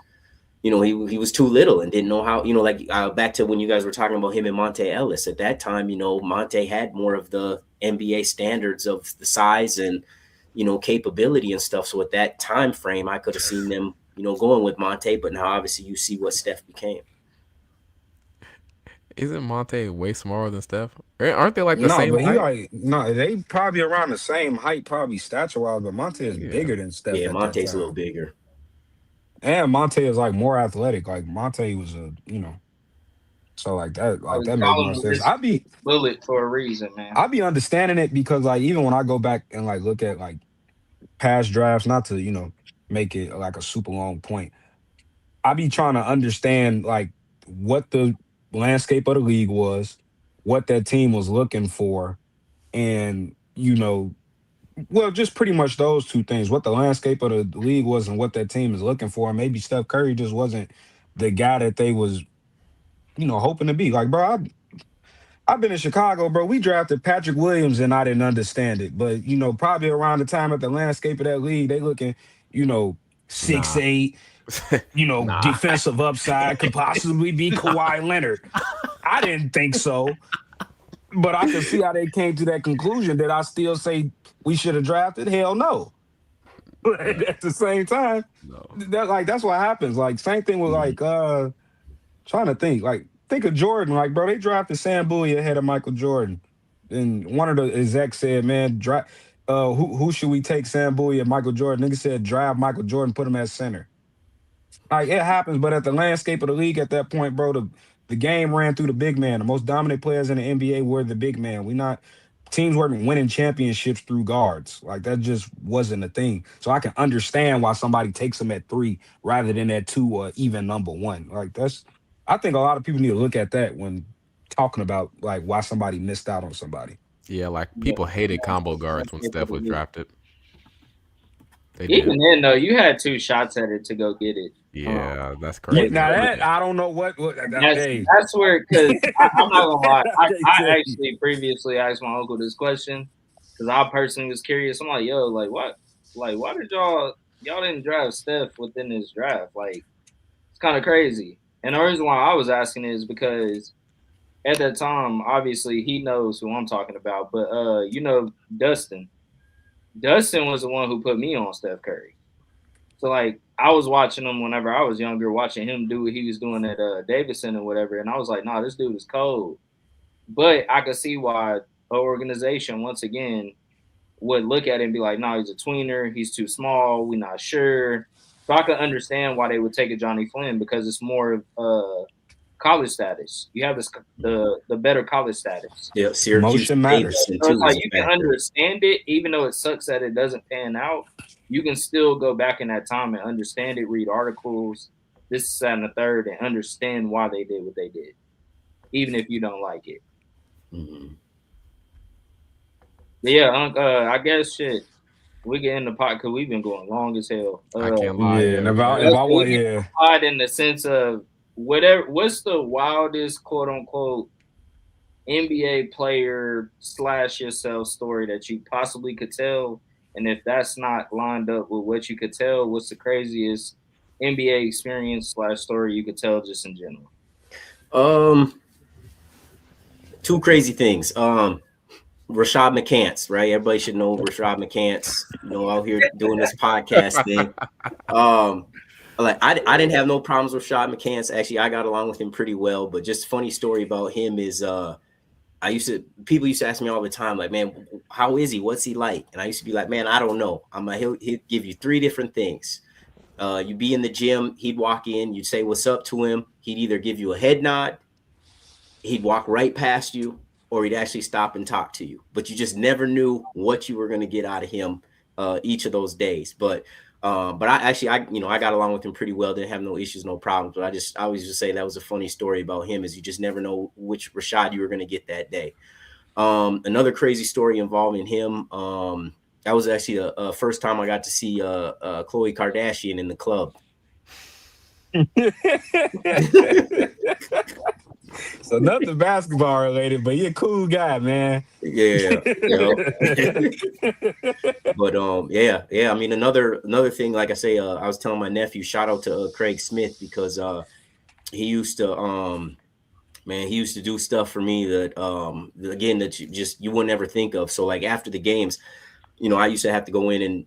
he was too little and didn't know how, back to when you guys were talking about him and Monte Ellis. At that time, Monte had more of the NBA standards of the size and, capability and stuff. So at that time frame, I could have seen them, going with Monte. But now obviously you see what Steph became. Isn't Monte way smaller than Steph? Aren't they like the No, same but height? they probably around the same height, probably stature wise. But Monte is Yeah. bigger than Steph Yeah, at that Monte's a little time, bigger. and Monte is like more athletic. Like Monte was so like that make Colin more was sense. just bullet for a reason, man. I be understanding it because like even when I go back and like look at like past drafts, not to make it like a super long point, I be trying to understand like what the landscape of the league was, what that team was looking for, and well, just pretty much those two things: what the landscape of the league was and what that team is looking for. And maybe Steph Curry just wasn't the guy that they was hoping to be. Like, bro, I've been in Chicago, bro. We drafted Patrick Williams and I didn't understand it. But, probably around the time of the landscape of that league, they looking, you know, six Nah. eight, Nah. defensive upside, could possibly be Kawhi Leonard. I didn't think so. But I can see how they came to that conclusion. Did I still say we should have drafted? Hell no. But at the same time, No. that's what happens. Like, same thing with trying to think of Jordan. Like, bro, they drafted Sam Bowie ahead of Michael Jordan. And one of the execs said, man, who should we take, Sam Bowie and Michael Jordan? Nigga said, drive Michael Jordan, put him at center. Like, it happens, but at the landscape of the league at that point, bro, the game ran through the big man. The most dominant players in the NBA were the big man. Teams weren't winning championships through guards. Like, that just wasn't a thing. So I can understand why somebody takes them at 3 rather than at 2 or even number 1. Like, I think a lot of people need to look at that when talking about like why somebody missed out on somebody. Yeah, like people hated combo guards when Steph was drafted. They did. Even then, though, you had 2 shots at it to go get it. Yeah, that's crazy. Now that I don't know what that's where, because I'm not gonna lie, I actually previously asked my uncle this question because I personally was curious. I'm like, yo, like what, like why did y'all didn't draft Steph within this draft? Like, it's kind of crazy. And the reason why I was asking is because at that time, obviously he knows who I'm talking about, but Dustin was the one who put me on Steph Curry. So like I was watching him whenever I was younger, watching him do what he was doing at Davidson or whatever, and I was like, nah, this dude is cold. But I could see why an organization once again would look at it and be like, nah, he's a tweener, he's too small, we're not sure. So I could understand why they would take a Johnny Flynn because it's more of college status. You have the better college status. Yeah, Syracuse motion matters. So it's like you can understand it, even though it sucks that it doesn't pan out. You can still go back in that time and understand it, read articles, this, that, and the third, and understand why they did what they did, even if you don't like it. Mm-hmm. Yeah, I guess shit. We get in the pot because we've been going long as hell. I can't lie. Yeah, and if I want, pot in the sense of what's the wildest quote unquote NBA player / yourself story that you possibly could tell? And if that's not lined up with what you could tell, what's the craziest NBA experience / story you could tell just in general? 2 crazy things. Rashad McCants, right? Everybody should know Rashad McCants, out here doing this podcast thing. I didn't have no problems with Rashad McCants. Actually, I got along with him pretty well. But just funny story about him is people used to ask me all the time, like, man, how is he? What's he like? And I used to be like, man, I don't know. I'm like, he'll give you 3 different things. You'd be in the gym, he'd walk in, you'd say what's up to him. He'd either give you a head nod, he'd walk right past you, or he'd actually stop and talk to you. But you just never knew what you were going to get out of him each of those days. But But I got along with him pretty well. Didn't have no issues, no problems. But I always just say that was a funny story about him, is you just never know which Rashad you were going to get that day. Another crazy story involving him. That was actually the first time I got to see Khloe Kardashian in the club. So nothing basketball related, but you're a cool guy, man. Yeah, but yeah. I mean, another thing, like I say, I was telling my nephew, shout out to Craig Smith, because he used to man, he used to do stuff for me that again that you wouldn't ever think of. So like after the games, I used to have to go in and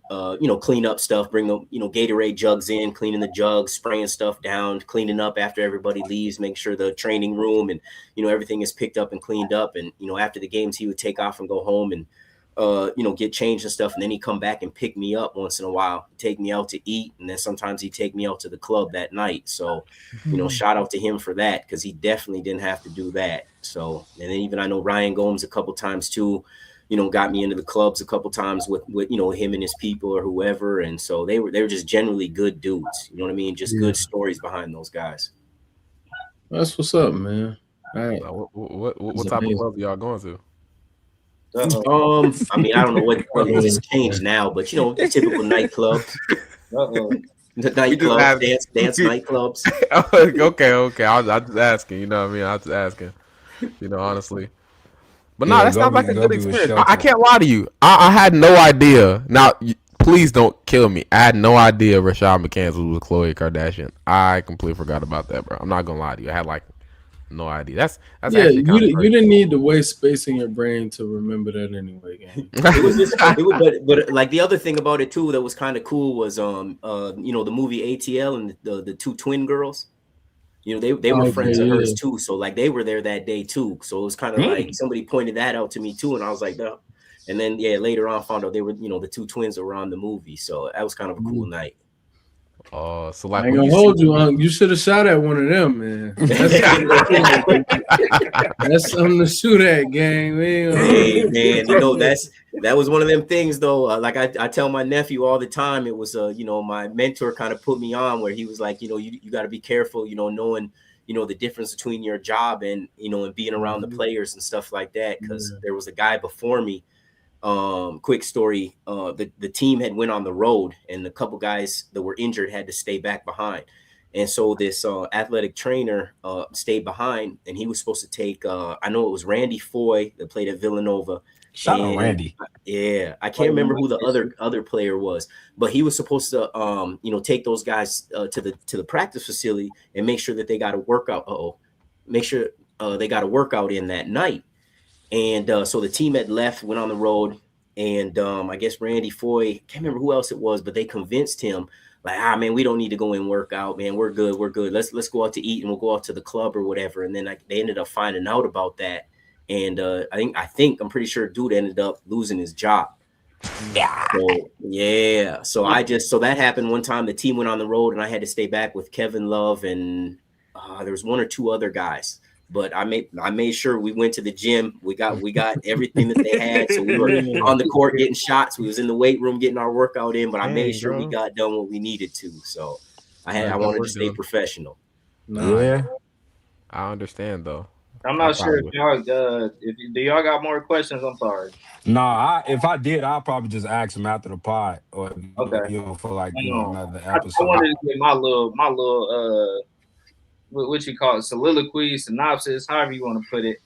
clean up stuff, bring the Gatorade jugs in, cleaning the jugs, spraying stuff down, cleaning up after everybody leaves, make sure the training room and everything is picked up and cleaned up. And after the games, he would take off and go home and get changed and stuff, and then he'd come back and pick me up once in a while, take me out to eat, and then sometimes he'd take me out to the club that night. So shout out to him for that, because he definitely didn't have to do that. So, and then even I know Ryan Gomes a couple times too, got me into the clubs a couple times with him and his people or whoever. And so they were just generally good dudes. You know what I mean? Just good stories behind those guys. That's what's up, man. All right. What type of club y'all going to? I mean, I don't know what it's changed now, but the typical nightclubs. The nightclubs, dance nightclubs. Okay. I was just asking, you know what I mean? I was just asking, honestly. But no, that sounds like a good experience. I can't lie to you. I had no idea. Now, please don't kill me. I had no idea Rashad McCants was with Khloe Kardashian. I completely forgot about that, bro. I'm not gonna lie to you. I had no idea. That's yeah. You didn't need to waste space in your brain to remember that anyway, gang. But like the other thing about it too that was kind of cool was the movie ATL and the two twin girls. They were friends of hers too, so like they were there that day too. So it was kind of like somebody pointed that out to me too, and I was like, no. And then later on found out they were the two twins that were on the movie. So that was kind of a cool night. Oh, so like I ain't gonna hold you, Unc. You should have shot at one of them, man. That's something to shoot at, gang. Hey, man, that was one of them things though. Like I tell my nephew all the time, it was my mentor kind of put me on, where he was like, you got to be careful, knowing the difference between your job and and being around the players and stuff like that, because there was a guy before me. Quick story, the team had went on the road, and a couple guys that were injured had to stay back behind, and so this athletic trainer stayed behind, and he was supposed to take I know it was Randy Foy that played at Villanova. Shout out Randy. Yeah, I can't remember who the other player was, but he was supposed to take those guys to the practice facility and make sure that they got a workout. Make sure they got a workout in that night. And so the team had left, went on the road, and I guess Randy Foy, can't remember who else it was, but they convinced him, like, man, we don't need to go and work out, man. We're good. Let's go out to eat, and we'll go out to the club or whatever. And then they ended up finding out about that, and I'm pretty sure dude ended up losing his job. Yeah. So that happened one time. The team went on the road, and I had to stay back with Kevin Love, and there was one or two other guys. But I made sure we went to the gym. We got everything that they had. So we were on the court getting shots. We was in the weight room getting our workout in. But I made sure we got done what we needed to. So I wanted to stay professional. Yeah, I understand though. I'm not sure if y'all do y'all got more questions. I'm sorry. No, if I did, I'll probably just ask him after the pod, or for like another episode. I wanted to get my little what you call it, soliloquy, synopsis, however you want to put it.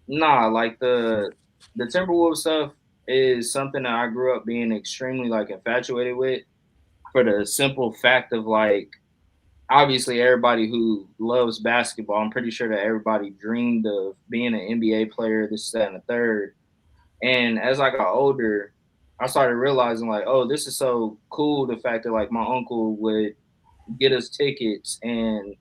Like the Timberwolves stuff is something that I grew up being extremely like infatuated with, for the simple fact of like, obviously everybody who loves basketball, I'm pretty sure that everybody dreamed of being an NBA player, this, that, and the third. And as I got older, I started realizing like, oh, this is so cool. The fact that like my uncle would get us tickets, and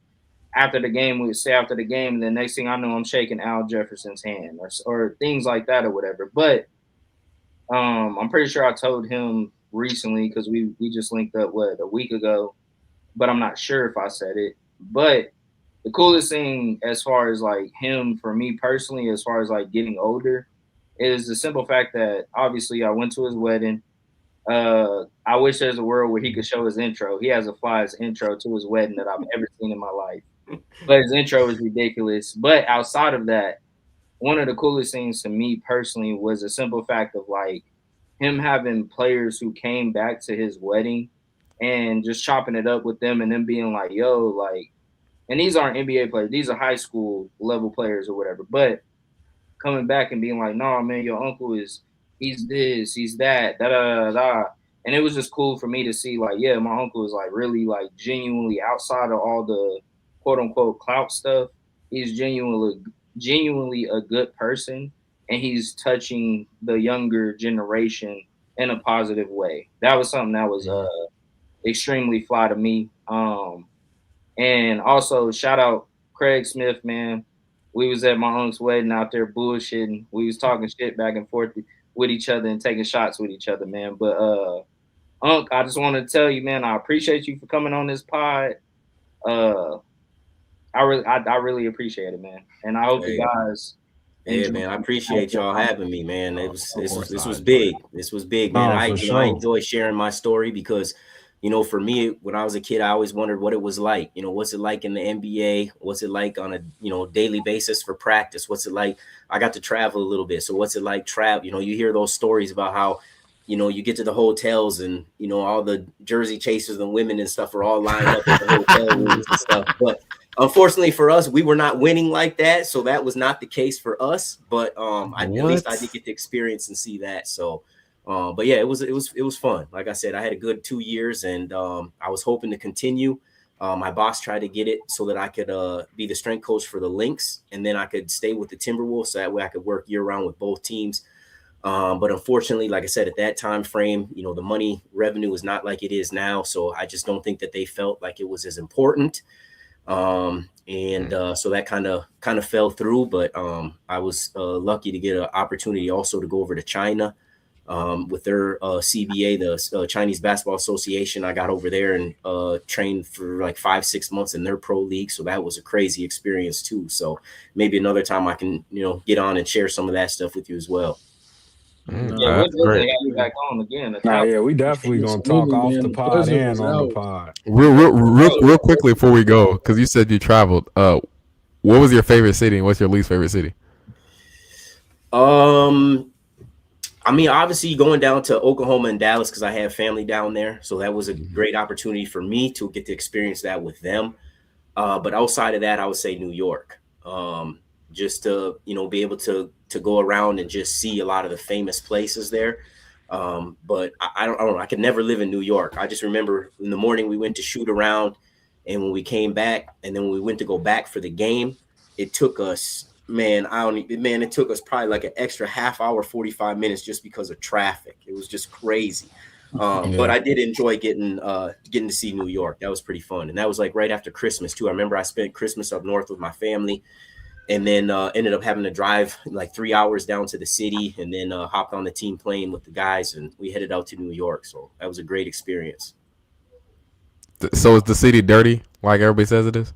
after the game we'd stay after the game, and the next thing I know I'm shaking Al Jefferson's hand or things like that or whatever. But I'm pretty sure I told him recently, because we just linked up a week ago, but I'm not sure if I said it. But the coolest thing as far as like him for me personally, as far as like getting older, is the simple fact that obviously I went to his wedding. I wish there's a world where he could show his intro. He has a flyest intro to his wedding that I've ever seen in my life. But his intro is ridiculous. But outside of that, one of the coolest things to me personally was the simple fact of like him having players who came back to his wedding and just chopping it up with them and them being like, yo, like, and these aren't NBA players, these are high school level players or whatever. But coming back and being like, "No, man, your uncle is he's this, he's that, da da da da." And it was just cool for me to see, like, yeah, my uncle is like really like genuinely outside of all the quote unquote clout stuff. He's genuinely a good person, and he's touching the younger generation in a positive way. That was something that was extremely fly to me. And also shout out Craig Smith, man. We was at my uncle's wedding out there bullshitting. We was talking shit back and forth with each other and taking shots with each other, man. But Unc, I just wanted to tell you, man, I appreciate you for coming on this pod. Uh I really appreciate it, man. And I hope the Hey, guys yeah, enjoy. man, I appreciate y'all having me, man. This was big. This was big, man. No, for I sure. enjoy sharing my story because for me, when I was a kid, I always wondered what it was like. What's it like in the NBA? What's it like on a daily basis for practice? What's it like? I got to travel a little bit, so what's it like travel? You hear those stories about how you get to the hotels and all the jersey chasers and women and stuff are all lined up at the hotel rooms and stuff, but unfortunately for us, we were not winning like that, so that was not the case for us. But at least I did get to experience and see that. So, but yeah, it was fun. Like I said, I had a good 2 years, and I was hoping to continue. My boss tried to get it so that I could be the strength coach for the Lynx, and then I could stay with the Timberwolves, so that way I could work year round with both teams. But unfortunately, like I said, at that time frame, the money revenue was not like it is now. So I just don't think that they felt like it was as important. And so that kind of fell through, but I was lucky to get an opportunity also to go over to China with their CBA, the Chinese Basketball Association. I got over there and trained for like 5-6 months in their pro league, so that was a crazy experience too. So maybe another time I can get on and share some of that stuff with you as well. Yeah, we'll That's great. definitely have you back on again. Nah, yeah, we definitely gonna talk Absolutely, off man. the The pod pleasure and was on the out. pod. Real quickly before we go, because you said you traveled. What was your favorite city and what's your least favorite city? Um, I mean, obviously going down to Oklahoma and Dallas because I have family down there, so that was a great opportunity for me to get to experience that with them. But outside of that, I would say New York, just to be able to go around and just see a lot of the famous places there. But I don't know. I could never live in New York. I just remember in the morning we went to shoot around, and when we came back, and then when we went to go back for the game, it took us, man, it took us probably like an extra half hour, 45 minutes just because of traffic. It was just crazy. But Yeah. I did enjoy getting to see New York. That was pretty fun, and that was like right after Christmas too. I remember I spent Christmas up north with my family, and then ended up having to drive like 3 hours down to the city, and then hopped on the team plane with the guys, and we headed out to New York. So that was a great experience. So is the city dirty like everybody says it is?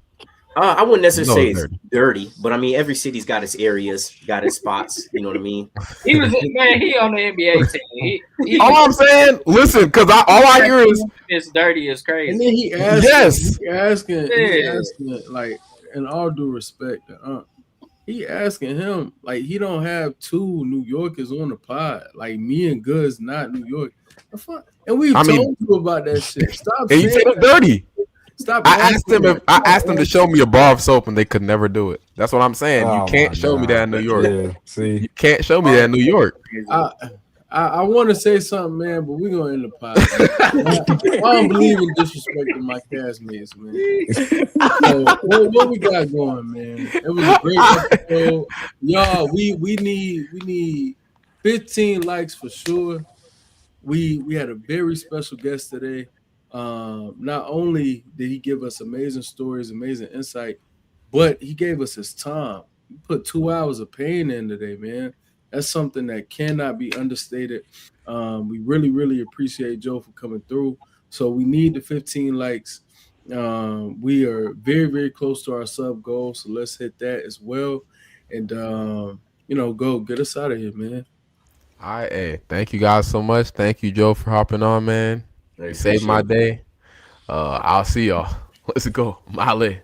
I wouldn't necessarily No, say it's it's dirty. dirty, but I mean every city's got its areas, got its spots. You know what I mean? He was man. He on the NBA team. He All I'm saying, listen, because all I hear is it's dirty as And crazy. then yes. he asking, like, in all due respect, he asking him, like, he don't have two New Yorkers on the pod. Like, me and Good's not New York. The fuck? And we've I mean, told you about that shit. Stop and you saying said it's that. dirty. Stop I asked asking them if that. I Stop asked them to show asking. me a bar of soap, and they could never do it. That's what I'm saying. You Oh my can't show me that God. in New York. Yeah. See. You can't show me that in New York. I, I want to say something, man, but we're gonna end the pod. I don't believe in disrespecting my castmates, man. So what we got going, man? It was a great episode, y'all. We need 15 likes for sure. We had a very special guest today. Not only did he give us amazing stories, amazing insight, but he gave us his time. He put 2 hours of pain in today, man. That's something that cannot be understated. We really appreciate Joe for coming through. So we need the 15 likes. We are very close to our sub goal, so let's hit that as well. And go get us out of here, man. All right, hey, thank you guys so much. Thank you, Joe, for hopping on, man. I You saved my appreciate it. day. I'll see y'all. Let's go. Male.